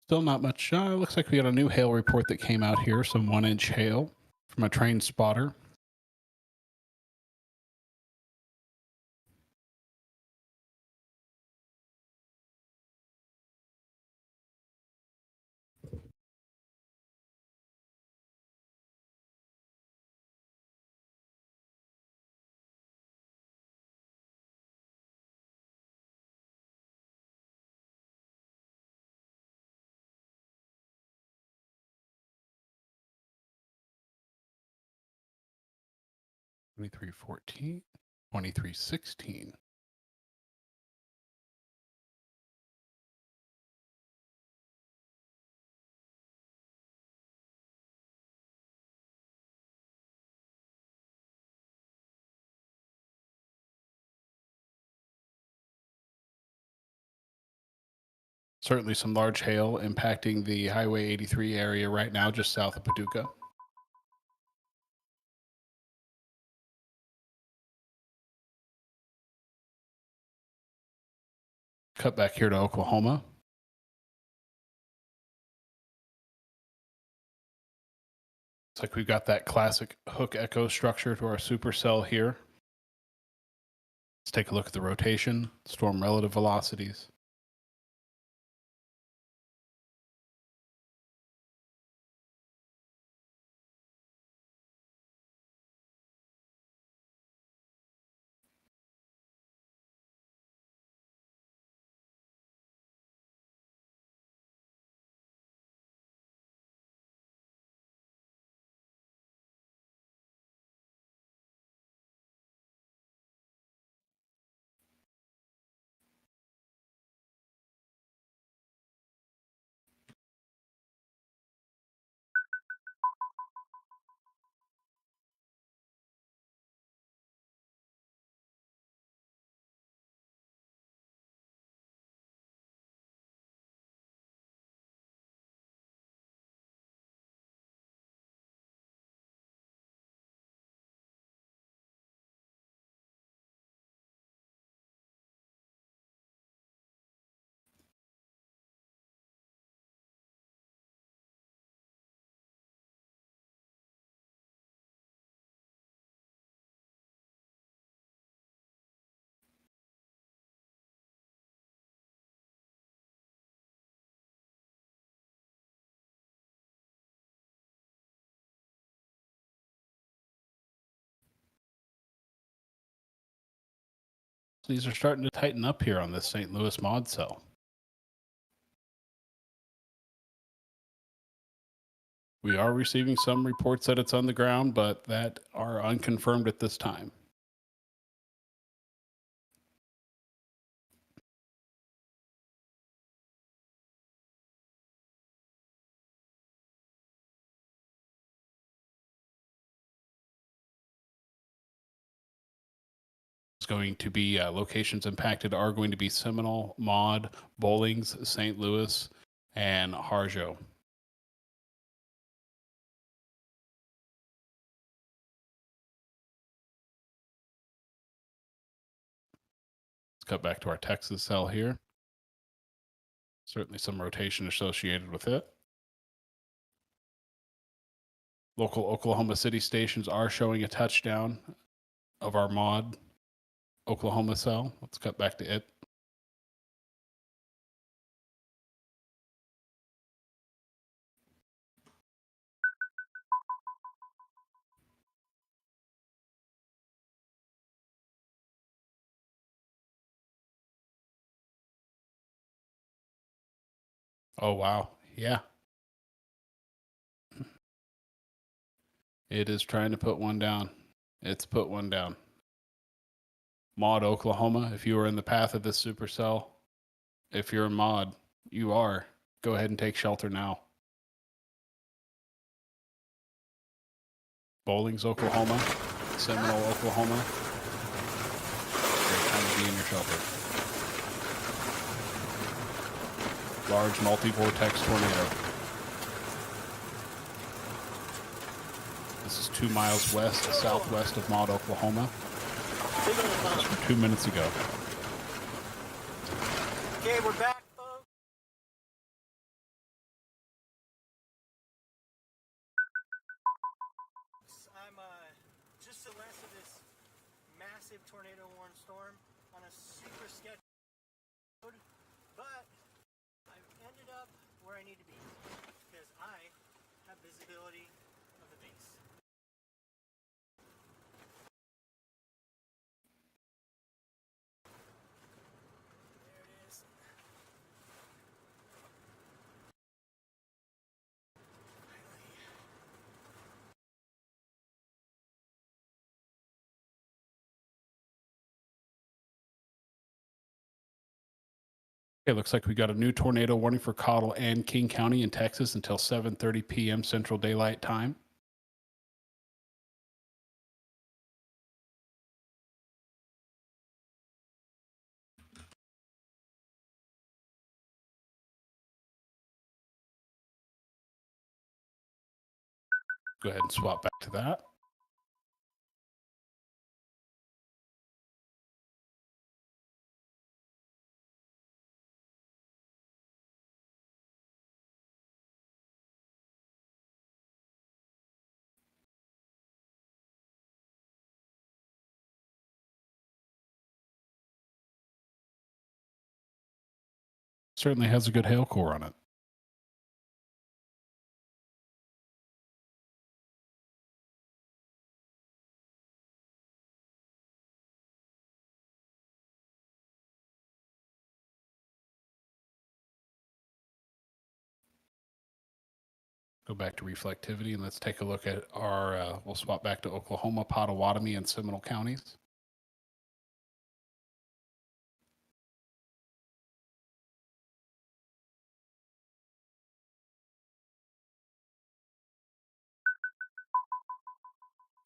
Still not much. Looks like we got a new hail report that came out here. Some 1-inch hail from a train spotter. $23.14, $23.16. Certainly some large hail impacting the Highway 83 area right now, just south of Paducah. Cut back here to Oklahoma. It's like we've got that classic hook echo structure to our supercell here. Let's take a look at the rotation, storm relative velocities. these are starting to tighten up here on this St. Louis mod cell. We are receiving some reports that it's on the ground, but that are unconfirmed at this time. Going to be locations impacted are going to be Seminole, Maud, Bowlings, St. Louis, and Harjo. Let's cut back to our Texas cell here. Certainly some rotation associated with it. Local Oklahoma City stations are showing a touchdown of our mod Oklahoma cell. Let's cut back to it. Oh, wow. Yeah. It is trying to put one down. It's put one down. Maud, Oklahoma, if you are in the path of this supercell, if you're a mod, you are. Go ahead and take shelter now. Bowlings, Oklahoma, Seminole, Oklahoma. Great time to be in your shelter. Large multi-vortex tornado. This is 2 miles west, southwest of Maud, Oklahoma. Just from 2 minutes ago. Okay, we're back, folks. I'm just to the west of this massive tornado-warned storm on a super sketchy road, but I've ended up where I need to be because I have visibility of the base. There it is. It looks like we got a new tornado warning for Cottle and King County in Texas until 7:30 p.m. Central Daylight Time. Go ahead and swap back to that. Certainly has a good hail core on it. Go back to reflectivity and let's take a look at our, we'll swap back to Oklahoma, Pottawatomie, and Seminole counties.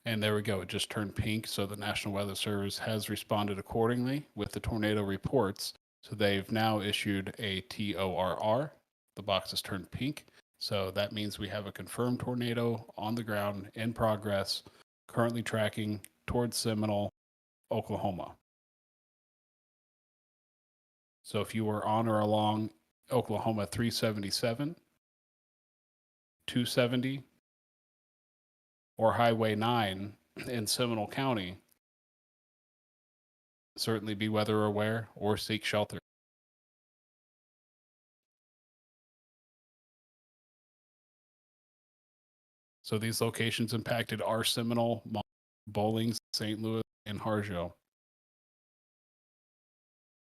And there we go. It just turned pink. So the National Weather Service has responded accordingly with the tornado reports. So they've now issued a TORR. The box has turned pink. So that means we have a confirmed tornado on the ground in progress, currently tracking towards Seminole, Oklahoma. So if you were on or along Oklahoma 377, 270, or Highway 9 in Seminole County, certainly be weather aware or seek shelter. So these locations impacted are Seminole, Bowlings, St. Louis, and Harjo.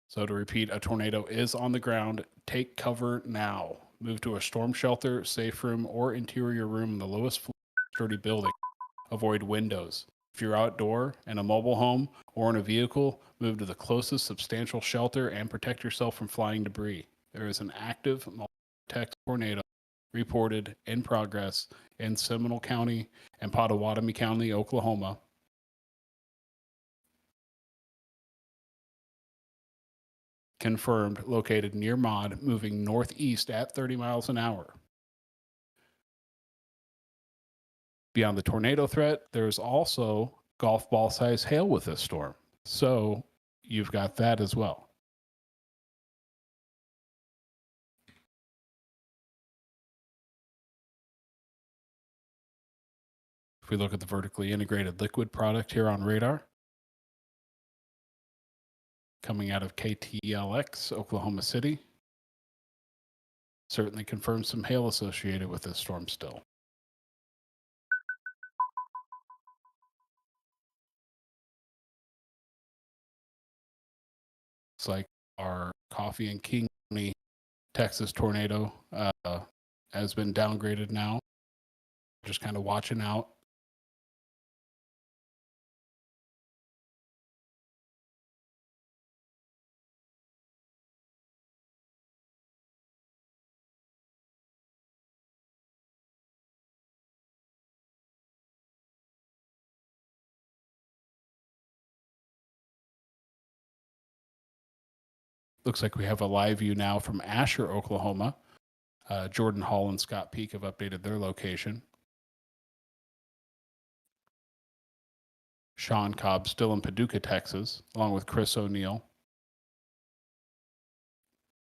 So to repeat, a tornado is on the ground. Take cover now. Move to a storm shelter, safe room, or interior room in the lowest floor of a sturdy building. Avoid windows. If you're outdoor, in a mobile home, or in a vehicle, move to the closest substantial shelter and protect yourself from flying debris. There is an active multi-text tornado reported in progress in Seminole County and Pottawatomie County, Oklahoma. Confirmed, located near Mod, moving northeast at 30 miles an hour. Beyond the tornado threat, there's also golf ball size hail with this storm. So you've got that as well. If we look at the vertically integrated liquid product here on radar, coming out of KTLX, Oklahoma City, certainly confirms some hail associated with this storm still. It's like our Coffee and King County, Texas tornado has been downgraded now. Just kind of watching out. Looks like we have a live view now from Asher, Oklahoma. Jordan Hall and Scott Peak have updated their location. Sean Cobb still in Paducah, Texas, along with Chris O'Neill.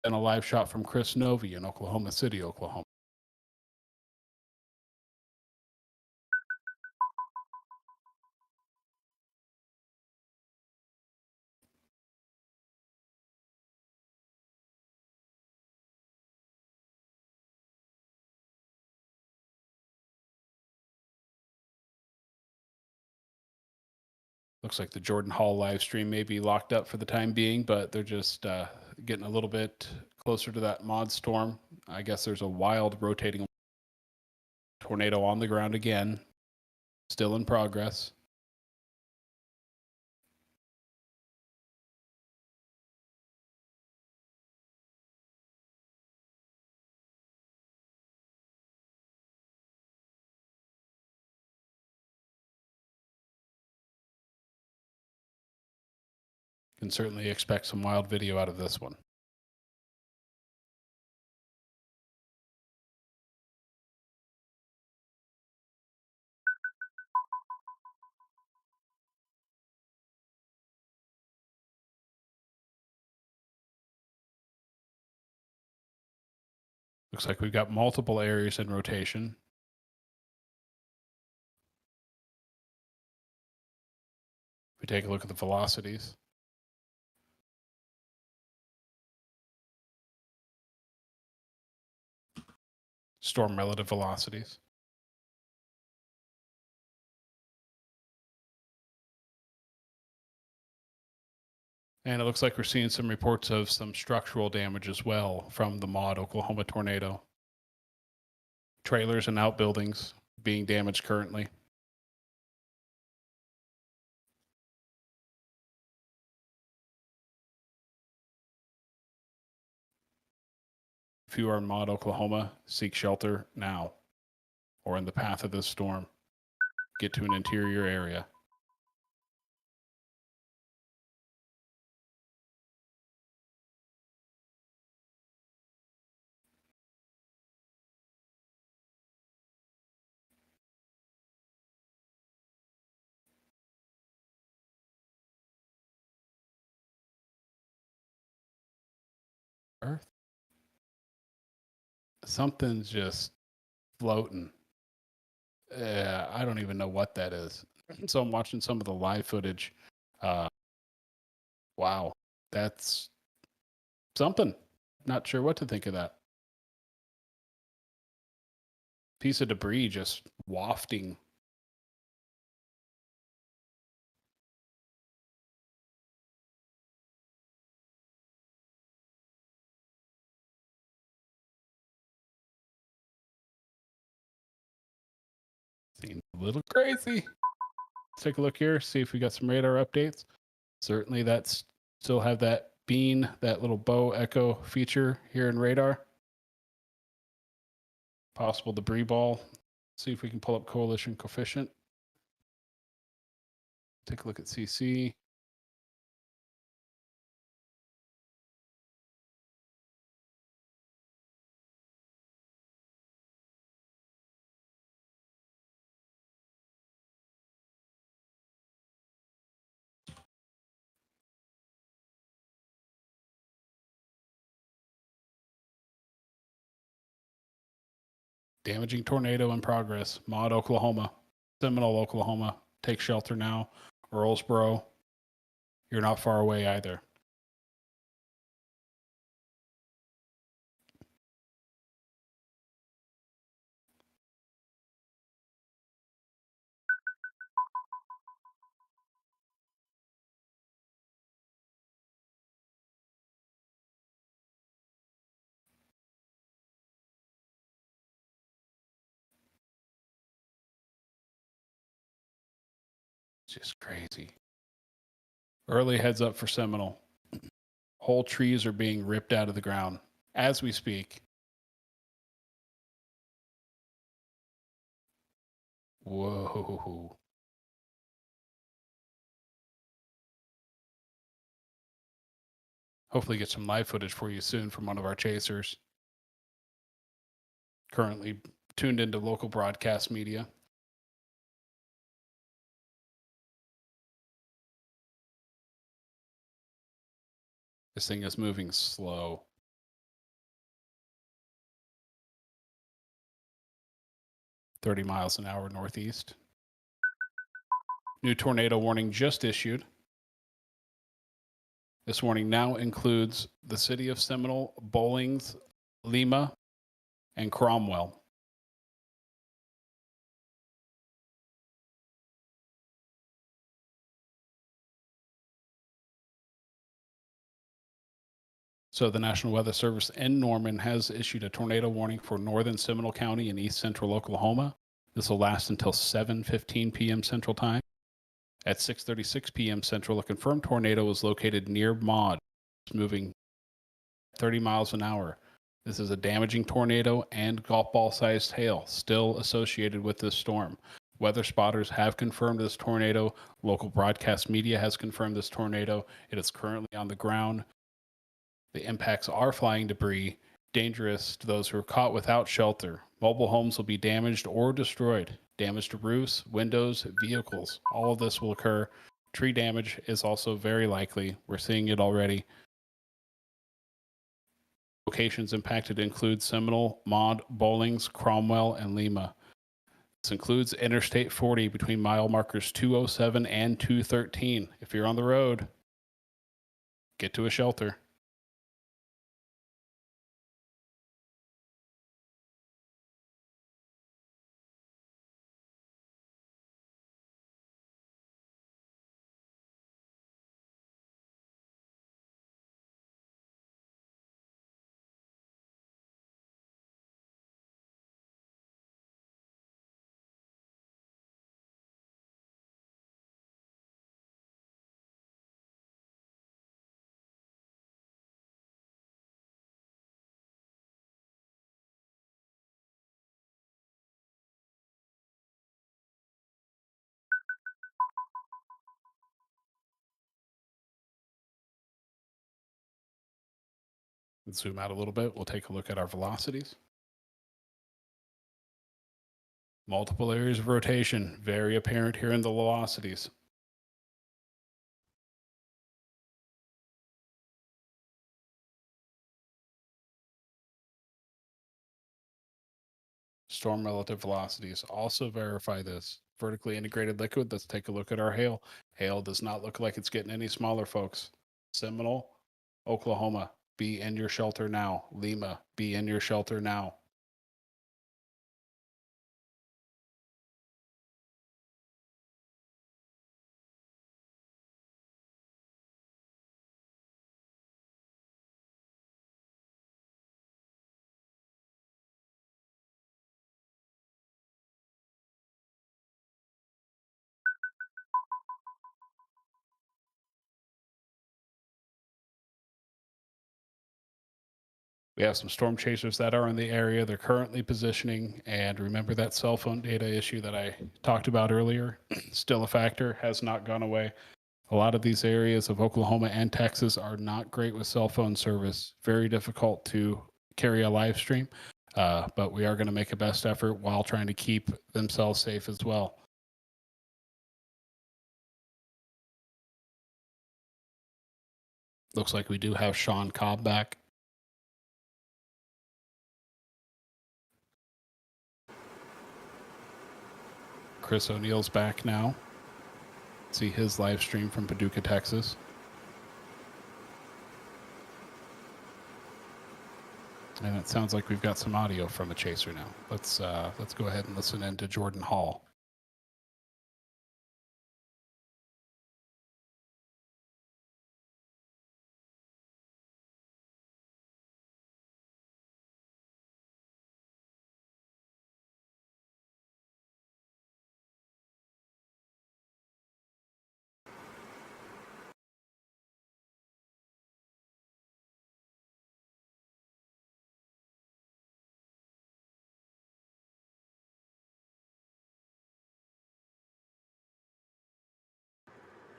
And a live shot from Chris Novi in Oklahoma City, Oklahoma. Looks like the Jordan Hall live stream may be locked up for the time being, but they're just getting a little bit closer to that mod storm. I guess there's a wild rotating tornado on the ground again, still in progress. Can certainly expect some wild video out of this one. Looks like we've got multiple areas in rotation. If we take a look at the velocities. Storm relative velocities. And it looks like we're seeing some reports of some structural damage as well from the Maud, Oklahoma tornado. Trailers and outbuildings being damaged currently. If you are in Maud, Oklahoma, seek shelter now or in the path of this storm. Get to an interior area. Earth. Something's just floating. I don't even know what that is. So I'm watching some of the live footage. Wow, that's something. Not sure what to think of that. Piece of debris just wafting. little crazy. Let's take a look here, see if we got some radar updates. Certainly that's still have that bean, that little bow echo feature here in radar. Possible debris ball. See if we can pull up coalition coefficient. Take a look at CC. Damaging tornado in progress. Maud, Oklahoma. Seminole, Oklahoma. Take shelter now. Earlsboro. You're not far away either. It's just crazy. Early heads up for Seminole. Whole trees are being ripped out of the ground as we speak. Whoa. Hopefully get some live footage for you soon from one of our chasers. Currently tuned into local broadcast media. This thing is moving slow. .30 miles an hour northeast. New tornado warning just issued. This warning now includes the city of Seminole, Bowlings, Lima, and Cromwell. So the National Weather Service in Norman has issued a tornado warning for northern Seminole County and east central Oklahoma. This will last until 7:15 p.m. Central Time. At 6:36 p.m. Central, a confirmed tornado is located near Maud. It's moving 30 miles an hour. This is a damaging tornado and golf ball sized hail still associated with this storm. Weather spotters have confirmed this tornado. Local broadcast media has confirmed this tornado. It is currently on the ground. The impacts are flying debris, dangerous to those who are caught without shelter. Mobile homes will be damaged or destroyed. Damage to roofs, windows, vehicles. All of this will occur. Tree damage is also very likely. We're seeing it already. Locations impacted include Seminole, Maud, Bowlings, Cromwell, and Lima. This includes Interstate 40 between mile markers 207 and 213. If you're on the road, get to a shelter. Let's zoom out a little bit. We'll take a look at our velocities. Multiple areas of rotation, very apparent here in the velocities. Storm relative velocities also verify this. Vertically integrated liquid. Let's take a look at our hail. Hail does not look like it's getting any smaller, folks. Seminole, Oklahoma, be in your shelter now. Lima, be in your shelter now. We have some storm chasers that are in the area. They're currently positioning. And remember that cell phone data issue that I talked about earlier? Still a factor, has not gone away. A lot of these areas of Oklahoma and Texas are not great with cell phone service. Very difficult to carry a live stream. But we are going to make a best effort while trying to keep themselves safe as well. Looks like we do have Sean Cobb back. Chris O'Neill's back now. See his live stream from Paducah, Texas. And it sounds like we've got some audio from a chaser now. Let's go ahead and listen in to Jordan Hall.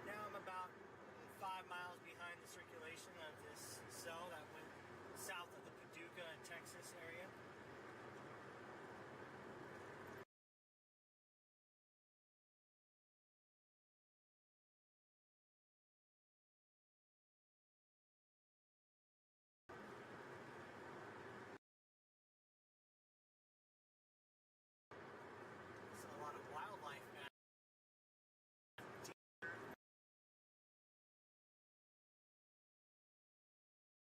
Now I'm about 5 miles behind the circulation of this cell that went south of the Paducah, Texas area. There's a lot of wildlife now.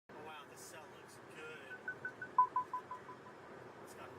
Oh wow, this cell looks good. It's got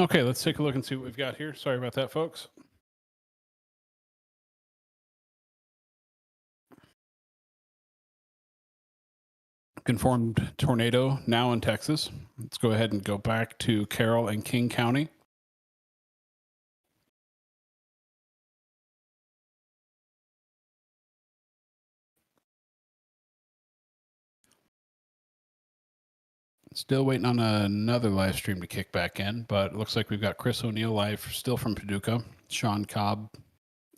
Okay, let's take a look and see what we've got here. Sorry about that, folks. Confirmed tornado now in Texas. Let's go ahead and go back to Carroll and King County. Still waiting on another live stream to kick back in, but it looks like we've got Chris O'Neill live still from Paducah. Sean Cobb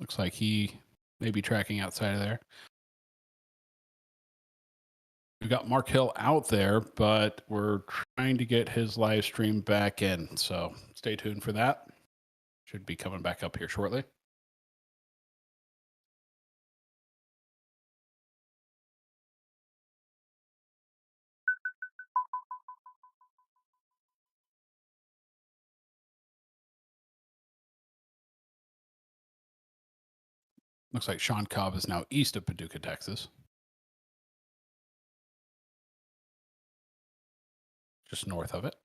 looks like he may be tracking outside of there. We've got Mark Hill out there, but we're trying to get his live stream back in. So stay tuned for that. Should be coming back up here shortly. Looks like Sean Cobb is now east of Paducah, Texas. Just north of it.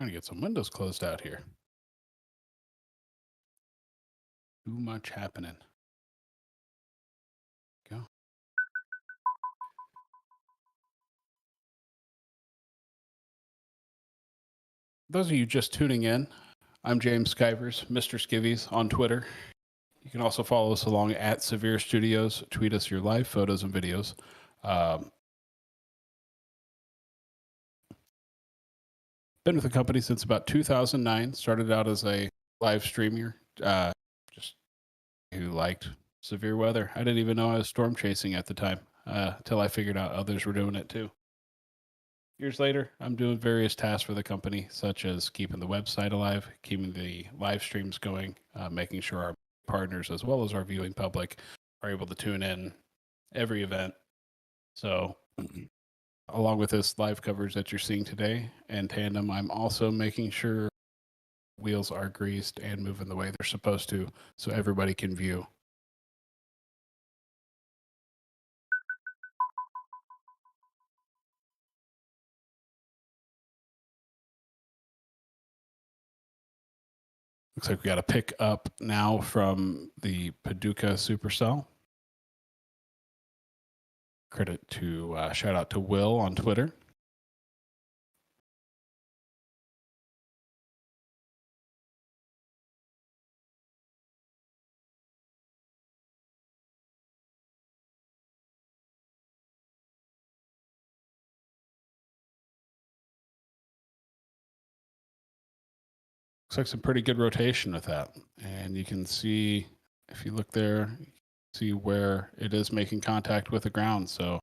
Trying to get some windows closed out here. Too much happening. Go. Those of you just tuning in, I'm James Skivers, Mr. Skivvies on Twitter. You can also follow us along at SevereStudios. Tweet us your live photos and videos. Been with the company since about 2009. Started out as a live streamer, just who liked severe weather. I didn't even know I was storm chasing at the time until I figured out others were doing it too. Years later, I'm doing various tasks for the company, such as keeping the website alive, keeping the live streams going, making sure our partners as well as our viewing public are able to tune in every event. So along with this live coverage that you're seeing today and tandem, I'm also making sure wheels are greased and moving the way they're supposed to so everybody can view. Looks like we got a pick up now from the Paducah Supercell. Credit to, shout out to Will on Twitter. Looks like some pretty good rotation with that. And you can see, if you look there, you can see where it is making contact with the ground. So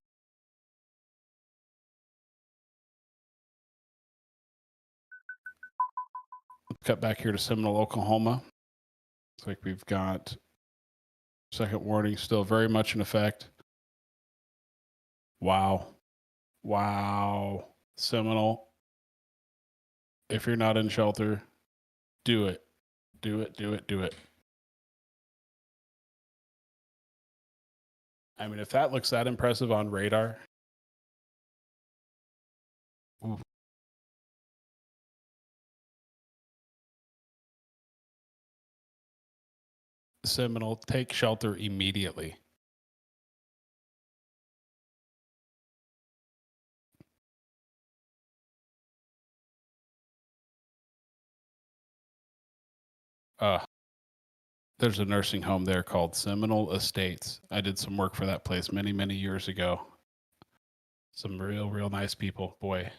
cut back here to Seminole, Oklahoma. Looks like we've got second warning still very much in effect. Wow. Wow. Seminole, if you're not in shelter, do it. Do it, do it, do it. I mean, if that looks that impressive on radar. Ooh. Seminole, take shelter immediately. There's a nursing home there called Seminole Estates. I did some work for that place many, many years ago. Some real, real nice people. Boy,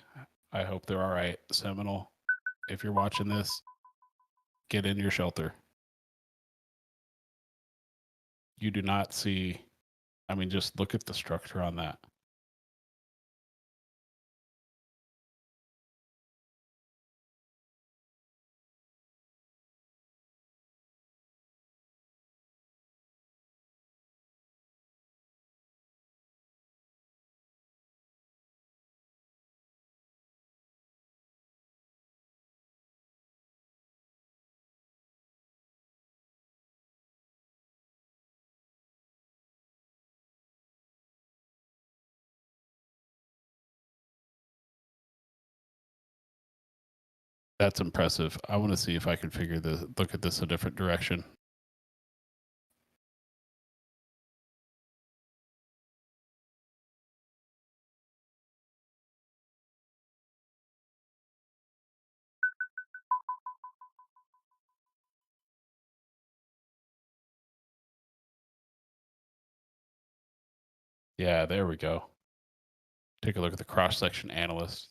I hope they're all right. Seminole, if you're watching this, get in your shelter. You do not see, I mean, just look at the structure on that. That's impressive. I want to see if I can look at this a different direction. Yeah, there we go. Take a look at the cross-section analyst.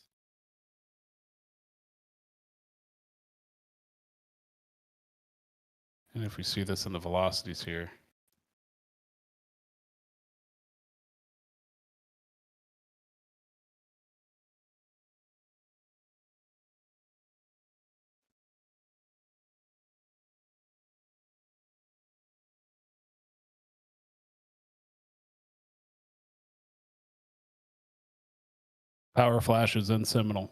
And if we see this in the velocities here, power flashes in Seminole.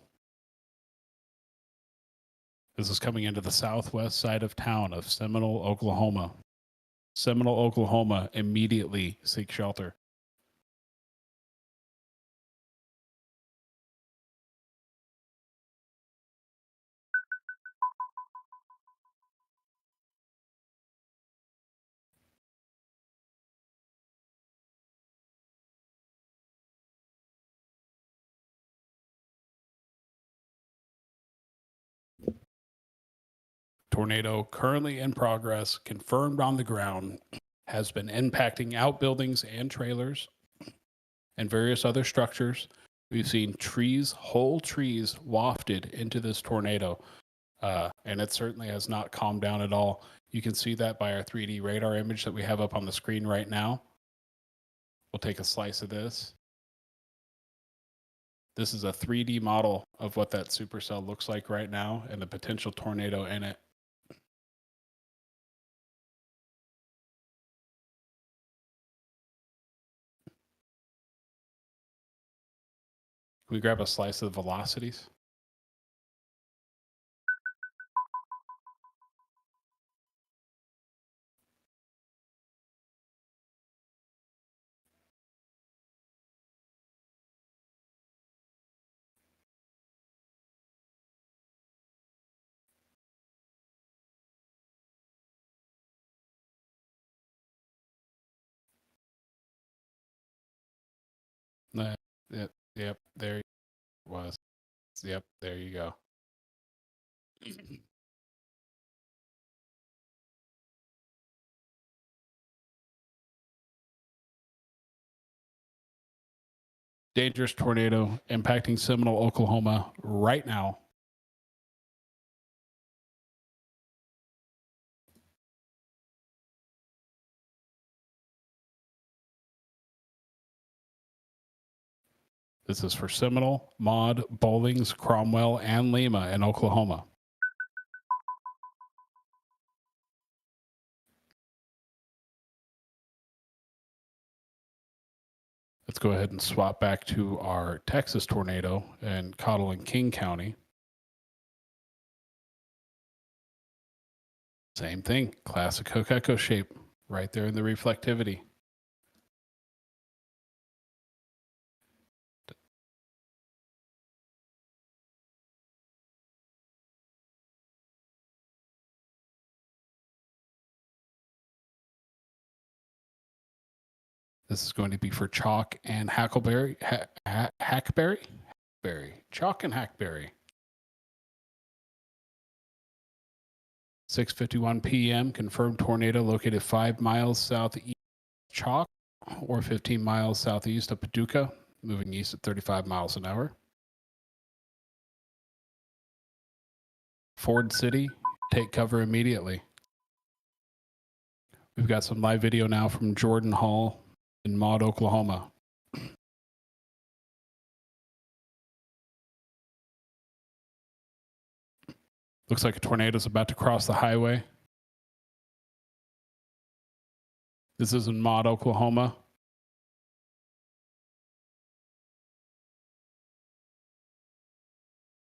This is coming into the southwest side of town of Seminole, Oklahoma. Seminole, Oklahoma, immediately seek shelter. Tornado currently in progress, confirmed on the ground, has been impacting outbuildings and trailers and various other structures. We've seen trees, whole trees wafted into this tornado, and it certainly has not calmed down at all. You can see that by our 3D radar image that we have up on the screen right now. We'll take a slice of this. This is a 3D model of what that supercell looks like right now and the potential tornado in it. Can we grab a slice of the velocities? Yep, there it was. Yep, there you go. Dangerous tornado impacting Seminole, Oklahoma right now. This is for Seminole, Maud, Bowlings, Cromwell, and Lima in Oklahoma. Let's go ahead and swap back to our Texas tornado in Cottle and King County. Same thing, classic hook echo shape right there in the reflectivity. This is going to be for chalk and hackleberry, hackberry, chalk and hackberry. 6:51 p.m. Confirmed tornado located 5 miles southeast of Chalk or 15 miles southeast of Paducah, moving east at 35 miles an hour. Ford City, take cover immediately. We've got some live video now from Jordan Hall in Maud, Oklahoma. Looks like a tornado is about to cross the highway. This is in Maud, Oklahoma.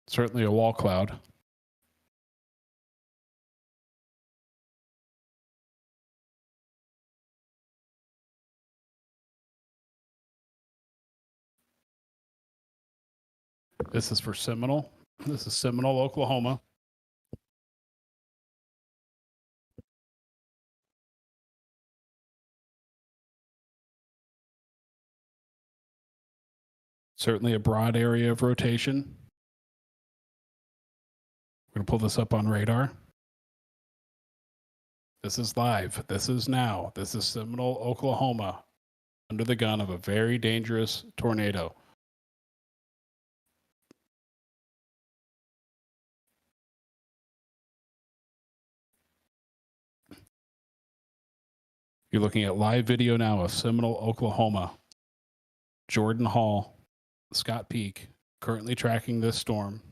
Certainly a wall cloud. This is for Seminole. This is Seminole, Oklahoma. Certainly a broad area of rotation. We're going to pull this up on radar. This is live. This is now. This is Seminole, Oklahoma, under the gun of a very dangerous tornado. You're looking at live video now of Seminole, Oklahoma. Jordan Hall, Scott Peak, currently tracking this storm.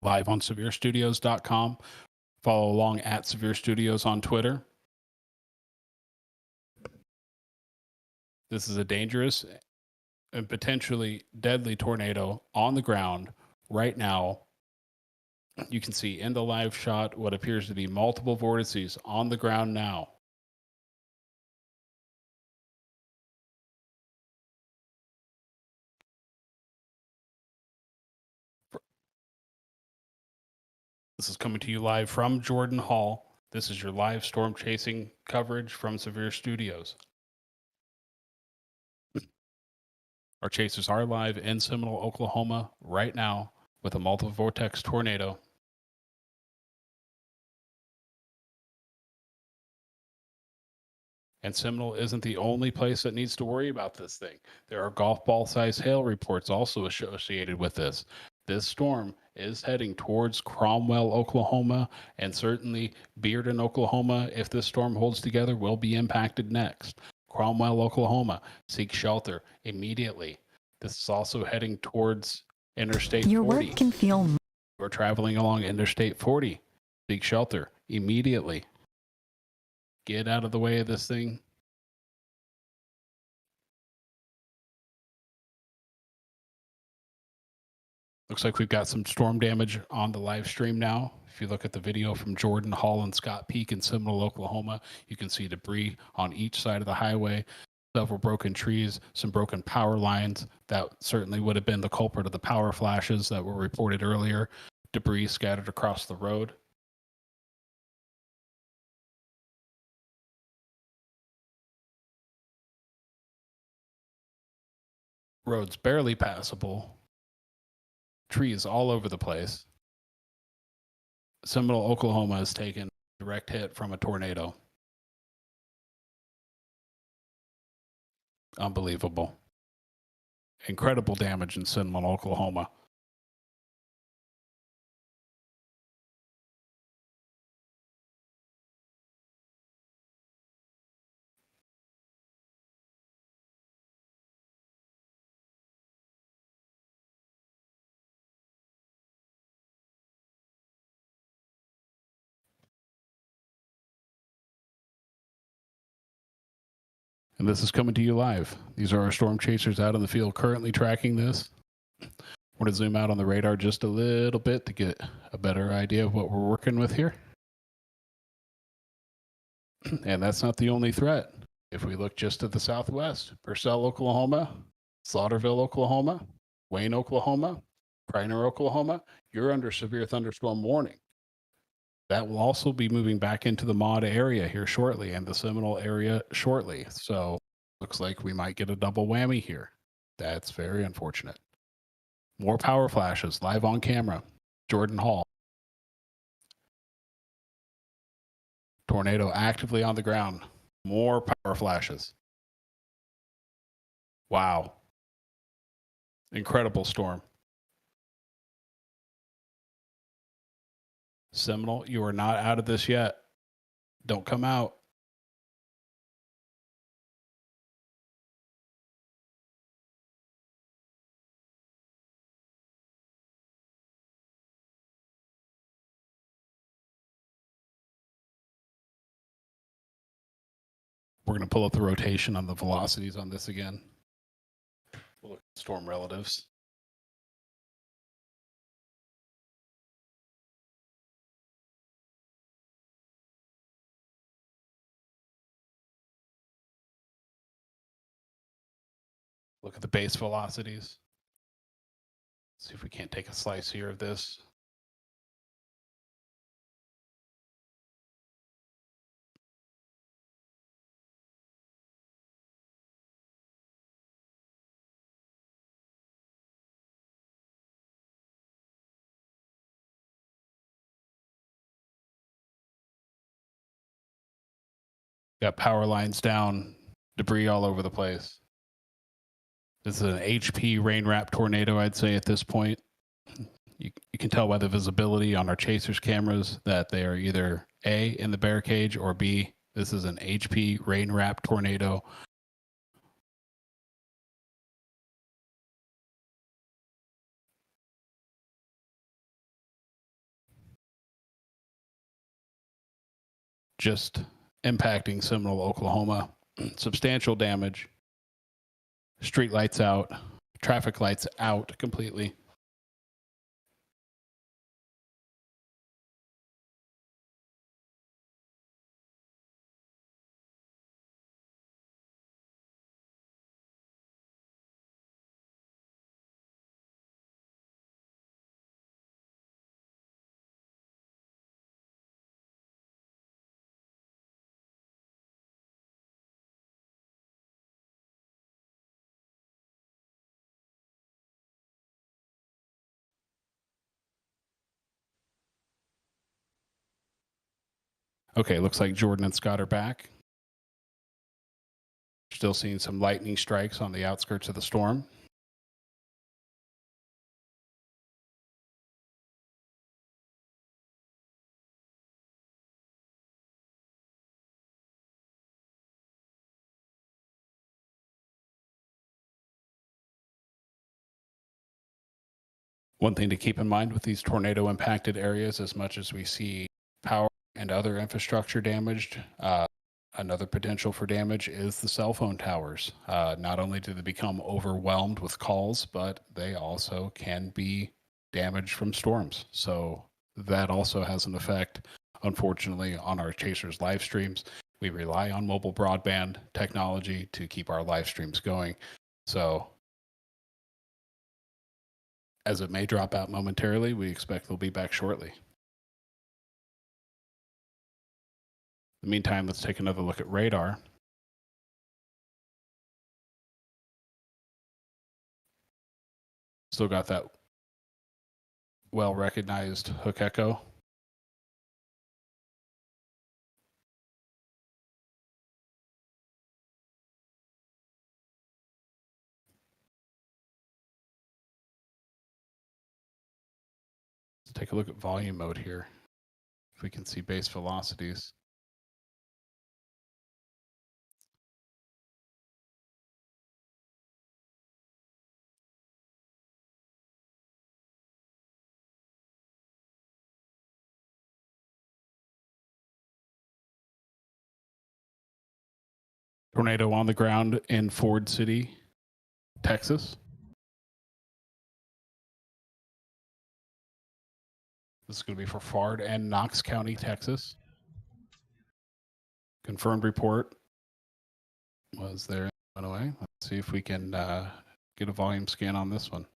Live on SevereStudios.com. Follow along at SevereStudios on Twitter. This is a dangerous and potentially deadly tornado on the ground right now. You can see in the live shot what appears to be multiple vortices on the ground now. This is coming to you live from Jordan Hall. This is your live storm chasing coverage from Severe Studios. Our chasers are live in Seminole, Oklahoma right now with a multiple vortex tornado. And Seminole isn't the only place that needs to worry about this thing. There are golf ball size hail reports also associated with this. This storm is heading towards Cromwell, Oklahoma, and certainly Bearden, Oklahoma, if this storm holds together, will be impacted next. Cromwell, Oklahoma, seek shelter immediately. This is also heading towards Interstate 40. Your work can feel... We're traveling along Interstate 40. Seek shelter immediately. Get out of the way of this thing. Looks like we've got some storm damage on the live stream now. If you look at the video from Jordan Hall and Scott Peak in Seminole, Oklahoma, you can see debris on each side of the highway, several broken trees, some broken power lines. That certainly would have been the culprit of the power flashes that were reported earlier. Debris scattered across the road. Roads barely passable. Trees all over the place. Seminole, Oklahoma has taken a direct hit from a tornado. Unbelievable. Incredible damage in Seminole, Oklahoma. And this is coming to you live. These are our storm chasers out in the field currently tracking this. We're going to zoom out on the radar just a little bit to get a better idea of what we're working with here. And that's not the only threat. If we look just to the southwest, Purcell, Oklahoma, Slaughterville, Oklahoma, Wayne, Oklahoma, Kreiner, Oklahoma, you're under severe thunderstorm warning. That will also be moving back into the Maud area here shortly and the Seminole area shortly. So looks like we might get a double whammy here. That's very unfortunate. More power flashes live on camera. Jordan Hall. Tornado actively on the ground. More power flashes. Wow. Incredible storm. Seminole, you are not out of this yet. Don't come out. We're going to pull up the rotation on the velocities on this again. We'll look at storm relatives. Look at the base velocities. See if we can't take a slice here of this. Got power lines down, debris all over the place. This is an HP rain wrap tornado, I'd say, at this point. You can tell by the visibility on our chasers cameras that they are either A, in the bear cage, or B, this is an HP rain wrap tornado. Just impacting Seminole, Oklahoma. Substantial damage. Street lights out. Traffic lights out completely. Okay, looks like Jordan and Scott are back. Still seeing some lightning strikes on the outskirts of the storm. One thing to keep in mind with these tornado impacted areas, as much as we see power and other infrastructure damaged, another potential for damage is the cell phone towers. Not only do they become overwhelmed with calls, but they also can be damaged from storms. So that also has an effect, unfortunately, on our Chasers live streams. We rely on mobile broadband technology to keep our live streams going. So as it may drop out momentarily, we expect they'll be back shortly. In the meantime, let's take another look at radar. Still got that well-recognized hook echo. Let's take a look at volume mode here. If we can see base velocities. Tornado on the ground in Ford City, Texas. This is going to be for Ford and Knox County, Texas. Confirmed report was there. Went away. Let's see if we can get a volume scan on this one.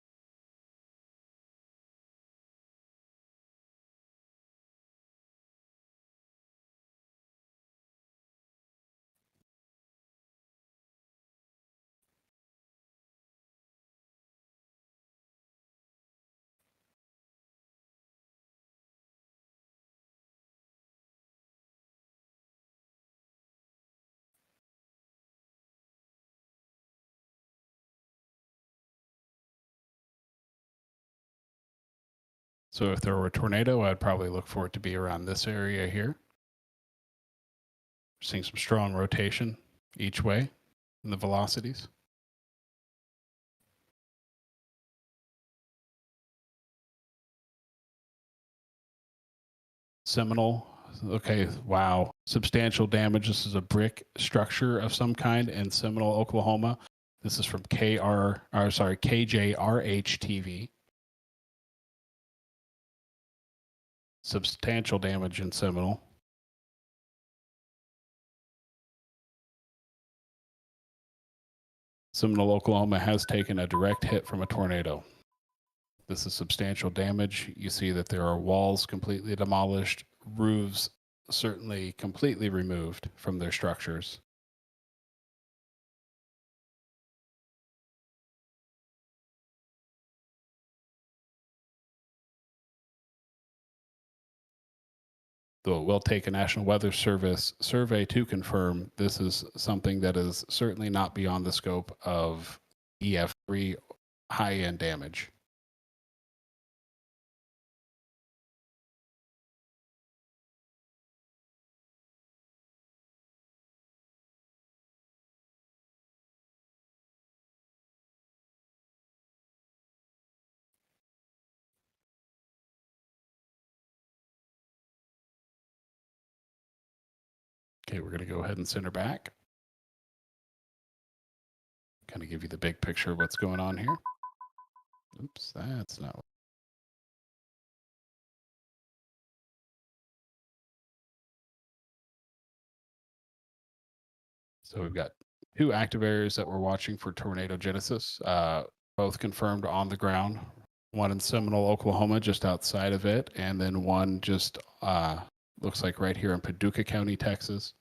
So if there were a tornado, I'd probably look for it to be around this area here. Seeing some strong rotation each way in the velocities. Seminole, okay, wow. Substantial damage. This is a brick structure of some kind in Seminole, Oklahoma. This is from KJRH TV. Substantial damage in Seminole. Seminole, Oklahoma has taken a direct hit from a tornado. This is substantial damage. You see that there are walls completely demolished, roofs certainly completely removed from their structures. Though it will take a National Weather Service survey to confirm, this is something that is certainly not beyond the scope of EF3 high-end damage. Okay, we're going to go ahead and center back. Kind of give you the big picture of what's going on here. Oops, that's not. So we've got 2 active areas that we're watching for tornado genesis, both confirmed on the ground. One in Seminole, Oklahoma, just outside of it, and then one just looks like right here in Paducah County, Texas.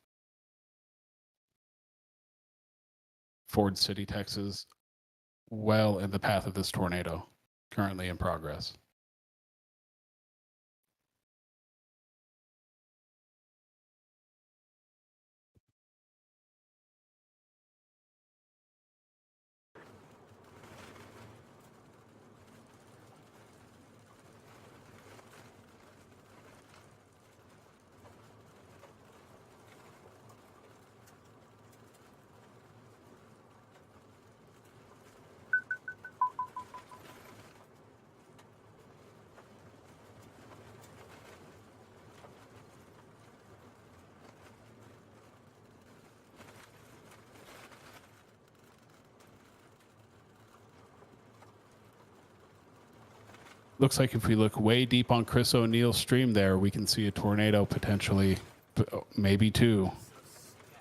Ford City, Texas, well in the path of this tornado, currently in progress. Looks like if we look way deep on Chris O'Neill's stream there, we can see a tornado potentially, maybe 2.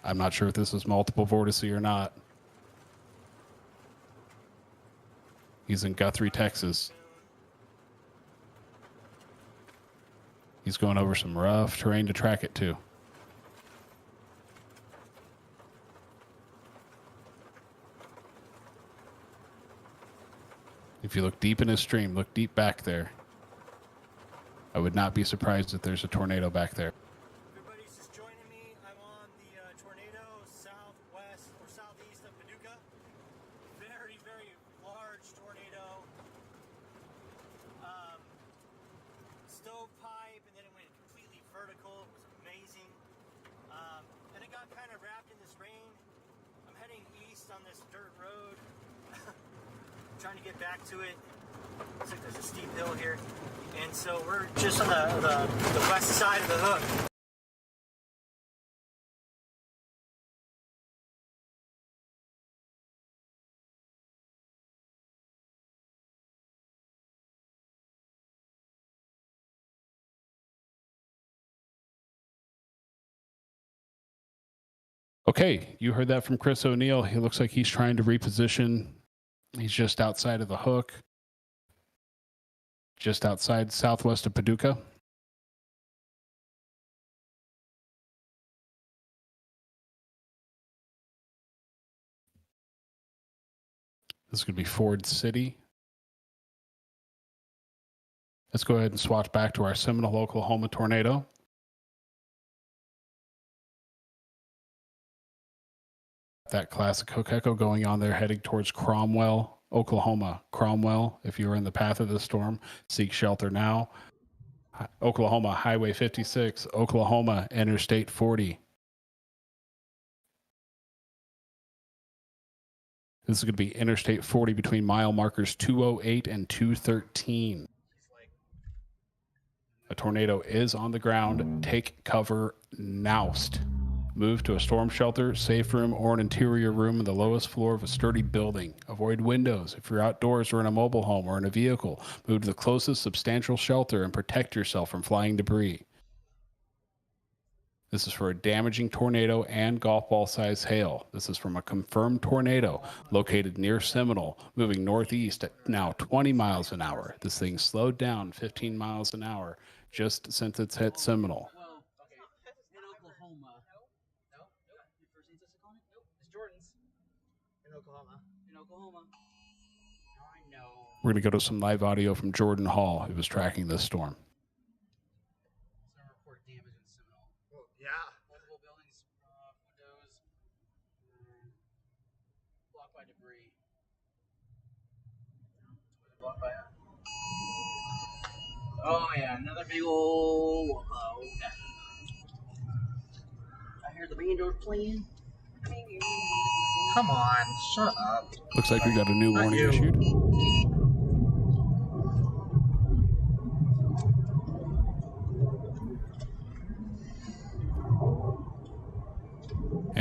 I'm not sure if this is multiple vortices or not. He's in Guthrie, Texas. He's going over some rough terrain to track it to. If you look deep in his stream, look deep back there. I would not be surprised if there's a tornado back there. Everybody's just joining me. I'm on the tornado southwest or southeast of Paducah. Very, very large tornado. Stovepipe, and then it went completely vertical. It was amazing. And it got kind of wrapped in this rain. I'm heading east on this dirt road. Trying to get back to it. Looks like there's a steep hill here. And so we're just on the west side of the hook. Okay, you heard that from Chris O'Neill. He looks like he's trying to reposition. He's just outside of the hook, just outside southwest of Paducah. This is going to be Ford City. Let's go ahead and swatch back to our Seminole, Oklahoma tornado. That classic hook echo going on there, heading towards Cromwell, Oklahoma. Cromwell, if you are in the path of the storm, seek shelter now. Oklahoma, Highway 56. Oklahoma, Interstate 40. This is going to be Interstate 40 between mile markers 208 and 213. A tornado is on the ground. Take cover now-st. Move to a storm shelter, safe room, or an interior room on the lowest floor of a sturdy building. Avoid windows. If you're outdoors or in a mobile home or in a vehicle, move to the closest substantial shelter and protect yourself from flying debris. This is for a damaging tornado and golf ball size hail. This is from a confirmed tornado located near Seminole, moving northeast at now 20 miles an hour. This thing slowed down 15 miles an hour just since it's hit Seminole. We're going to go to some live audio from Jordan Hall, who was tracking this storm. Yeah. Multiple buildings, windows, blocked by debris. Blocked by. Oh yeah, another big old walkout. I hear the banjo playing. Come on, shut up. Looks like we got a new warning issued.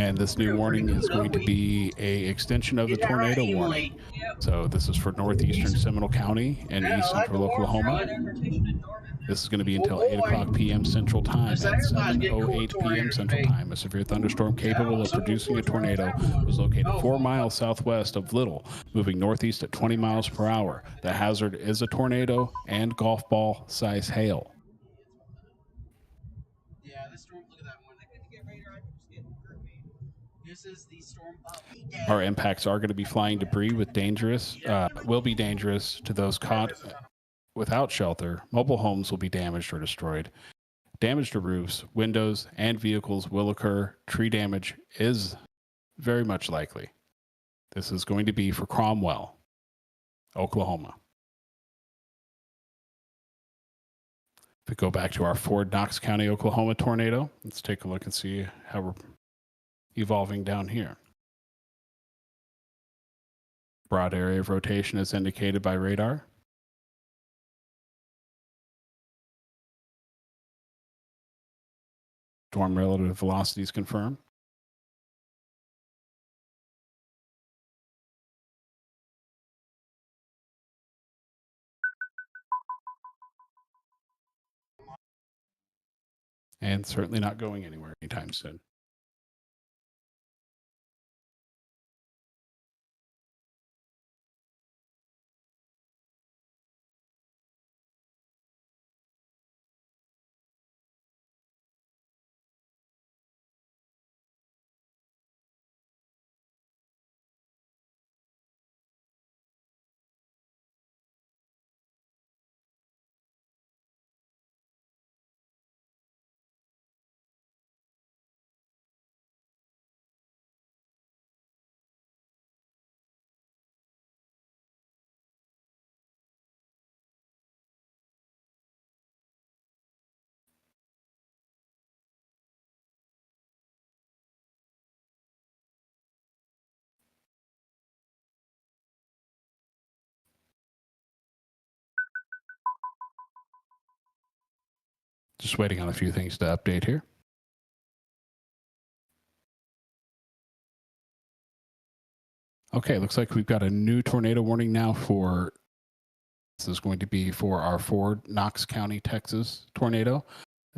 And this new warning is going to be a extension of the tornado warning. So this is for northeastern Seminole County and east central Oklahoma. This is going to be until 8 o'clock p.m. Central Time. At 7:08 p.m. Central Time, a severe thunderstorm capable of producing a tornado was located 4 miles southwest of Little, moving northeast at 20 miles per hour. The hazard is a tornado and golf ball size hail. Yeah, this storm, look at that one. I couldn't get radar. I could just get me. This is the storm. Our impacts are going to be flying debris with will be dangerous to those caught without shelter. Mobile homes will be damaged or destroyed. Damage to roofs, windows, and vehicles will occur. Tree damage is very much likely. This is going to be for Cromwell, Oklahoma. If we go back to our Fort Knox County, Oklahoma tornado, let's take a look and see how we're evolving down here. Broad area of rotation is indicated by radar. Storm relative velocities confirmed. And certainly not going anywhere anytime soon. Just waiting on a few things to update here. Okay, looks like we've got a new tornado warning now this is going to be for our Fort Knox County, Texas tornado.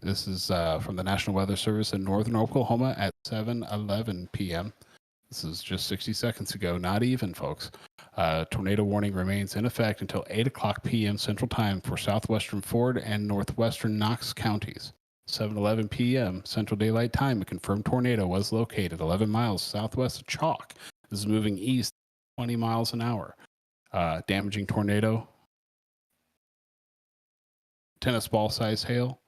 This is from the National Weather Service in northern Oklahoma at 7:11 p.m. This is just 60 seconds ago, not even, folks. Tornado warning remains in effect until 8 o'clock p.m. Central Time for southwestern Ford and northwestern Knox counties. 7:11 p.m. Central Daylight Time, a confirmed tornado was located 11 miles southwest of Chalk. This is moving east 20 miles an hour. Damaging tornado. Tennis ball size hail.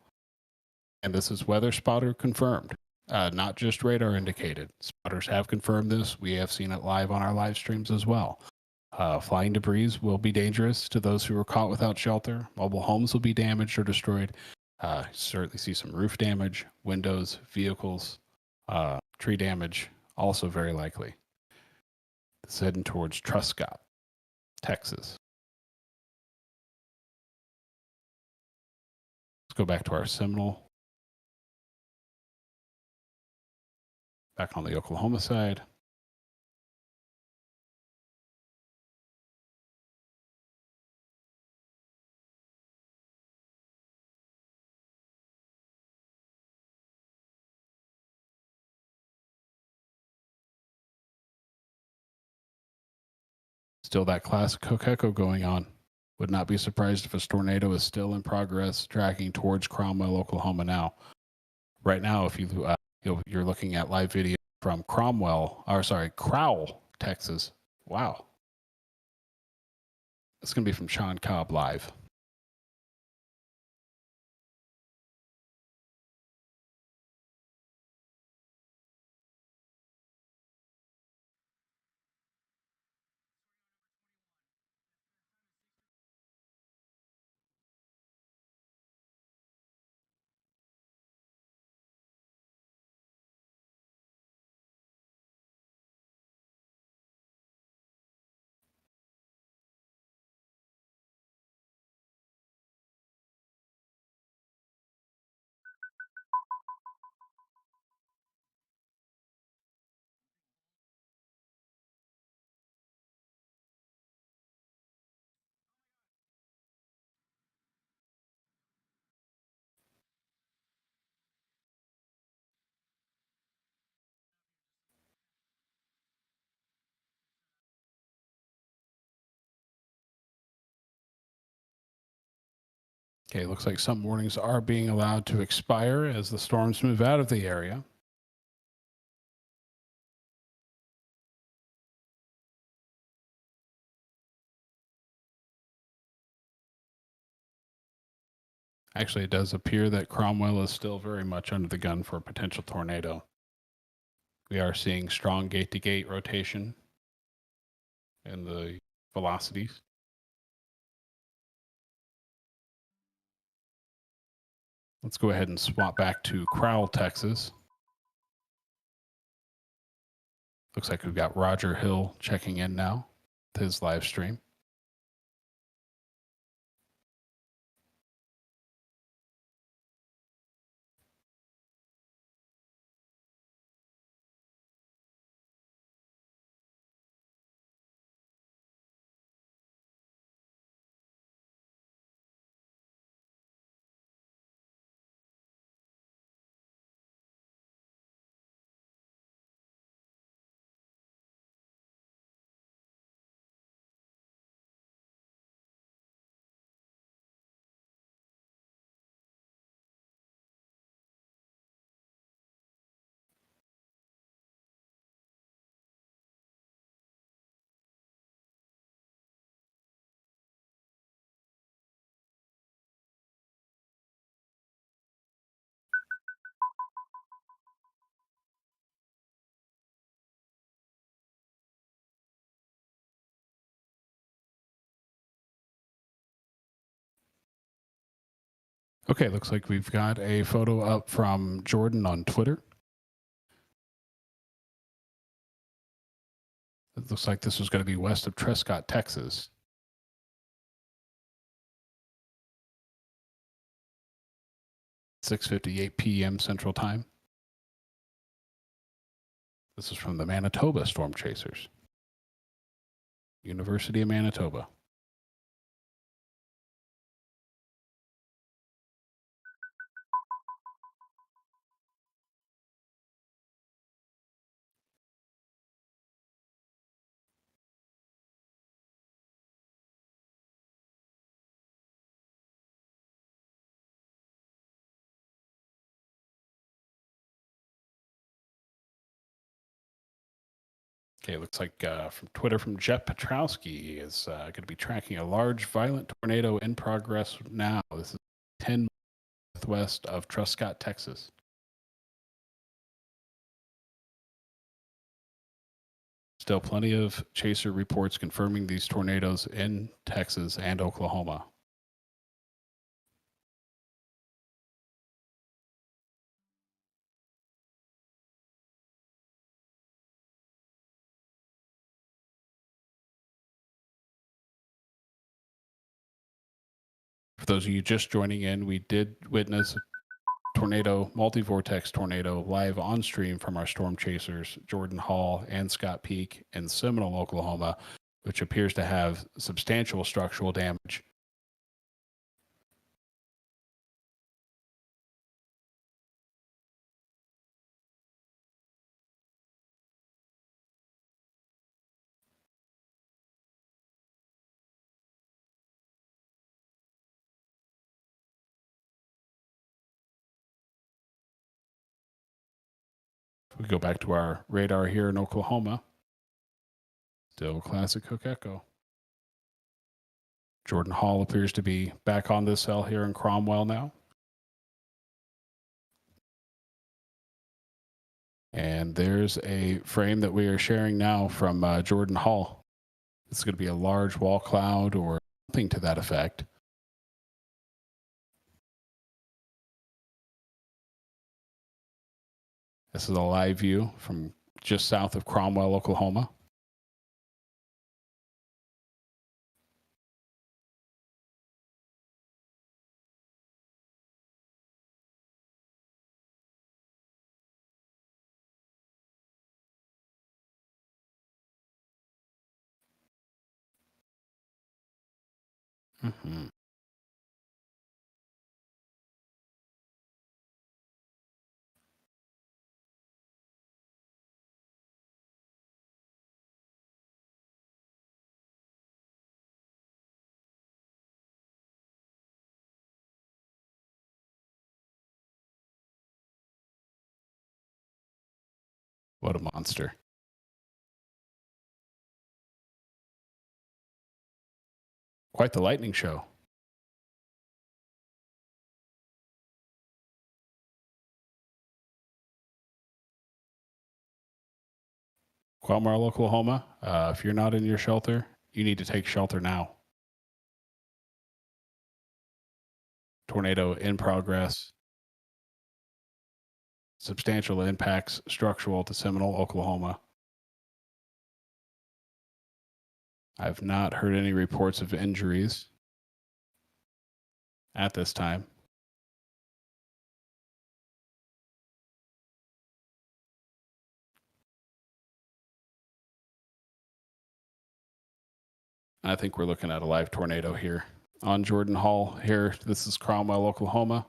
And this is weather spotter confirmed. Not just radar indicated. Spotters have confirmed this. We have seen it live on our live streams as well. Flying debris will be dangerous to those who are caught without shelter. Mobile homes will be damaged or destroyed. Certainly see some roof damage, windows, vehicles, tree damage, also very likely. It's heading towards Truscott, Texas. Let's go back to our Seminole. Back on the Oklahoma side. Still that classic hook echo going on. Would not be surprised if a tornado is still in progress, tracking towards Cromwell, Oklahoma now. Right now, if you're looking at live video from Crowell, Texas. Wow. It's going to be from Sean Cobb live. Okay, looks like some warnings are being allowed to expire as the storms move out of the area. Actually, it does appear that Cromwell is still very much under the gun for a potential tornado. We are seeing strong gate-to-gate rotation in the velocities. Let's go ahead and swap back to Crowell, Texas. Looks like we've got Roger Hill checking in now with his live stream. Okay, looks like we've got a photo up from Jordan on Twitter. It looks like this was going to be west of Trescott, Texas. .58 p.m. Central Time. This is from the Manitoba Storm Chasers. University of Manitoba. Okay, looks like from Twitter from Jeff Petrowski is going to be tracking a large violent tornado in progress now. This is 10 northwest of Trescott, Texas. Still plenty of chaser reports confirming these tornadoes in Texas and Oklahoma. For those of you just joining in, we did witness a tornado, multi-vortex tornado, live on stream from our storm chasers, Jordan Hall and Scott Peak in Seminole, Oklahoma, which appears to have substantial structural damage. We go back to our radar here in Oklahoma. Still classic Hook Echo. Jordan Hall appears to be back on this cell here in Cromwell now. And there's a frame that we are sharing now from Jordan Hall. It's going to be a large wall cloud or something to that effect. This is a live view from just south of Cromwell, Oklahoma. Mm-hmm. What a monster. Quite the lightning show. Amarillo, Oklahoma, if you're not in your shelter, you need to take shelter now. Tornado in progress. Substantial impacts structural to Seminole, Oklahoma. I've not heard any reports of injuries at this time. I think we're looking at a live tornado here on Jordan Hall here. This is Cromwell, Oklahoma.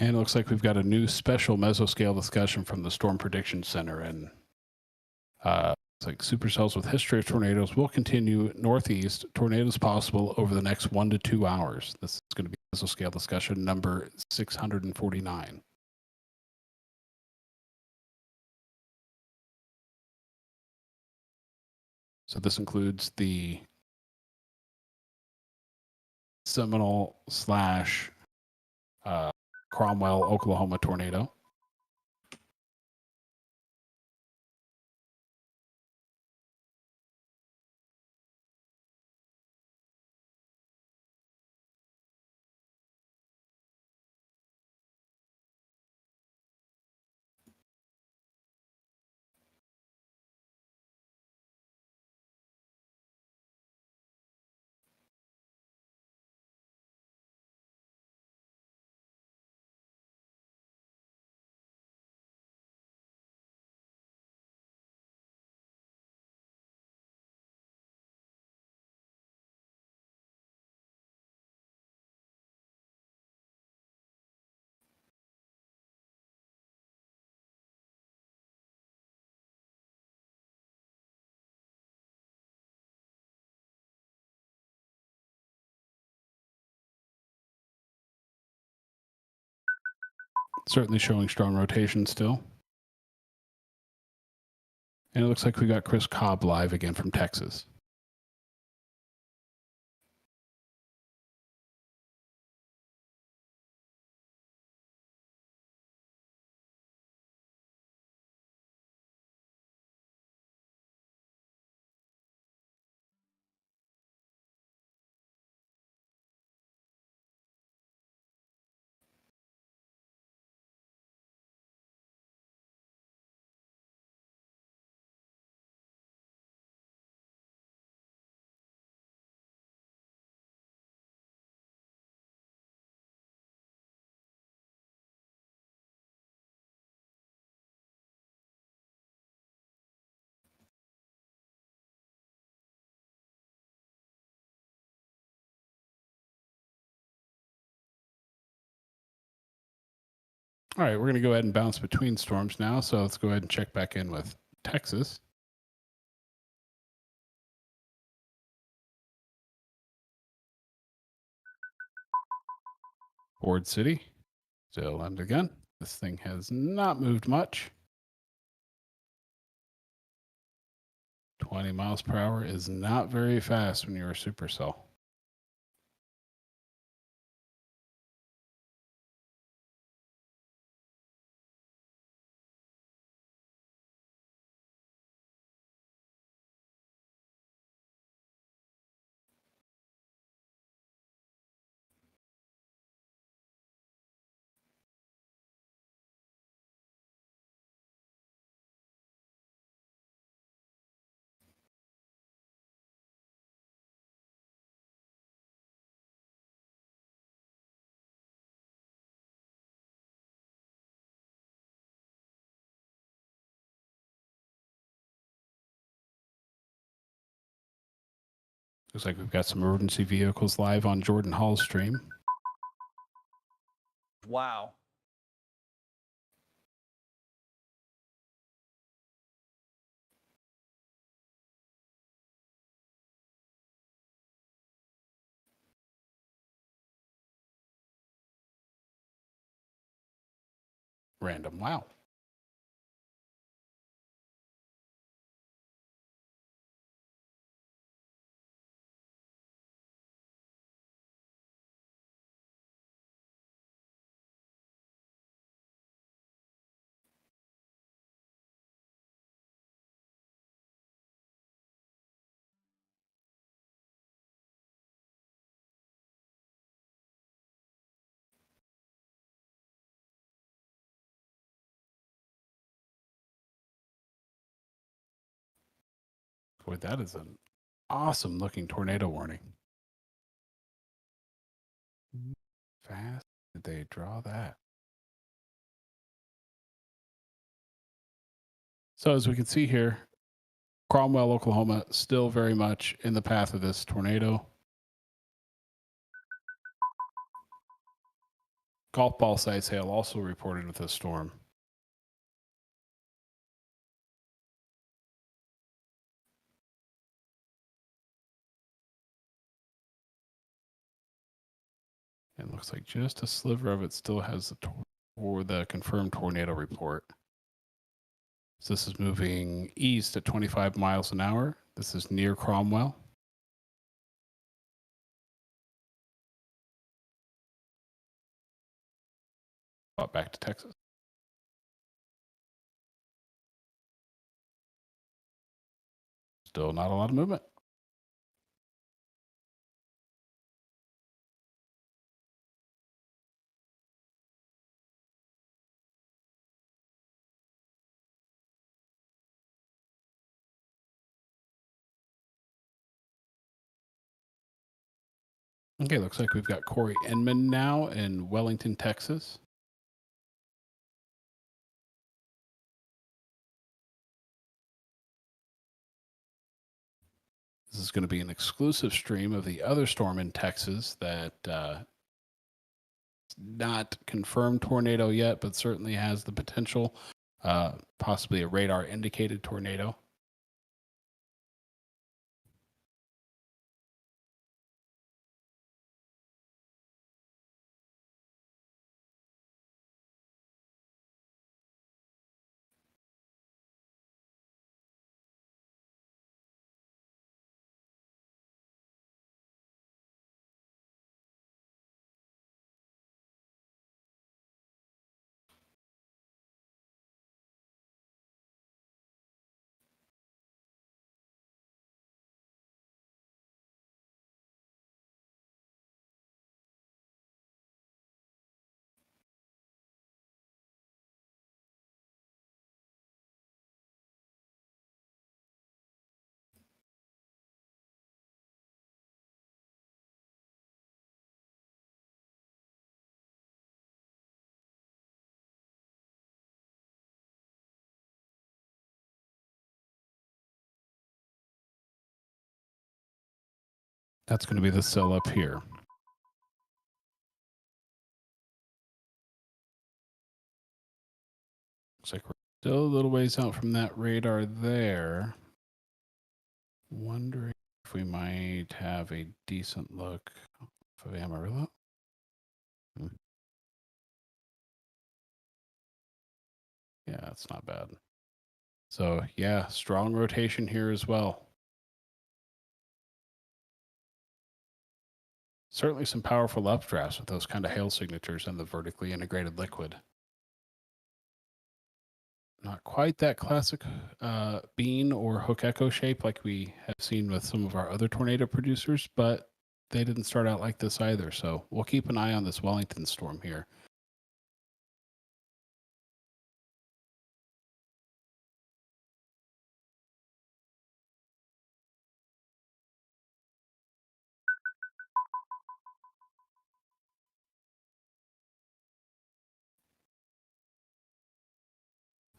And it looks like we've got a new special mesoscale discussion from the Storm Prediction Center. And it's like supercells with history of tornadoes will continue northeast. Tornadoes possible over the next 1 to 2 hours. This is going to be mesoscale discussion number 649. So this includes the Seminole slash Cromwell, Oklahoma tornado. Certainly showing strong rotation still. And it looks like we got Chris Cobb live again from Texas. All right, we're going to go ahead and bounce between storms now. So let's go ahead and check back in with Texas. Ford City, still under gun. This thing has not moved much. 20 miles per hour is not very fast when you're a supercell. Looks like we've got some emergency vehicles live on Jordan Hall's stream. Wow. Random. Wow. Boy, that is an awesome looking tornado warning. Fast did they draw that? So as we can see here, Cromwell, Oklahoma, still very much in the path of this tornado. Golf ball size hail also reported with this storm. It looks like just a sliver of it still has the confirmed tornado report. So this is moving east at 25 miles an hour. This is near Cromwell. Back to Texas. Still not a lot of movement. Okay, looks like we've got Corey Inman now in Wellington, Texas. This is going to be an exclusive stream of the other storm in Texas that not confirmed tornado yet, but certainly has the potential, possibly a radar indicated tornado. That's going to be the cell up here. Looks like we're still a little ways out from that radar there. Wondering if we might have a decent look of Amarillo. Yeah, that's not bad. So yeah, strong rotation here as well. Certainly some powerful updrafts with those kind of hail signatures and the vertically integrated liquid. Not quite that classic bean or hook echo shape like we have seen with some of our other tornado producers, but they didn't start out like this either. So we'll keep an eye on this Wellington storm here.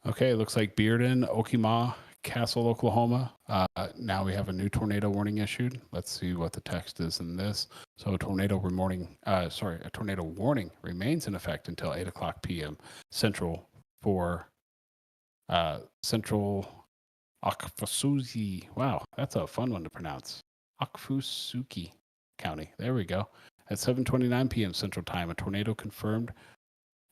Okay, looks like Bearden, Okemah, Castle, Oklahoma. Now we have a new tornado warning issued. Let's see what the text is in this. So a tornado warning remains in effect until 8 o'clock p.m. Central for Central Okfusuki. Wow, that's a fun one to pronounce. Okfusuki County. There we go. At 7:29 p.m. Central Time, a tornado confirmed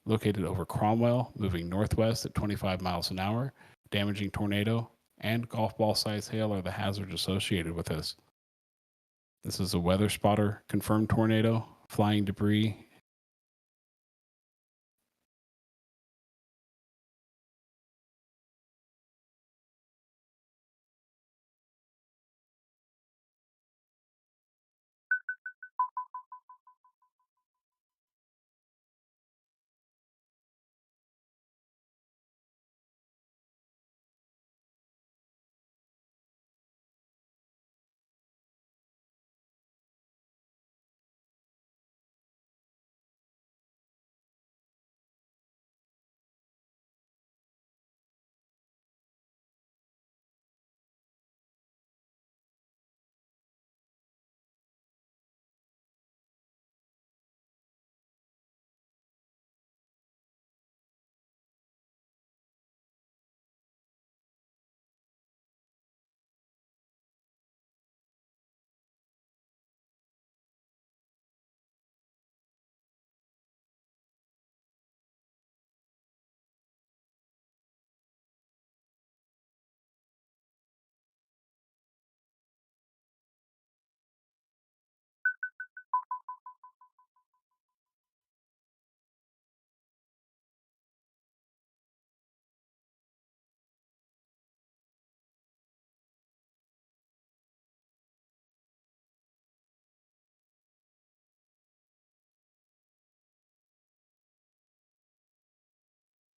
located over Cromwell, moving northwest at 25 miles an hour. Damaging tornado and golf ball size hail are the hazards associated with this. This is a weather spotter confirmed tornado, flying debris.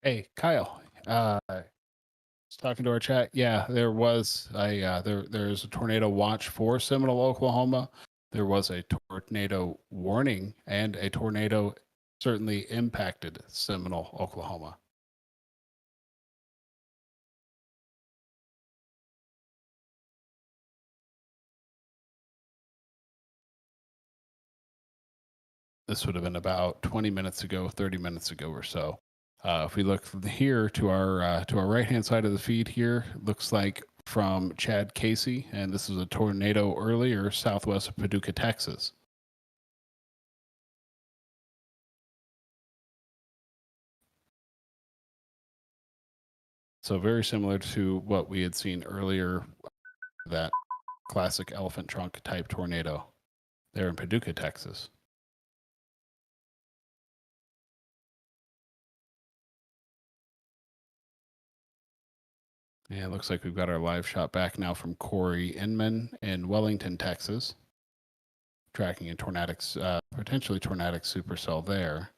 Hey, Kyle. Talking to our chat. Yeah, there was there's a tornado watch for Seminole, Oklahoma. There was a tornado warning, and a tornado certainly impacted Seminole, Oklahoma. This would have been about 20 minutes ago, 30 minutes ago or so. If we look here to our right-hand side of the feed here, looks like from Chad Casey, and this is a tornado earlier southwest of Paducah, Texas. So very similar to what we had seen earlier, that classic elephant trunk type tornado there in Paducah, Texas. Yeah, it looks like we've got our live shot back now from Corey Inman in Wellington, Texas. Tracking a tornadic, potentially tornadic supercell there.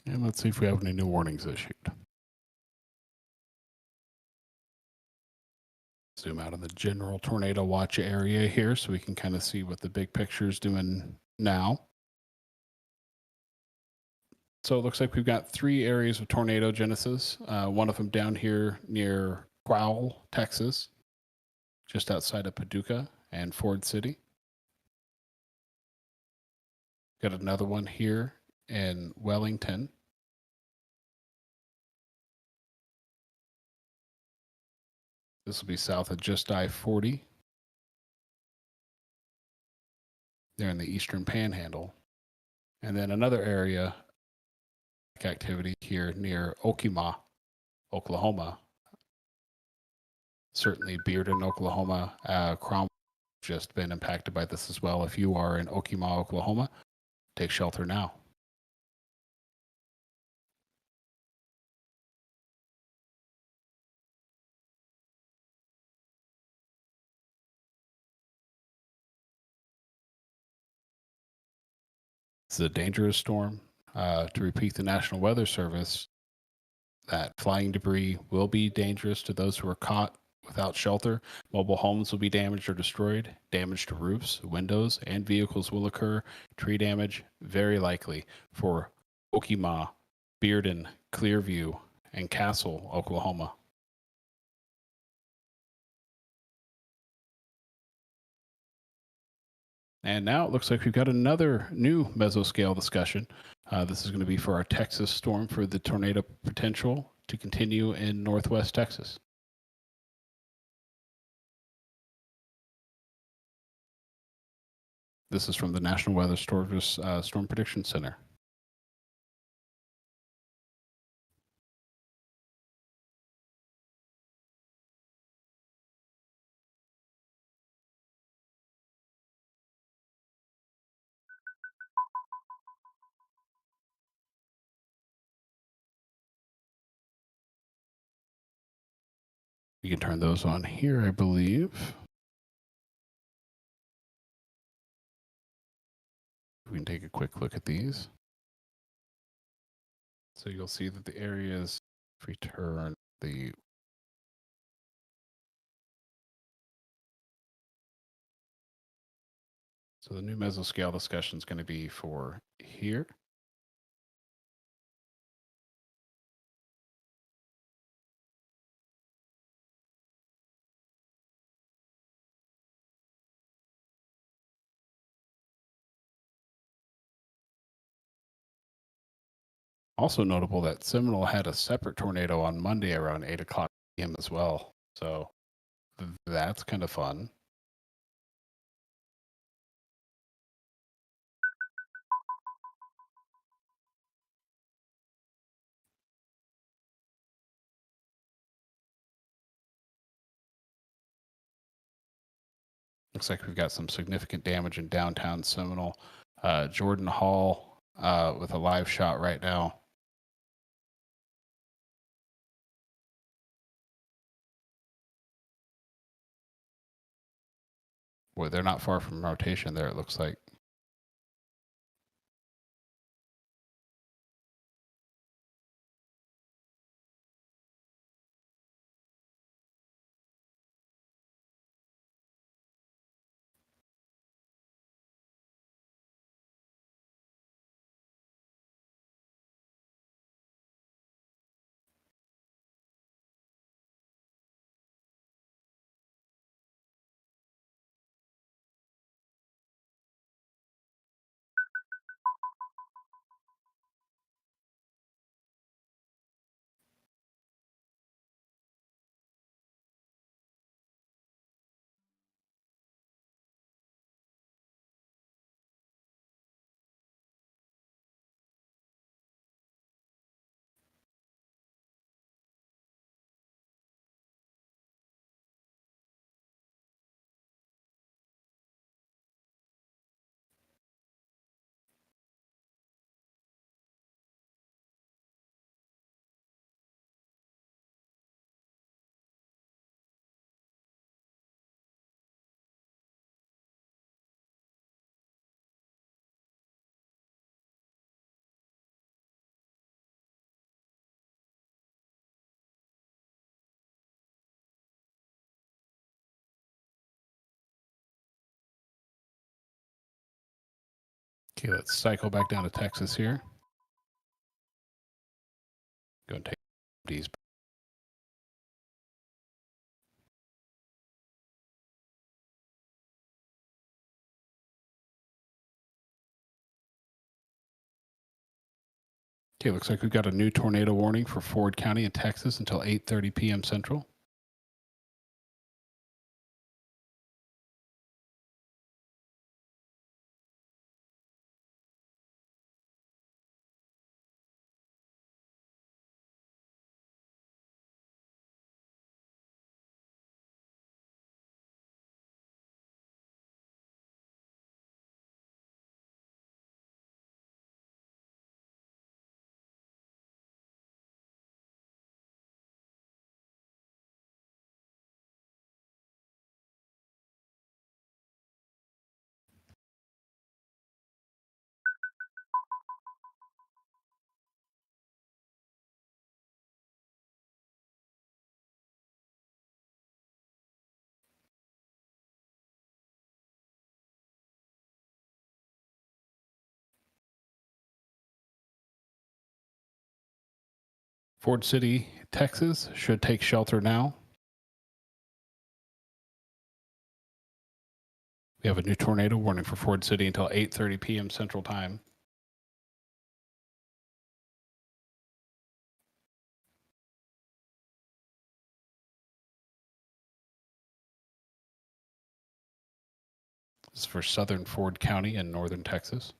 And let's see if we have any new warnings issued. Zoom out on the general tornado watch area here so we can kind of see what the big picture is doing now. So it looks like we've got 3 areas of tornado genesis. One of them down here near Crowell, Texas, just outside of Paducah and Ford City. Got another one here in Wellington. This will be south of just I-40. They're in the eastern panhandle. And then another area activity here near Okemah, Oklahoma, Certainly, Bearden, Oklahoma, Cromwell just been impacted by this as well. If you are in Okemah, Oklahoma, take shelter now. It's a dangerous storm. To repeat the National Weather Service, that flying debris will be dangerous to those who are caught without shelter. Mobile homes will be damaged or destroyed. Damage to roofs, windows, and vehicles will occur. Tree damage, very likely for Okemah, Bearden, Clearview, and Castle, Oklahoma. And now it looks like we've got another new mesoscale discussion. This is going to be for our Texas storm for the tornado potential to continue in northwest Texas. This is from the National Weather Service Storm Prediction Center. You can turn those on here, I believe. We can take a quick look at these. So you'll see that the areas, if we turn the So the new mesoscale discussion is going to be for here. Also notable that Seminole had a separate tornado on Monday around 8 o'clock p.m. as well. So that's kind of fun. Looks like we've got some significant damage in downtown Seminole. Jordan Hall with a live shot right now. Boy, they're not far from rotation there, it looks like. Okay, let's cycle back down to Texas here. Go and take these. Okay, looks like we've got a new tornado warning for Ford County in Texas until 8:30 p.m. Central. Ford City, Texas should take shelter now. We have a new tornado warning for Ford City until 8:30 p.m. Central Time. This is for southern Ford County in northern Texas.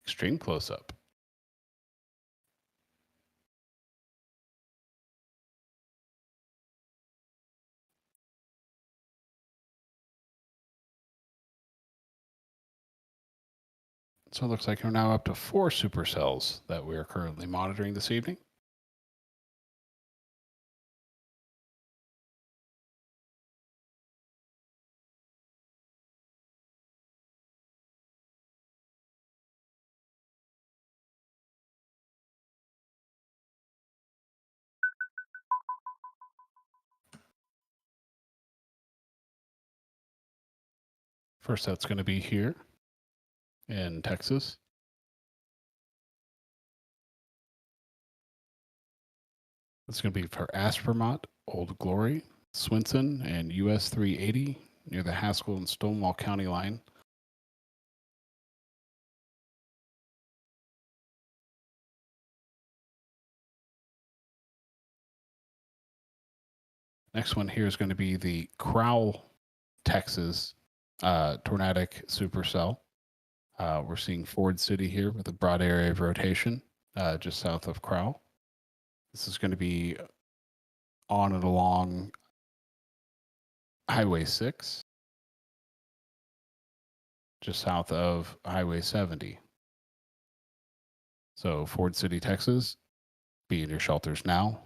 Extreme close-up. So it looks like we're now up to 4 supercells that we are currently monitoring this evening. First, that's going to be here in Texas. It's going to be for Aspermont, Old Glory, Swinson, and US 380 near the Haskell and Stonewall County line. Next one here is going to be the Crowell, Texas tornadic supercell. We're seeing Ford City here with a broad area of rotation just south of Crowell. This is going to be on and along Highway 6, just south of Highway 70. So Ford City, Texas, be in your shelters now.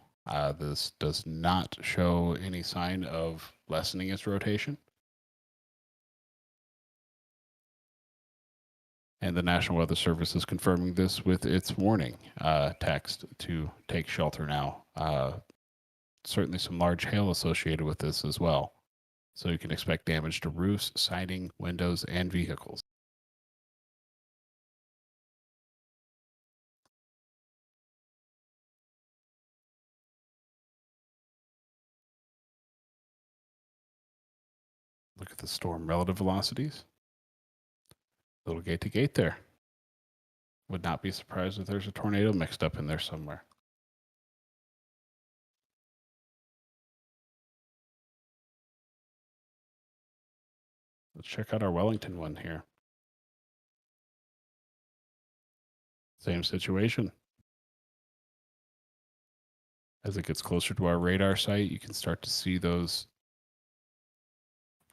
This does not show any sign of lessening its rotation. And the National Weather Service is confirming this with its warning text to take shelter now. Certainly some large hail associated with this as well. So you can expect damage to roofs, siding, windows, and vehicles. Look at the storm relative velocities. Little gate to gate there. Would not be surprised if there's a tornado mixed up in there somewhere. Let's check out our Wellington one here. Same situation. As it gets closer to our radar site, you can start to see those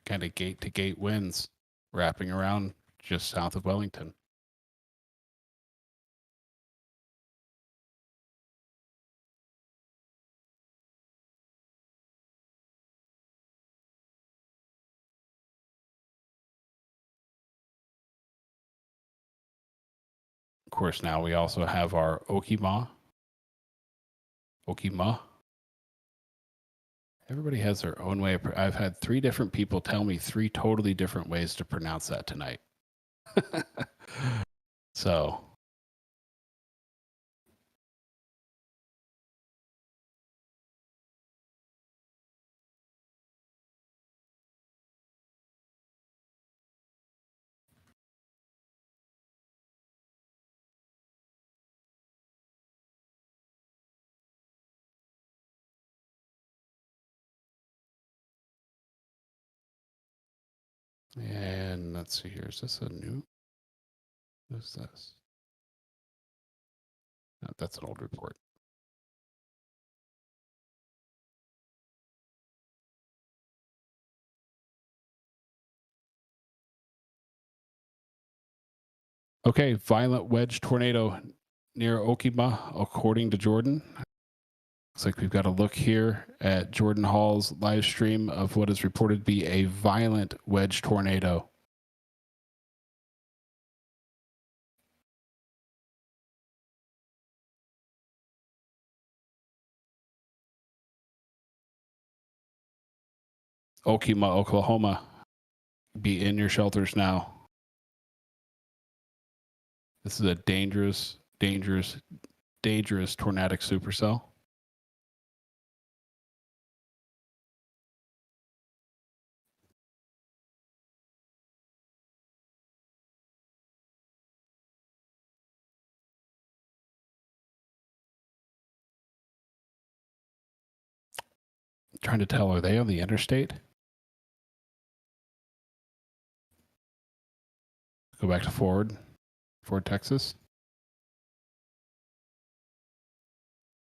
kind of gate to gate winds wrapping around just south of Wellington. Of course, now we also have our Okima. Everybody has their own way. I've had 3 different people tell me 3 totally different ways to pronounce that tonight. So. And let's see here. Is this a new? What is this? No, that's an old report. Okay, violent wedge tornado near Okima, according to Jordan. Looks like we've got a look here at Jordan Hall's live stream of what is reported to be a violent wedge tornado. Okima, Oklahoma. Be in your shelters now. This is a dangerous, dangerous, dangerous tornadic supercell. I'm trying to tell, are they on the interstate? Go back to Ford, Texas.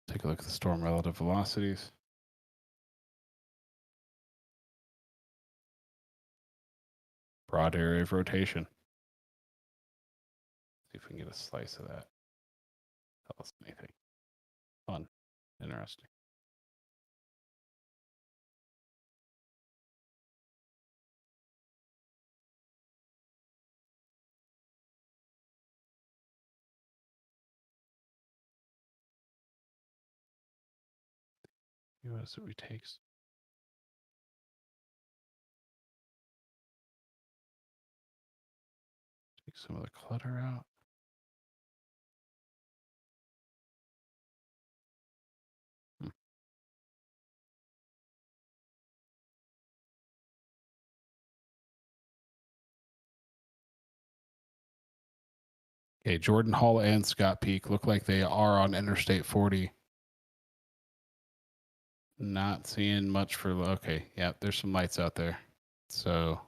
Take a look at the storm relative velocities. Broad area of rotation. See if we can get a slice of that. Tell us anything. Fun. Interesting. What it takes. Take some of the clutter out. Okay, Jordan Hall and Scott Peak look like they are on Interstate 40. Not seeing much for, okay, yeah, there's some lights out there. So,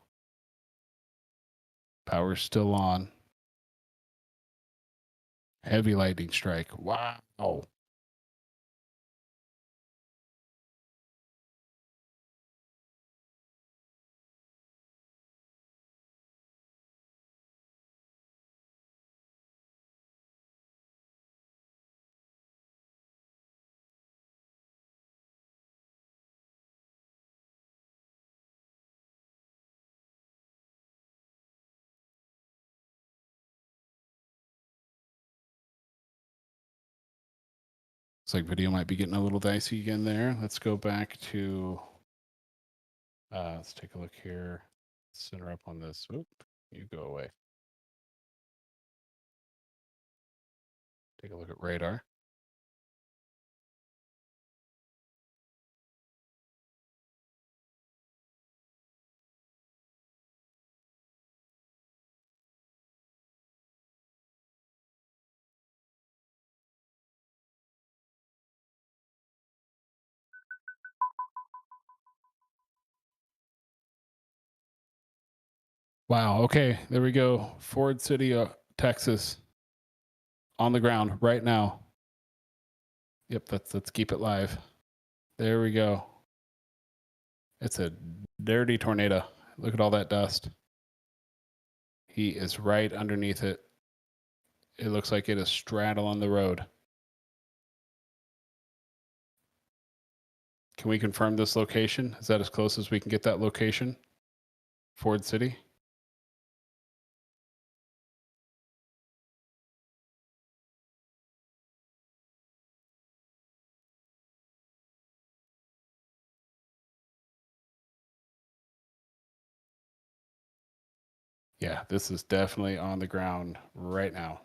power's still on. Heavy lightning strike. Wow. Looks like video might be getting a little dicey again there. Let's go back to, let's take a look here. Center up on this. Oop, you go away. Take a look at radar. Wow. Okay. There we go. Ford City, Texas. On the ground right now. Yep. Let's keep it live. There we go. It's a dirty tornado. Look at all that dust. He is right underneath it. It looks like it is straddling the road. Can we confirm this location? Is that as close as we can get that location? Ford City? Yeah, this is definitely on the ground right now.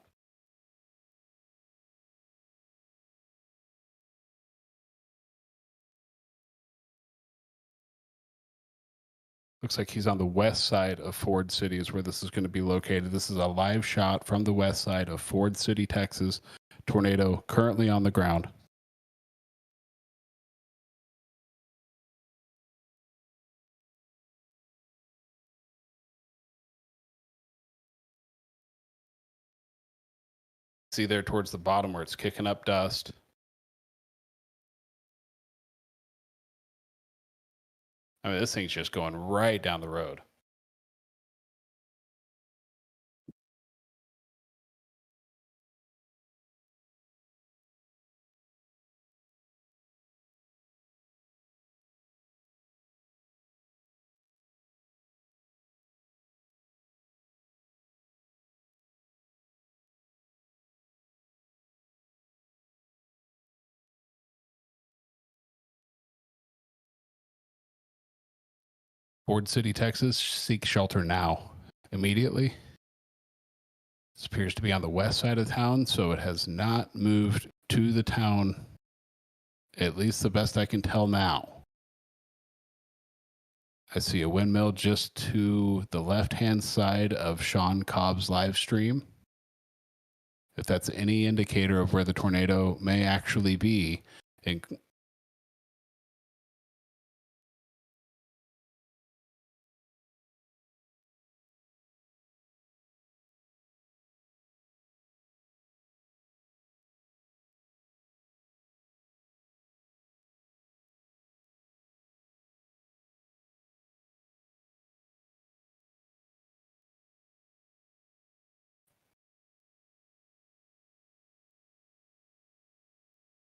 Looks like he's on the west side of Ford City is where this is going to be located. This is a live shot from the west side of Ford City, Texas. Tornado currently on the ground. See there towards the bottom where it's kicking up dust. I mean, this thing's just going right down the road. Ford City, Texas, seek shelter now, immediately. This appears to be on the west side of town, so it has not moved to the town, at least the best I can tell now. I see a windmill just to the left-hand side of Sean Cobb's live stream. If that's any indicator of where the tornado may actually be,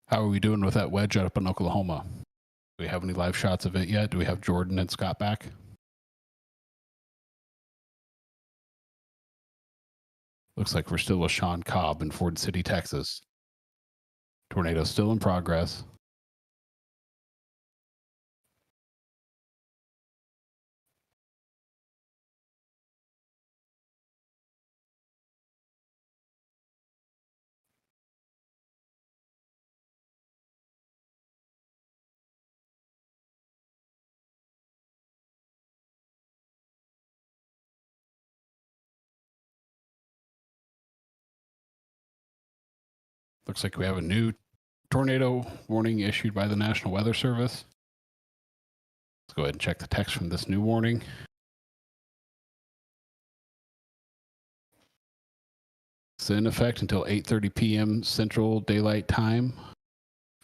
how are we doing with that wedge up in Oklahoma? Do we have any live shots of it yet? Do we have Jordan and Scott back? Looks like we're still with Sean Cobb in Ford City, Texas. Tornado still in progress. Looks like we have a new tornado warning issued by the National Weather Service. Let's go ahead and check the text from this new warning. It's in effect until 8:30 p.m. Central Daylight Time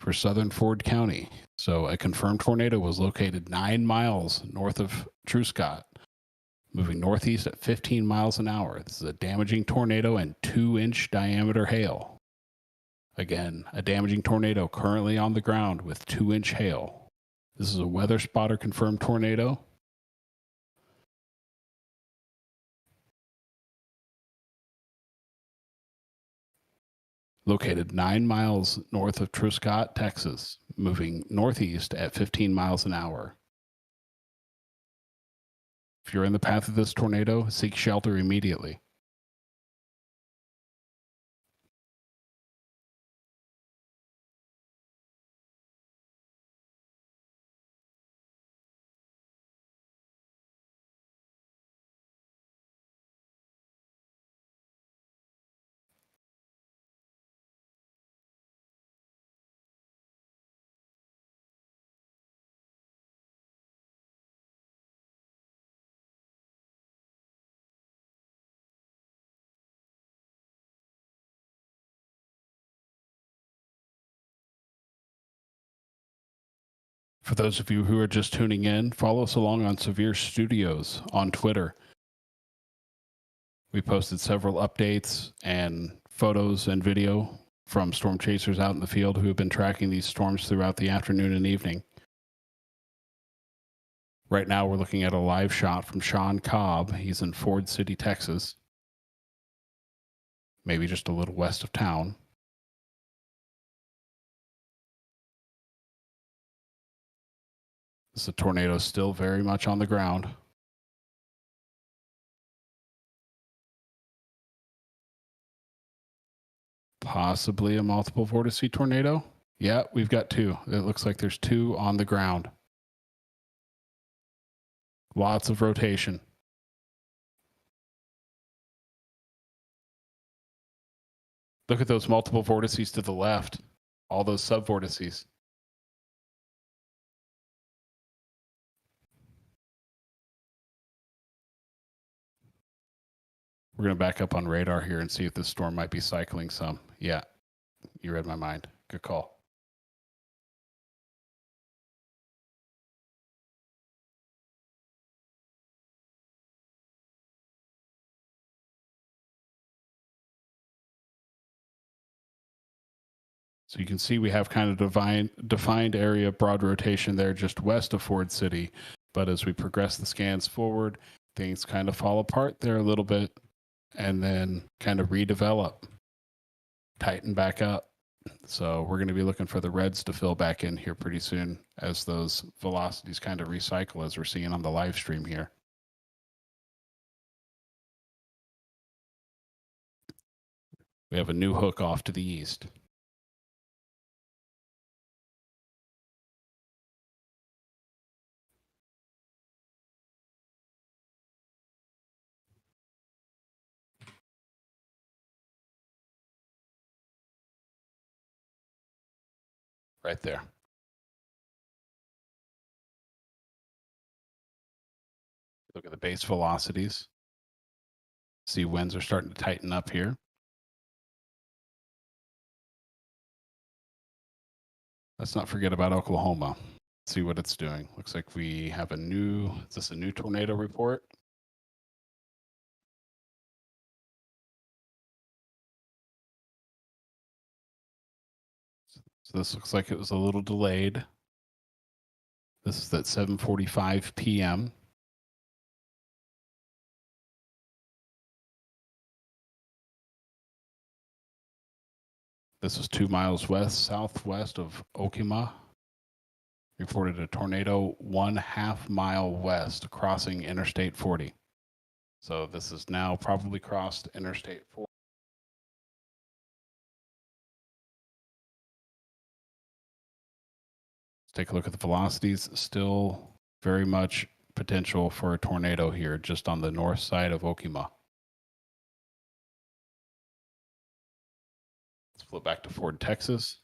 for southern Ford County. So a confirmed tornado was located 9 miles north of Truscott, moving northeast at 15 miles an hour. This is a damaging tornado and 2-inch diameter hail. Again, a damaging tornado currently on the ground with 2-inch hail. This is a weather spotter confirmed tornado. Located 9 miles north of Truscott, Texas, moving northeast at 15 miles an hour. If you're in the path of this tornado, seek shelter immediately. For those of you who are just tuning in, follow us along on SevereStudios on Twitter. We posted several updates and photos and video from storm chasers out in the field who have been tracking these storms throughout the afternoon and evening. Right now, we're looking at a live shot from Sean Cobb. He's in Ford City, Texas, maybe just a little west of town. The tornado is still very much on the ground. Possibly a multiple vortice tornado. Yeah, we've got 2. It looks like there's 2 on the ground. Lots of rotation. Look at those multiple vortices to the left. All those subvortices. We're going to back up on radar here and see if this storm might be cycling some. Yeah, you read my mind. Good call. So you can see we have kind of defined area, broad rotation there just west of Ford City. But as we progress the scans forward, things kind of fall apart there a little bit and then kind of redevelop, tighten back up. So we're going to be looking for the reds to fill back in here pretty soon as those velocities kind of recycle, as we're seeing on the live stream here. We have a new hook off to the east. Right there. Look at the base velocities. See, winds are starting to tighten up here. Let's not forget about Oklahoma. See what it's doing. Looks like we have a new, is this a new tornado report? So this looks like it was a little delayed. This is at 7:45 p.m. This is 2 miles west, southwest of Okima. Reported a tornado 1/2 mile west, crossing Interstate 40. So this is now probably crossed Interstate 40. Let's take a look at the velocities. Still very much potential for a tornado here, just on the north side of Okima. Let's flip back to Ford, Texas.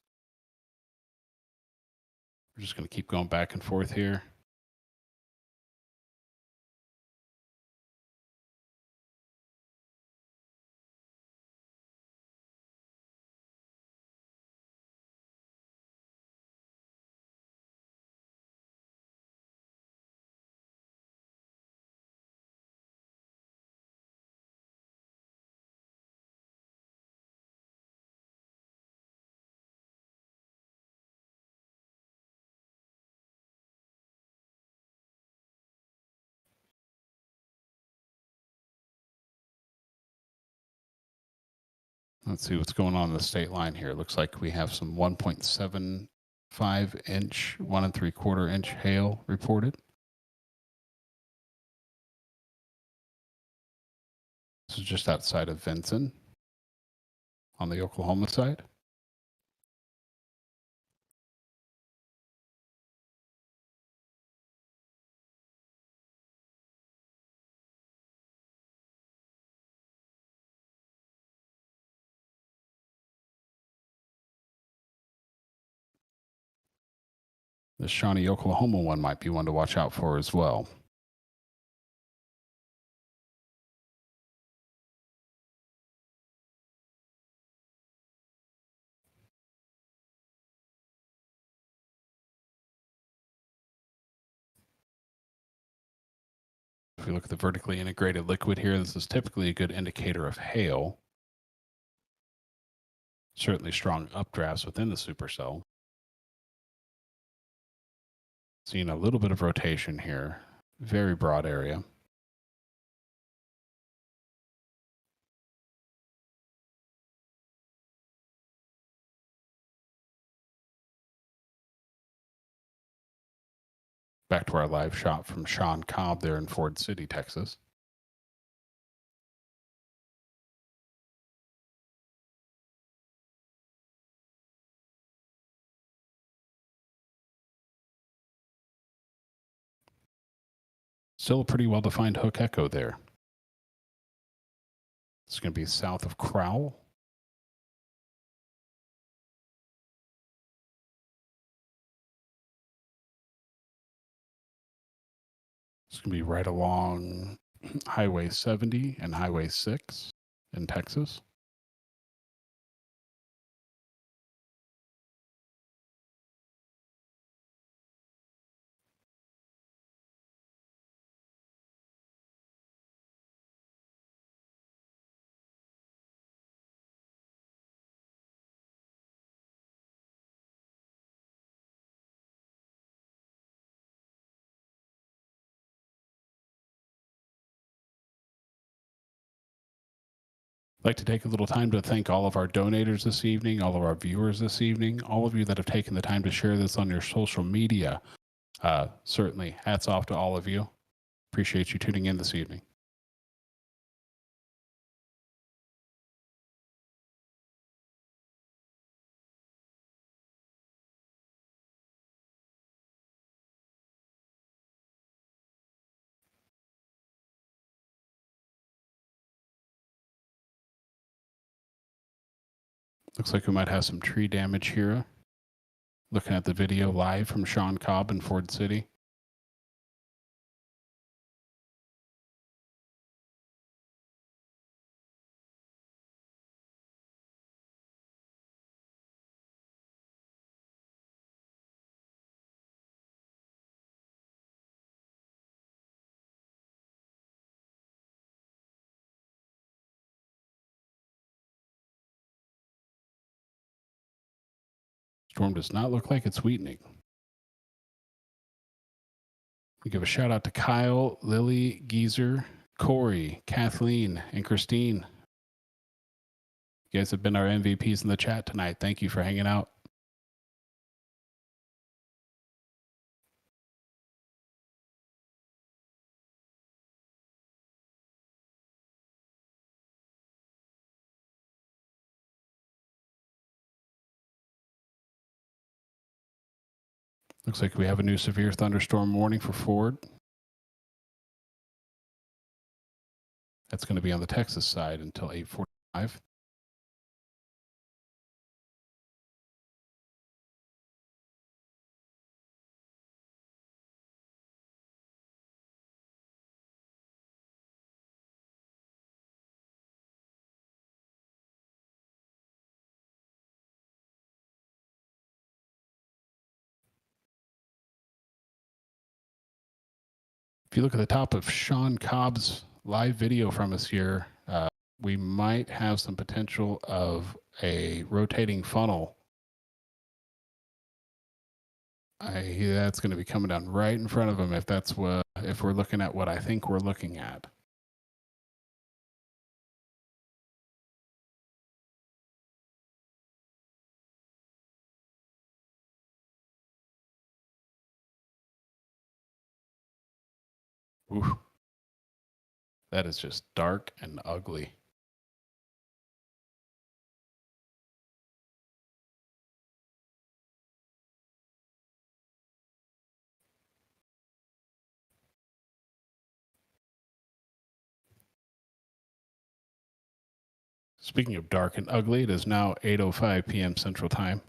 We're just going to keep going back and forth here. Let's see what's going on the state line here. Looks like we have some 1.75 inch, 1 3/4 inch hail reported. This is just outside of Vinson on the Oklahoma side. The Shawnee, Oklahoma one might be one to watch out for as well. If we look at the vertically integrated liquid here, this is typically a good indicator of hail. Certainly strong updrafts within the supercell. Seeing a little bit of rotation here. Very broad area. Back to our live shot from Sean Cobb there in Ford City, Texas. Still a pretty well-defined hook echo there. It's going to be south of Crowell. It's going to be right along Highway 70 and Highway 6 in Texas. I'd like to take a little time to thank all of our donators this evening, all of our viewers this evening, all of you that have taken the time to share this on your social media. Certainly, hats off to all of you. Appreciate you tuning in this evening. Looks like we might have some tree damage here. Looking at the video live from Sean Cobb in Ford City. Storm does not look like it's weakening. We give a shout out to Kyle, Lily, Geezer, Corey, Kathleen, and Christine. You guys have been our MVPs in the chat tonight. Thank you for hanging out. Looks like we have a new severe thunderstorm warning for Ford. That's going to be on the Texas side until 8:45. If you look at the top of Sean Cobb's live video from us here, we might have some potential of a rotating funnel. That's going to be coming down right in front of him if we're looking at what I think we're looking at. Ooh. That is just dark and ugly. Speaking of dark and ugly, it is now 8:05 p.m. Central Time.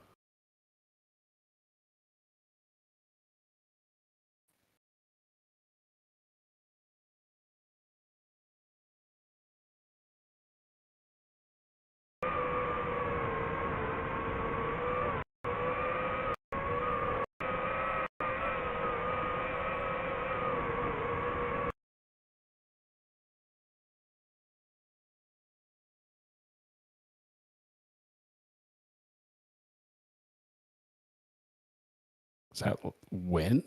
Is that wind?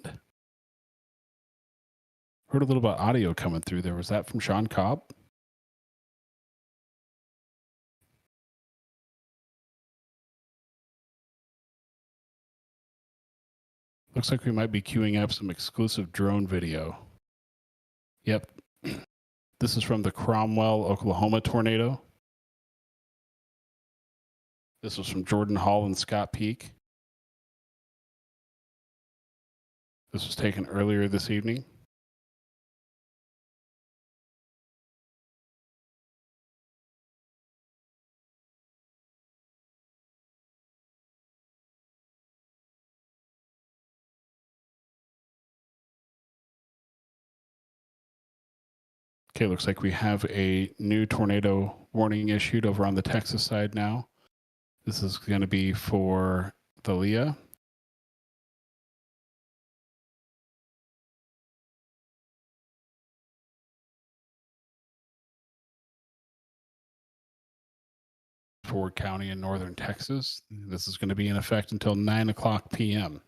Heard a little bit of audio coming through there. Was that from Sean Cobb? Looks like we might be queuing up some exclusive drone video. Yep. This is from the Cromwell, Oklahoma tornado. This was from Jordan Hall and Scott Peak. This was taken earlier this evening. Okay, looks like we have a new tornado warning issued over on the Texas side now. This is going to be for the Leah. Ford County in northern Texas. This is going to be in effect until 9:00 p.m.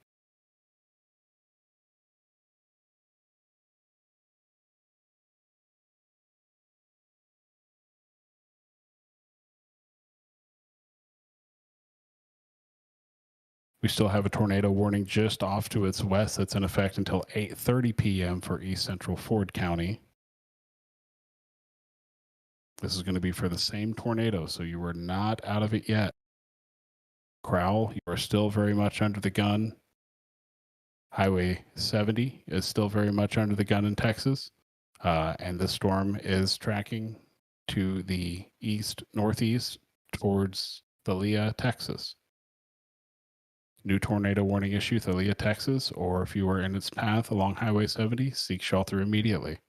We still have a tornado warning just off to its west that's in effect until 8:30 p.m. for East Central Ford County. This is going to be for the same tornado, so you are not out of it yet. Crowell, you are still very much under the gun. Highway 70 is still very much under the gun in Texas. And this storm is tracking to the east-northeast towards Thalia, Texas. New tornado warning issue, Thalia, Texas, or if you are in its path along Highway 70, seek shelter immediately.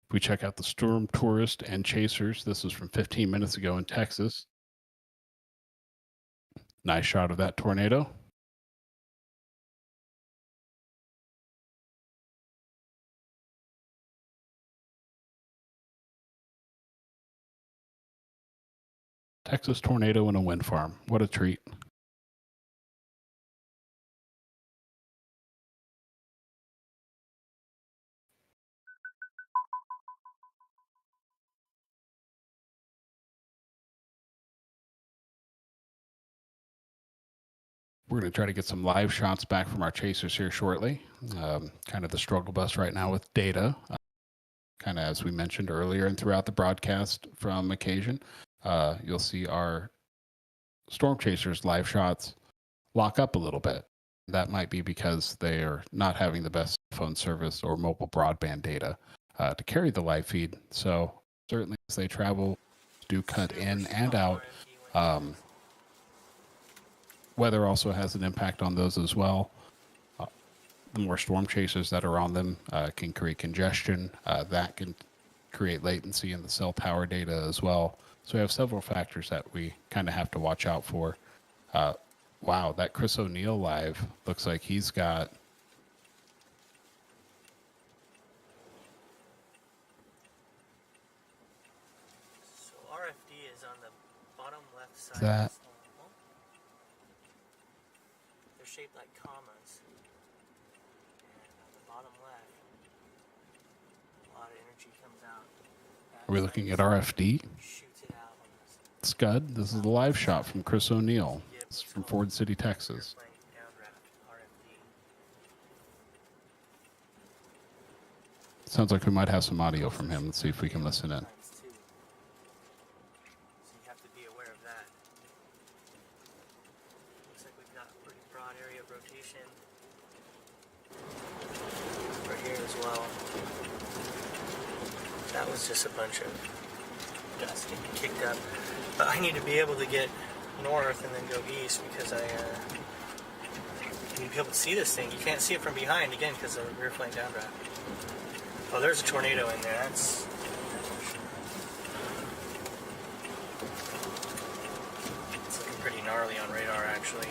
If we check out the storm tourist and chasers, this is from 15 minutes ago in Texas. Nice shot of that tornado. Texas tornado and a wind farm. What a treat. We're going to try to get some live shots back from our chasers here shortly. Kind of the struggle bus right now with data. Kind of as we mentioned earlier and throughout the broadcast from occasion, you'll see our storm chasers live shots lock up a little bit. That might be because they are not having the best phone service or mobile broadband data to carry the live feed. So certainly as they travel, do cut in and out. Weather also has an impact on those as well. The more storm chasers that are on them can create congestion. That can create latency in the cell tower data as well. So we have several factors that we kind of have to watch out for. Wow, that Chris O'Neill live looks like he's got So RFD is on the bottom left side. that. They're shaped like commas. And on the bottom left, a lot of energy comes out. Are we looking at RFD? Shoots it out on this. Scud, this is the live shot from Chris O'Neill. It's from Ford City, Texas. Airplane downdraft RFD. Sounds like we might have some audio from him. Let's see if we can listen in. Times two. So you have to be aware of that. Looks like we've got a pretty broad area of rotation. Right here as well. That was just a bunch of dust getting kicked up. But I need to be able to get north and then go east because I need to be able to see this thing. You can't see it from behind again because of the rear plane downdraft. Oh, there's a tornado in there. That's it's looking pretty gnarly on radar actually.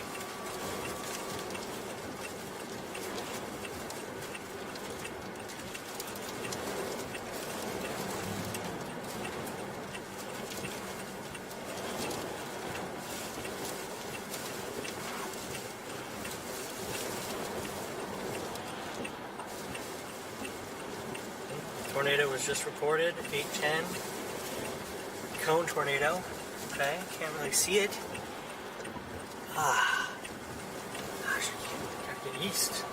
Tornado was just reported, 810. Cone tornado. Okay, can't really see it. Gosh, I gotta get east.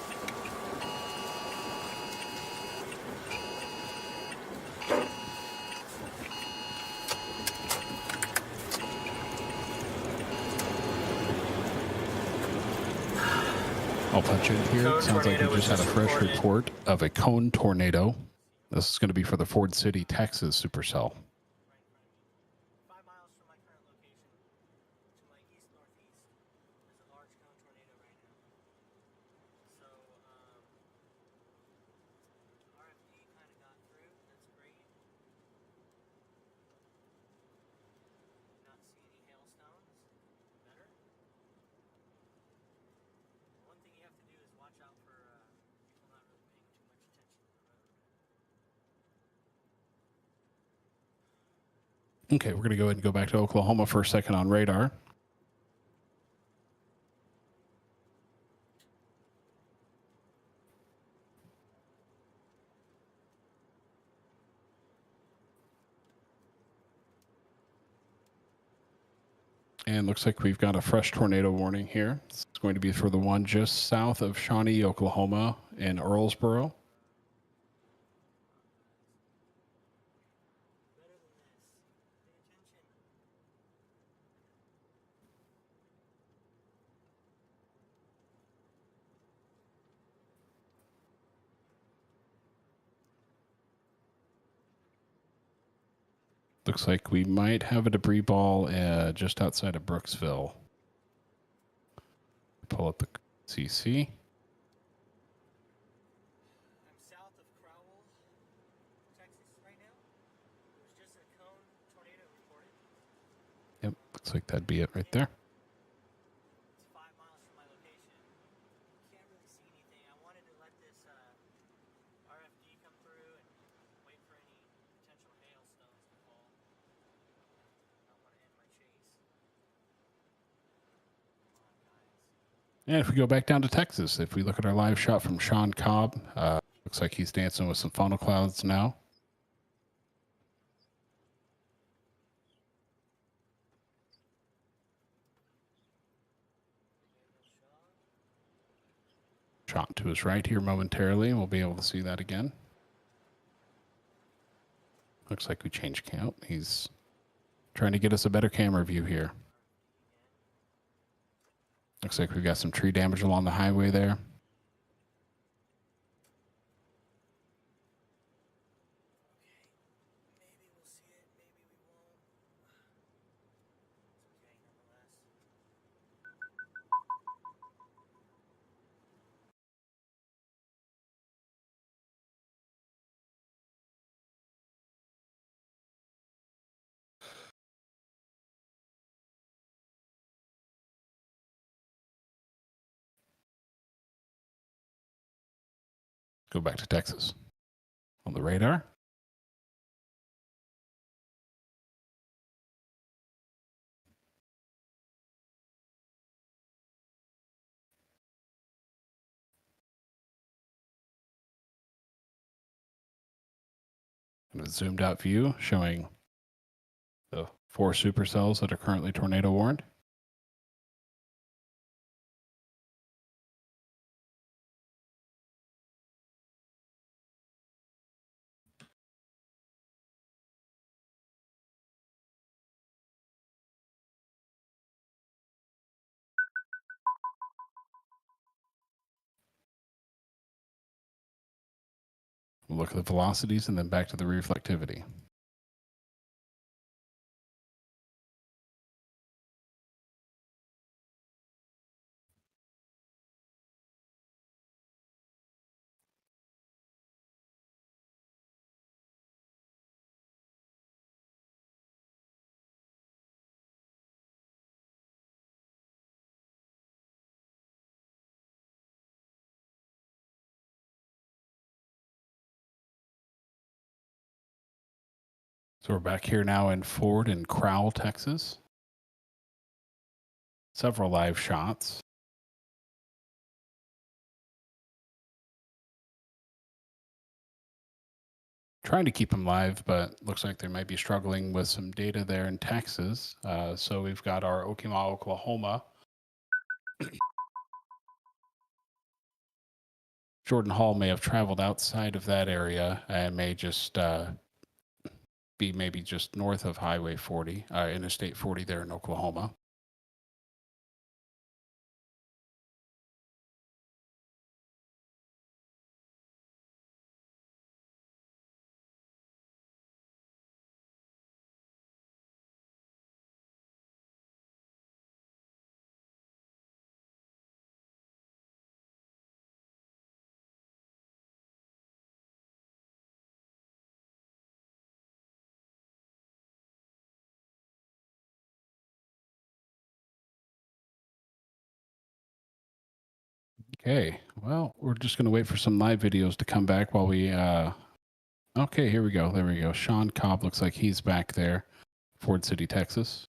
I'll punch in here. Cone It sounds like we tornado was just had a just fresh reported. report of a cone tornado. This is going to be for the Ford City, Texas supercell. 5 miles from my current location, to my east-northeast, there's a large cone tornado right now. So, RFD kind of got through. That's great. Not see any hailstones. Better. One thing you have to do is watch out for people not really paying too much attention to the road. Okay, we're going to go ahead and go back to Oklahoma for a second on radar. And looks like we've got a fresh tornado warning here. It's going to be for the one just south of Shawnee, Oklahoma, in Earlsboro. Looks like we might have a debris ball just outside of Brooksville. Pull up the CC. I'm south of Crowell, Texas right now. There's just a cone tornado reported. Yep, looks like that'd be it right there. It's 5 miles from my location. Can't really see anything. I wanted to let this RFD come through and wait for any potential hailstones to fall. I don't want to end my chase. Come on, guys. And if we go back down to Texas, if we look at our live shot from Sean Cobb, looks like he's dancing with some funnel clouds now. Shot to his right here momentarily, and we'll be able to see that again. Looks like we changed count. He's trying to get us a better camera view here. Looks like we've got some tree damage along the highway there. Maybe we'll see it, maybe we won't. It's okay nonetheless. Go back to Texas. On the radar. And a zoomed out view showing the 4 supercells that are currently tornado warned. We'll look at the velocities and then back to the reflectivity. So we're back here now in Ford and Crowell, Texas. Several live shots. Trying to keep them live, but looks like they might be struggling with some data there in Texas. So we've got our Okinawa, Oklahoma. Jordan Hall may have traveled outside of that area and may just be maybe just north of Highway 40, Interstate 40 there in Oklahoma. Okay, well, we're just going to wait for some live videos to come back while we, okay, here we go. There we go. Sean Cobb looks like he's back there, Ford City, Texas.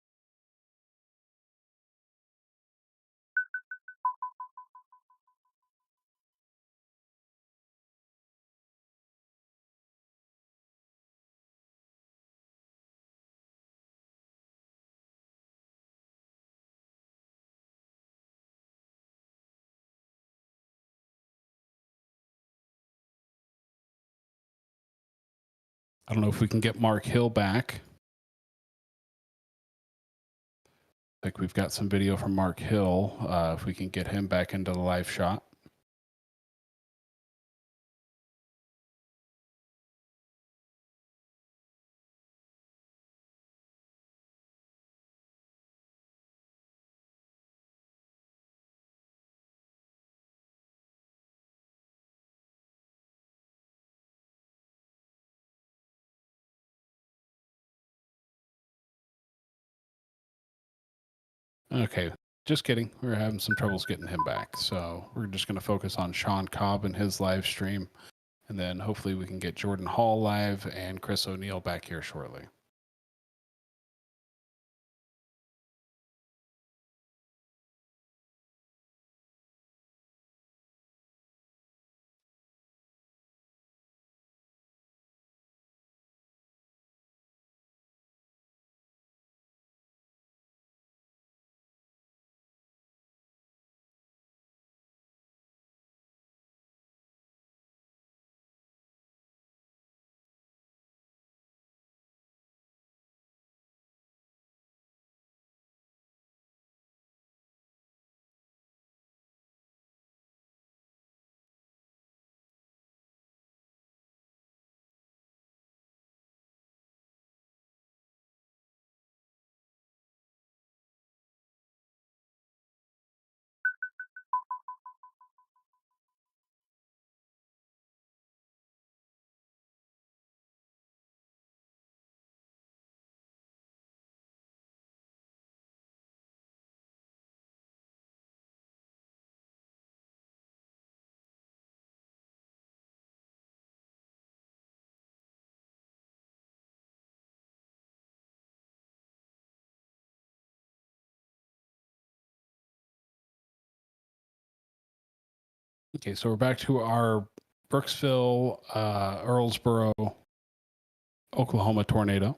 I don't know if we can get Mark Hill back. Like we've got some video from Mark Hill. If we can get him back into the live shot. Okay, just kidding. We were having some troubles getting him back. So we're just going to focus on Sean Cobb and his live stream. And then hopefully we can get Jordan Hall live and Chris O'Neill back here shortly. Okay, so we're back to our Brooksville, Earlsboro, Oklahoma tornado.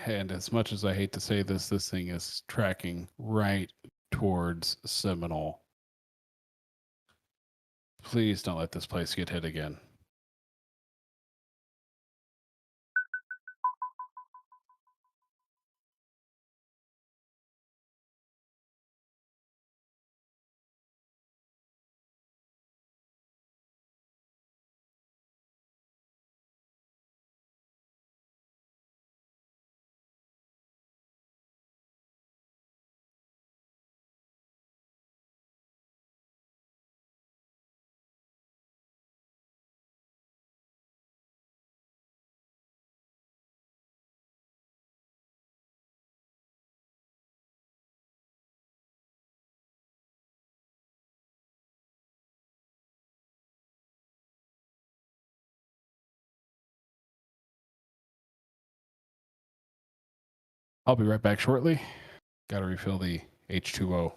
And as much as I hate to say this, this thing is tracking right towards Seminole. Please don't let this place get hit again. I'll be right back shortly. Got to refill the H2O.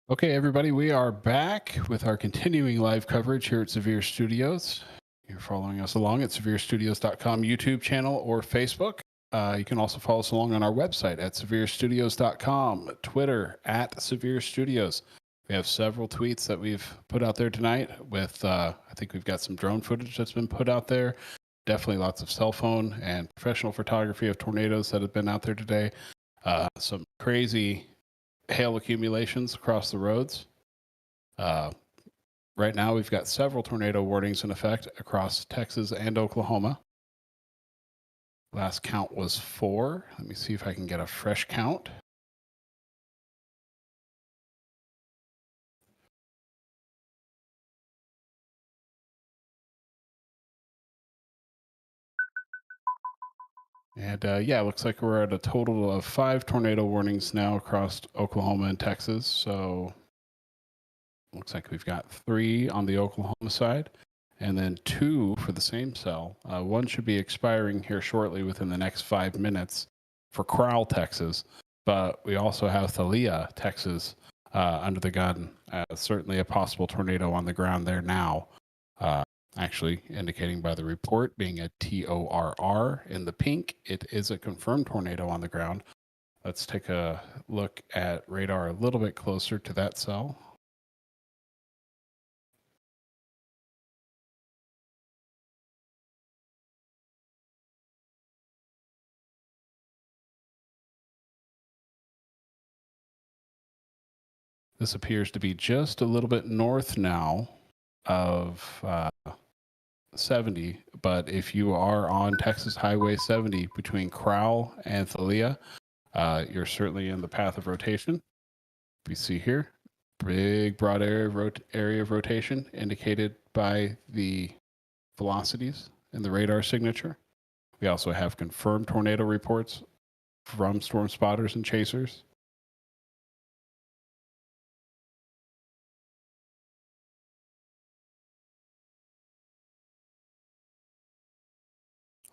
Okay, everybody, we are back with our continuing live coverage here at Severe Studios. You're following us along at SevereStudios.com YouTube channel or Facebook. You can also follow us along on our website at SevereStudios.com, Twitter at Severe Studios. We have several tweets that we've put out there tonight with, I think we've got some drone footage that's been put out there. Definitely lots of cell phone and professional photography of tornadoes that have been out there today. Some crazy hail accumulations across the roads. Right now, we've got several tornado warnings in effect across Texas and Oklahoma. Last count was 4. Let me see if I can get a fresh count. And yeah, it looks like we're at a total of 5 tornado warnings now across Oklahoma and Texas. So looks like we've got 3 on the Oklahoma side and then 2 for the same cell. One should be expiring here shortly within the next 5 minutes for Crowell, Texas. But we also have Thalia, Texas, under the gun. Certainly a possible tornado on the ground there now. Actually indicating by the report being a TORR in the pink. It is a confirmed tornado on the ground. Let's take a look at radar a little bit closer to that cell. This appears to be just a little bit north now of 70, but if you are on Texas Highway 70 between Crowell and Thalia, you're certainly in the path of rotation. We see here, big broad area of rotation indicated by the velocities in the radar signature. We also have confirmed tornado reports from storm spotters and chasers.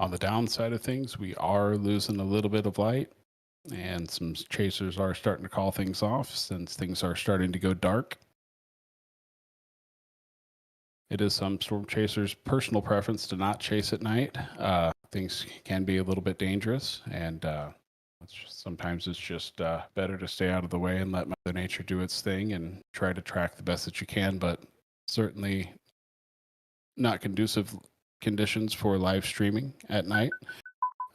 On the downside of things, we are losing a little bit of light, and some chasers are starting to call things off since things are starting to go dark. It is some storm chasers' personal preference to not chase at night. Things can be a little bit dangerous, and sometimes it's just better to stay out of the way and let Mother Nature do its thing and try to track the best that you can, but certainly not conducive conditions for live streaming at night.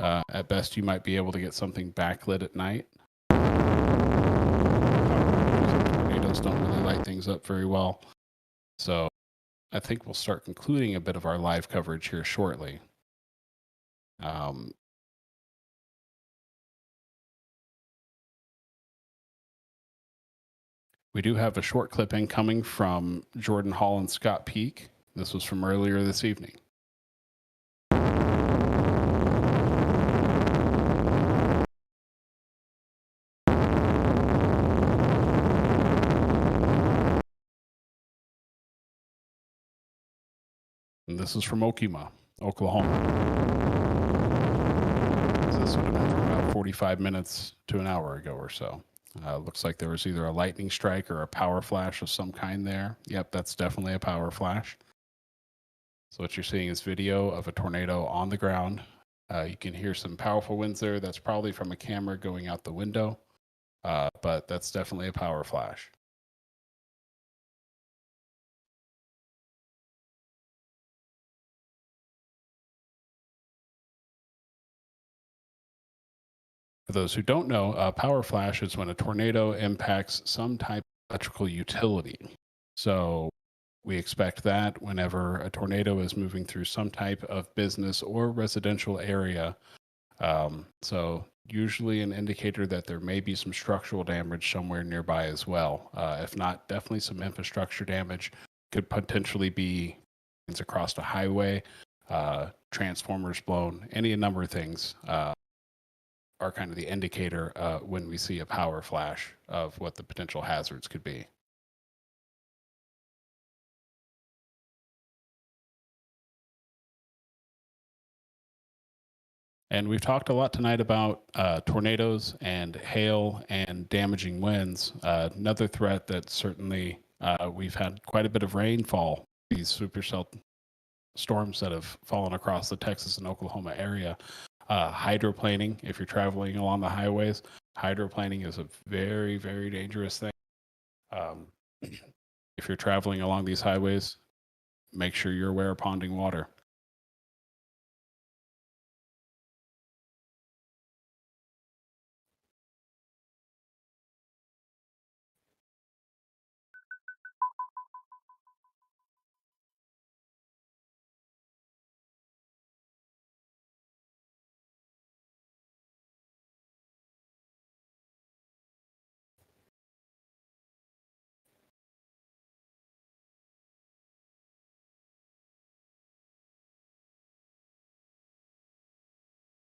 At best, you might be able to get something backlit at night. Tornadoes don't really light things up very well. So I think we'll start concluding a bit of our live coverage here shortly. We do have a short clip incoming from Jordan Hall and Scott Peak. This was from earlier this evening. And this is from Okima, Oklahoma. This would have been from about 45 minutes to an hour ago or so. Looks like there was either a lightning strike or a power flash of some kind there. Yep, that's definitely a power flash. So what you're seeing is video of a tornado on the ground. You can hear some powerful winds there. That's probably from a camera going out the window, but that's definitely a power flash. For those who don't know, a power flash is when a tornado impacts some type of electrical utility. So we expect that whenever a tornado is moving through some type of business or residential area. So usually an indicator that there may be some structural damage somewhere nearby as well. If not, definitely some infrastructure damage. Could potentially be across a highway, transformers blown, any number of things. Are kind of the indicator when we see a power flash of what the potential hazards could be. And we've talked a lot tonight about tornadoes and hail and damaging winds. Another threat that certainly we've had quite a bit of rainfall, these supercell storms that have fallen across the Texas and Oklahoma area. Hydroplaning, if you're traveling along the highways, hydroplaning is a very, very dangerous thing. If you're traveling along these highways, make sure you're aware of ponding water.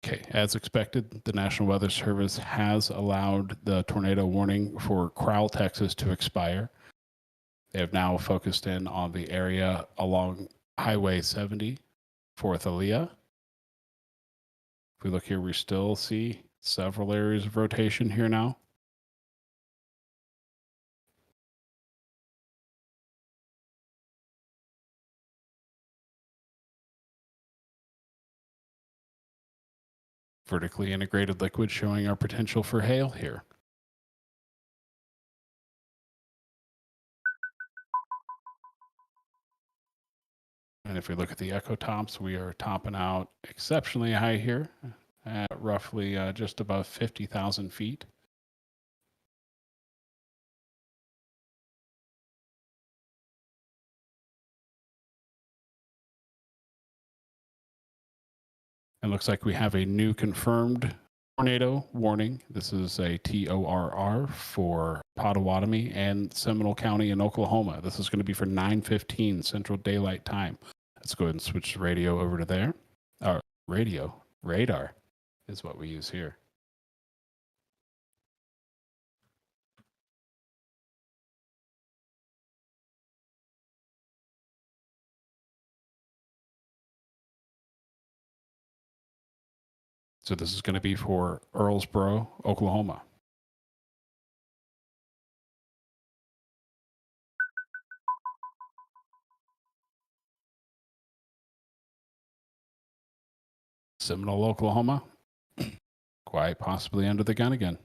Okay, as expected, the National Weather Service has allowed the tornado warning for Crowell, Texas to expire. They have now focused in on the area along Highway 70 for Thalia. If we look here, we still see several areas of rotation here now. Vertically integrated liquid showing our potential for hail here. And if we look at the echo tops, we are topping out exceptionally high here at roughly just above 50,000 feet. It looks like we have a new confirmed tornado warning. This is a TORR for Potawatomi and Seminole County in Oklahoma. This is going to be for 9:15 Central Daylight Time. Let's go ahead and switch the radio over to there. Radar is what we use here. So this is going to be for Earlsboro, Oklahoma. Seminole, Oklahoma, quite possibly under the gun again.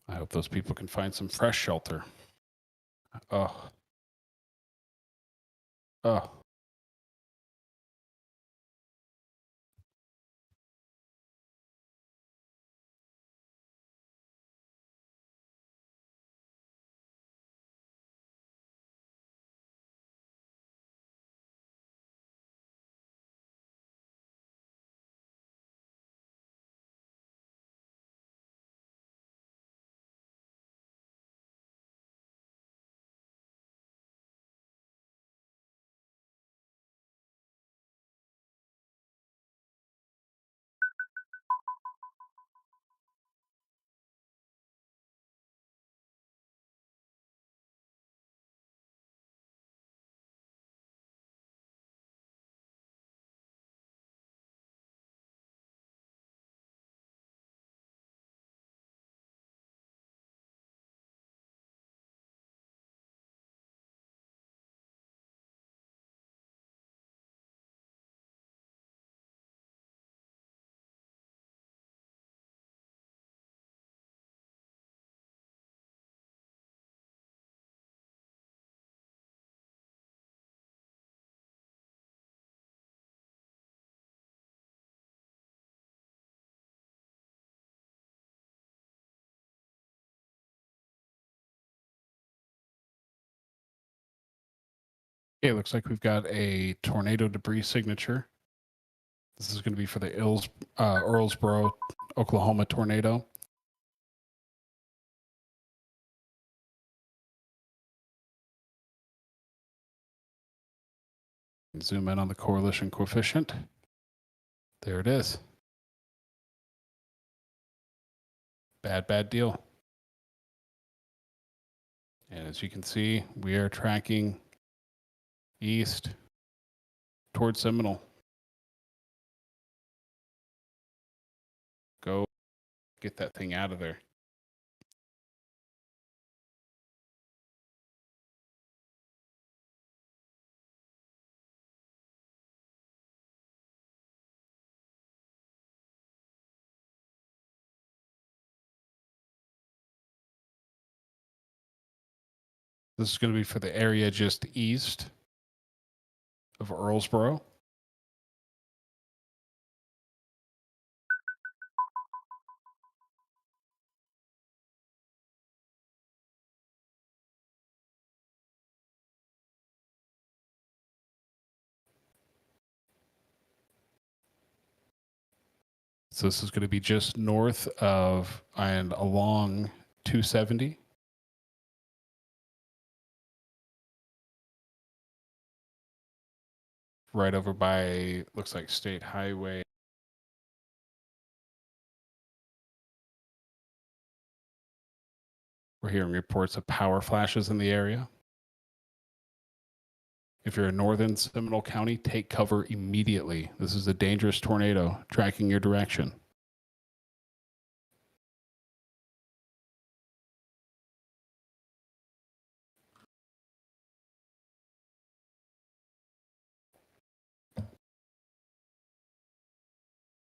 I hope those people can find some fresh shelter. Oh. Oh. Okay, it looks like we've got a tornado debris signature. This is going to be for the Earlsboro, Oklahoma tornado. Zoom in on the correlation coefficient. There it is. Bad deal. And as you can see, we are tracking east towards Seminole. Go get that thing out of there. This is going to be for the area just east of Earlsboro. So this is going to be just north of and along 270. Right over by, looks like State Highway. We're hearing reports of power flashes in the area. If you're in northern Seminole County, take cover immediately. This is a dangerous tornado tracking your direction.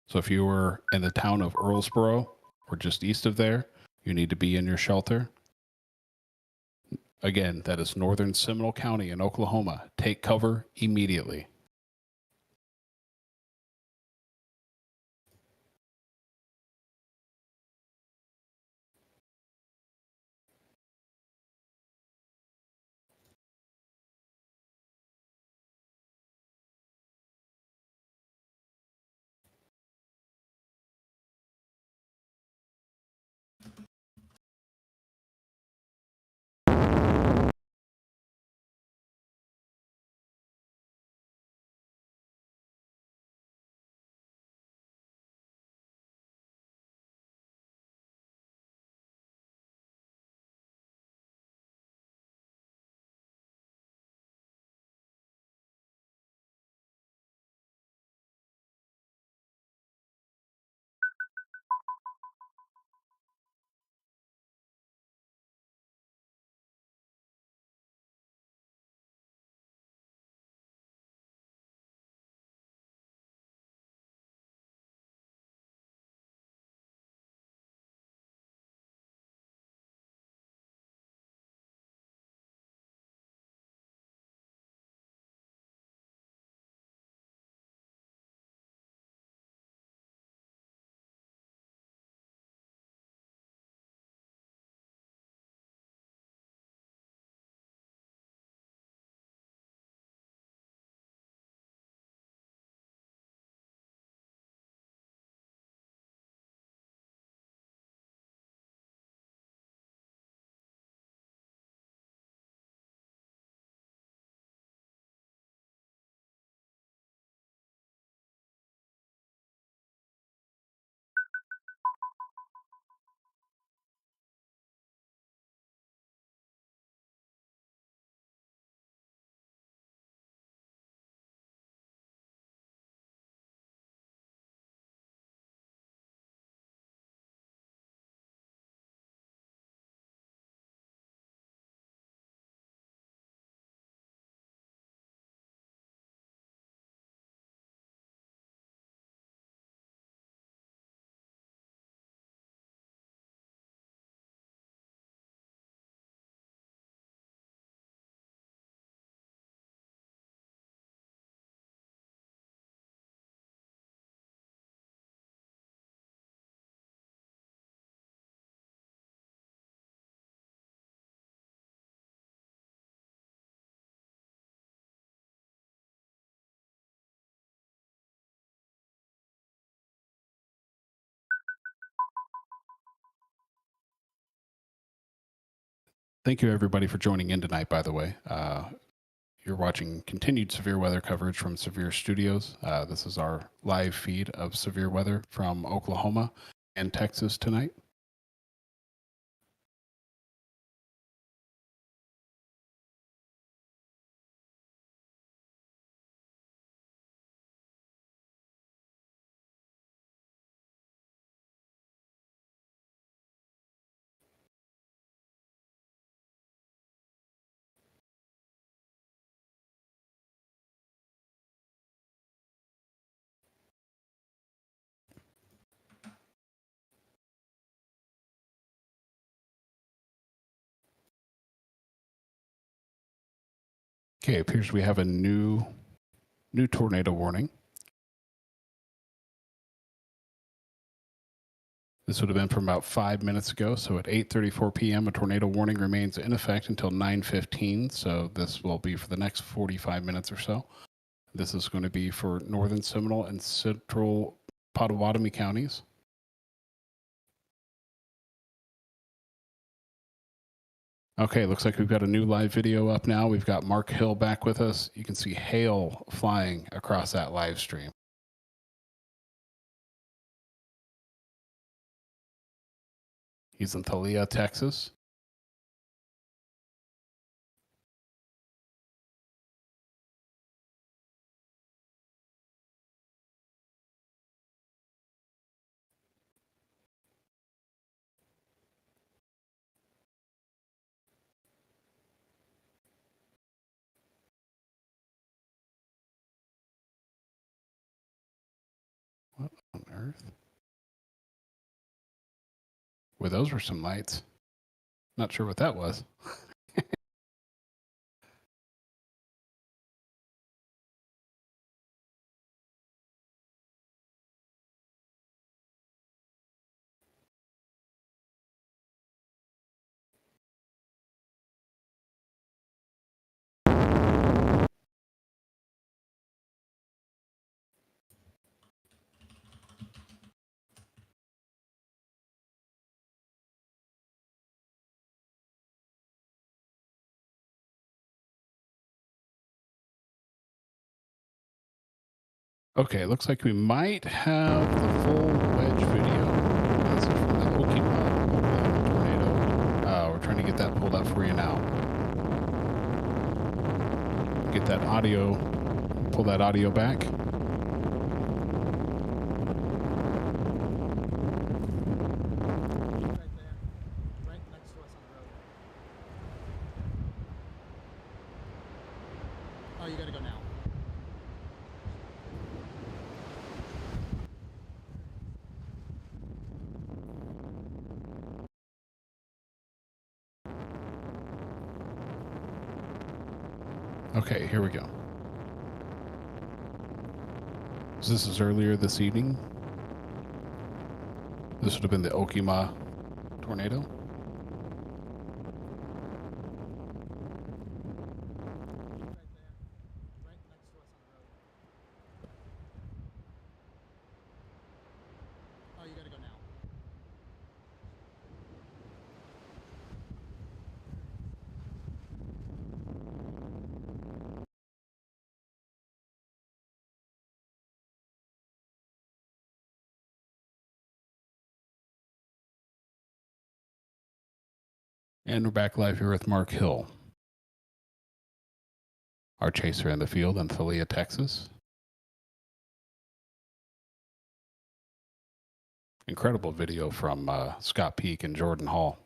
So if you were in the town of Earlsboro or just east of there, you need to be in your shelter. Again, that is northern Seminole County in Oklahoma. Take cover immediately. Thank you, everybody, for joining in tonight, by the way. You're watching continued severe weather coverage from SevereStudios. This is our live feed of severe weather from Oklahoma and Texas tonight. Okay, appears we have a new tornado warning. This would have been from about 5 minutes ago. So at 8:34 p.m., a tornado warning remains in effect until 9:15. So this will be for the next 45 minutes or so. This is going to be for northern Seminole and central Pottawatomie counties. Okay, looks like we've got a new live video up now. We've got Mark Hill back with us. You can see hail flying across that live stream. He's in Thalia, Texas. What on earth? Well, those were some lights. Not sure what that was. Okay, looks like we might have the full Wedge video. This is from the Oklahoma tornado. We're trying to get that pulled up for you now. Get that audio, pull that audio back. Okay, here we go. So this is earlier this evening. This would have been the Okima tornado. And we're back live here with Mark Hill, our chaser in the field in Thalia, Texas. Incredible video from Scott Peak and Jordan Hall.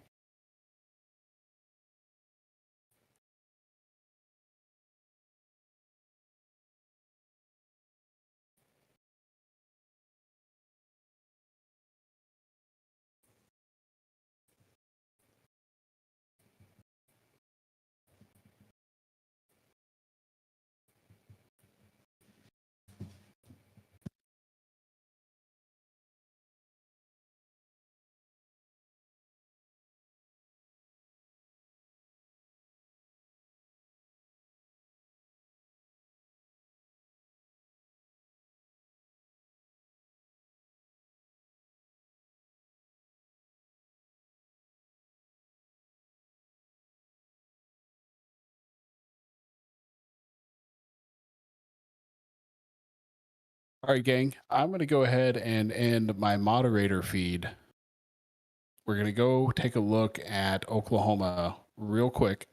All right, gang, I'm going to go ahead and end my moderator feed. We're going to go take a look at Oklahoma real quick.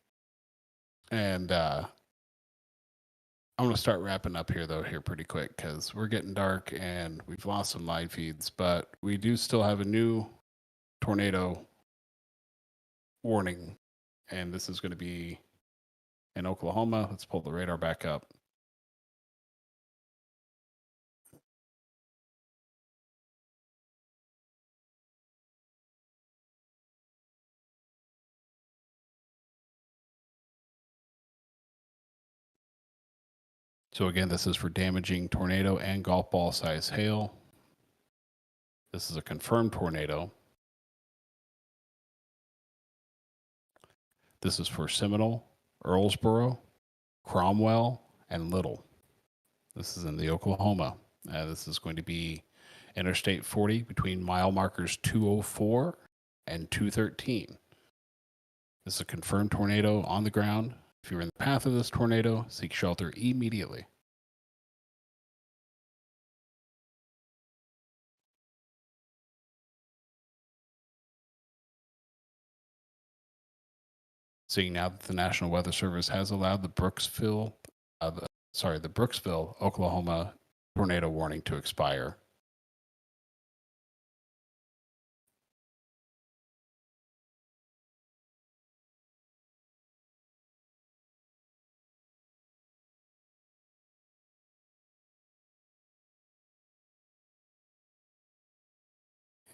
And I'm going to start wrapping up here, though, here pretty quick because we're getting dark and we've lost some live feeds. But we do still have a new tornado warning. And this is going to be in Oklahoma. Let's pull the radar back up. So again, this is for damaging tornado and golf ball size hail. This is a confirmed tornado. This is for Seminole, Earlsboro, Cromwell, and Little. This is in the Oklahoma. This is going to be Interstate 40 between mile markers 204 and 213. This is a confirmed tornado on the ground. If you're in the path of this tornado, seek shelter immediately. Seeing now that the National Weather Service has allowed the Brooksville, Oklahoma tornado warning to expire.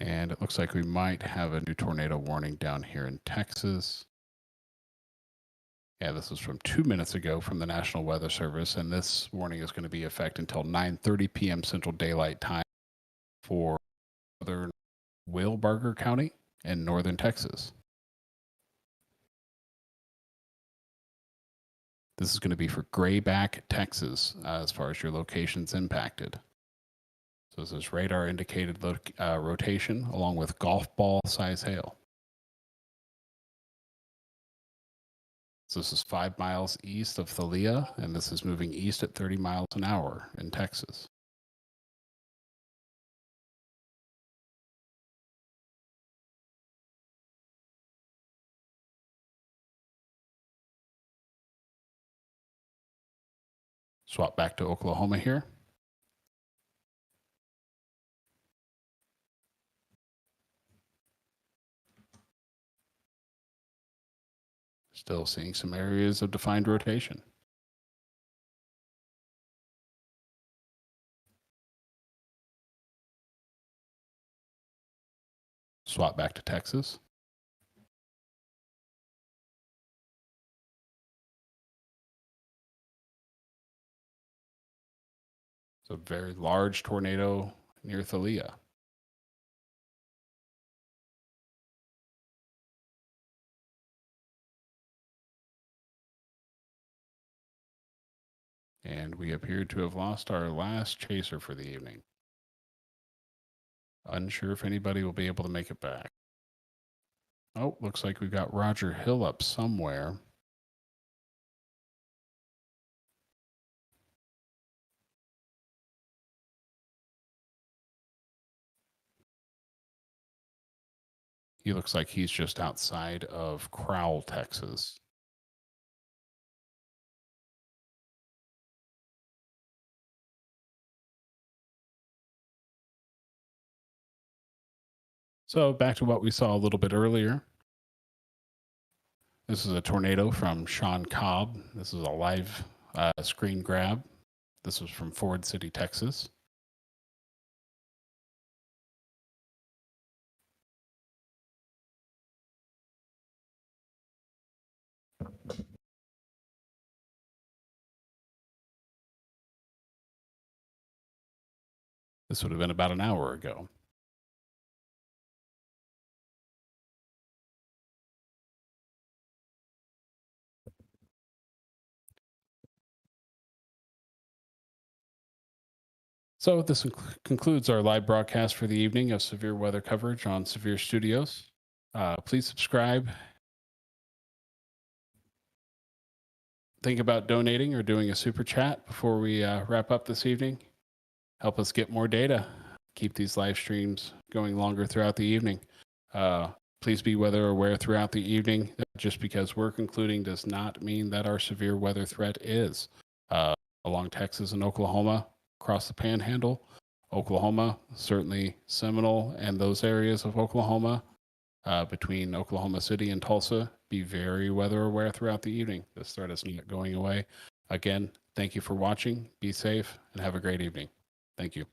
And it looks like we might have a new tornado warning down here in Texas. Yeah, this was from 2 minutes ago from the National Weather Service, and this warning is going to be in effect until 9:30 p.m. Central Daylight Time for southern Wilbarger County and northern Texas. This is going to be for Grayback, Texas, as far as your location's impacted. So this is radar indicated rotation along with golf ball size hail. So this is 5 miles east of Thalia, and this is moving east at 30 miles an hour in Texas. Swap back to Oklahoma here. Still seeing some areas of defined rotation. Swap back to Texas. It's a very large tornado near Thalia. And we appear to have lost our last chaser for the evening. Unsure if anybody will be able to make it back. Oh, looks like we've got Roger Hill up somewhere. He looks like he's just outside of Crowell, Texas. So back to what we saw a little bit earlier. This is a tornado from Sean Cobb. This is a live screen grab. This was from Ford City, Texas. This would have been about an hour ago. So this concludes our live broadcast for the evening of severe weather coverage on SevereStudios. Please subscribe. Think about donating or doing a super chat before we wrap up this evening. Help us get more data. Keep these live streams going longer throughout the evening. Please be weather aware throughout the evening. Just because we're concluding does not mean that our severe weather threat is. Along Texas and Oklahoma, across the Panhandle, Oklahoma, certainly Seminole and those areas of Oklahoma, between Oklahoma City and Tulsa, be very weather aware throughout the evening. This threat is not going away. Again, thank you for watching. Be safe and have a great evening. Thank you.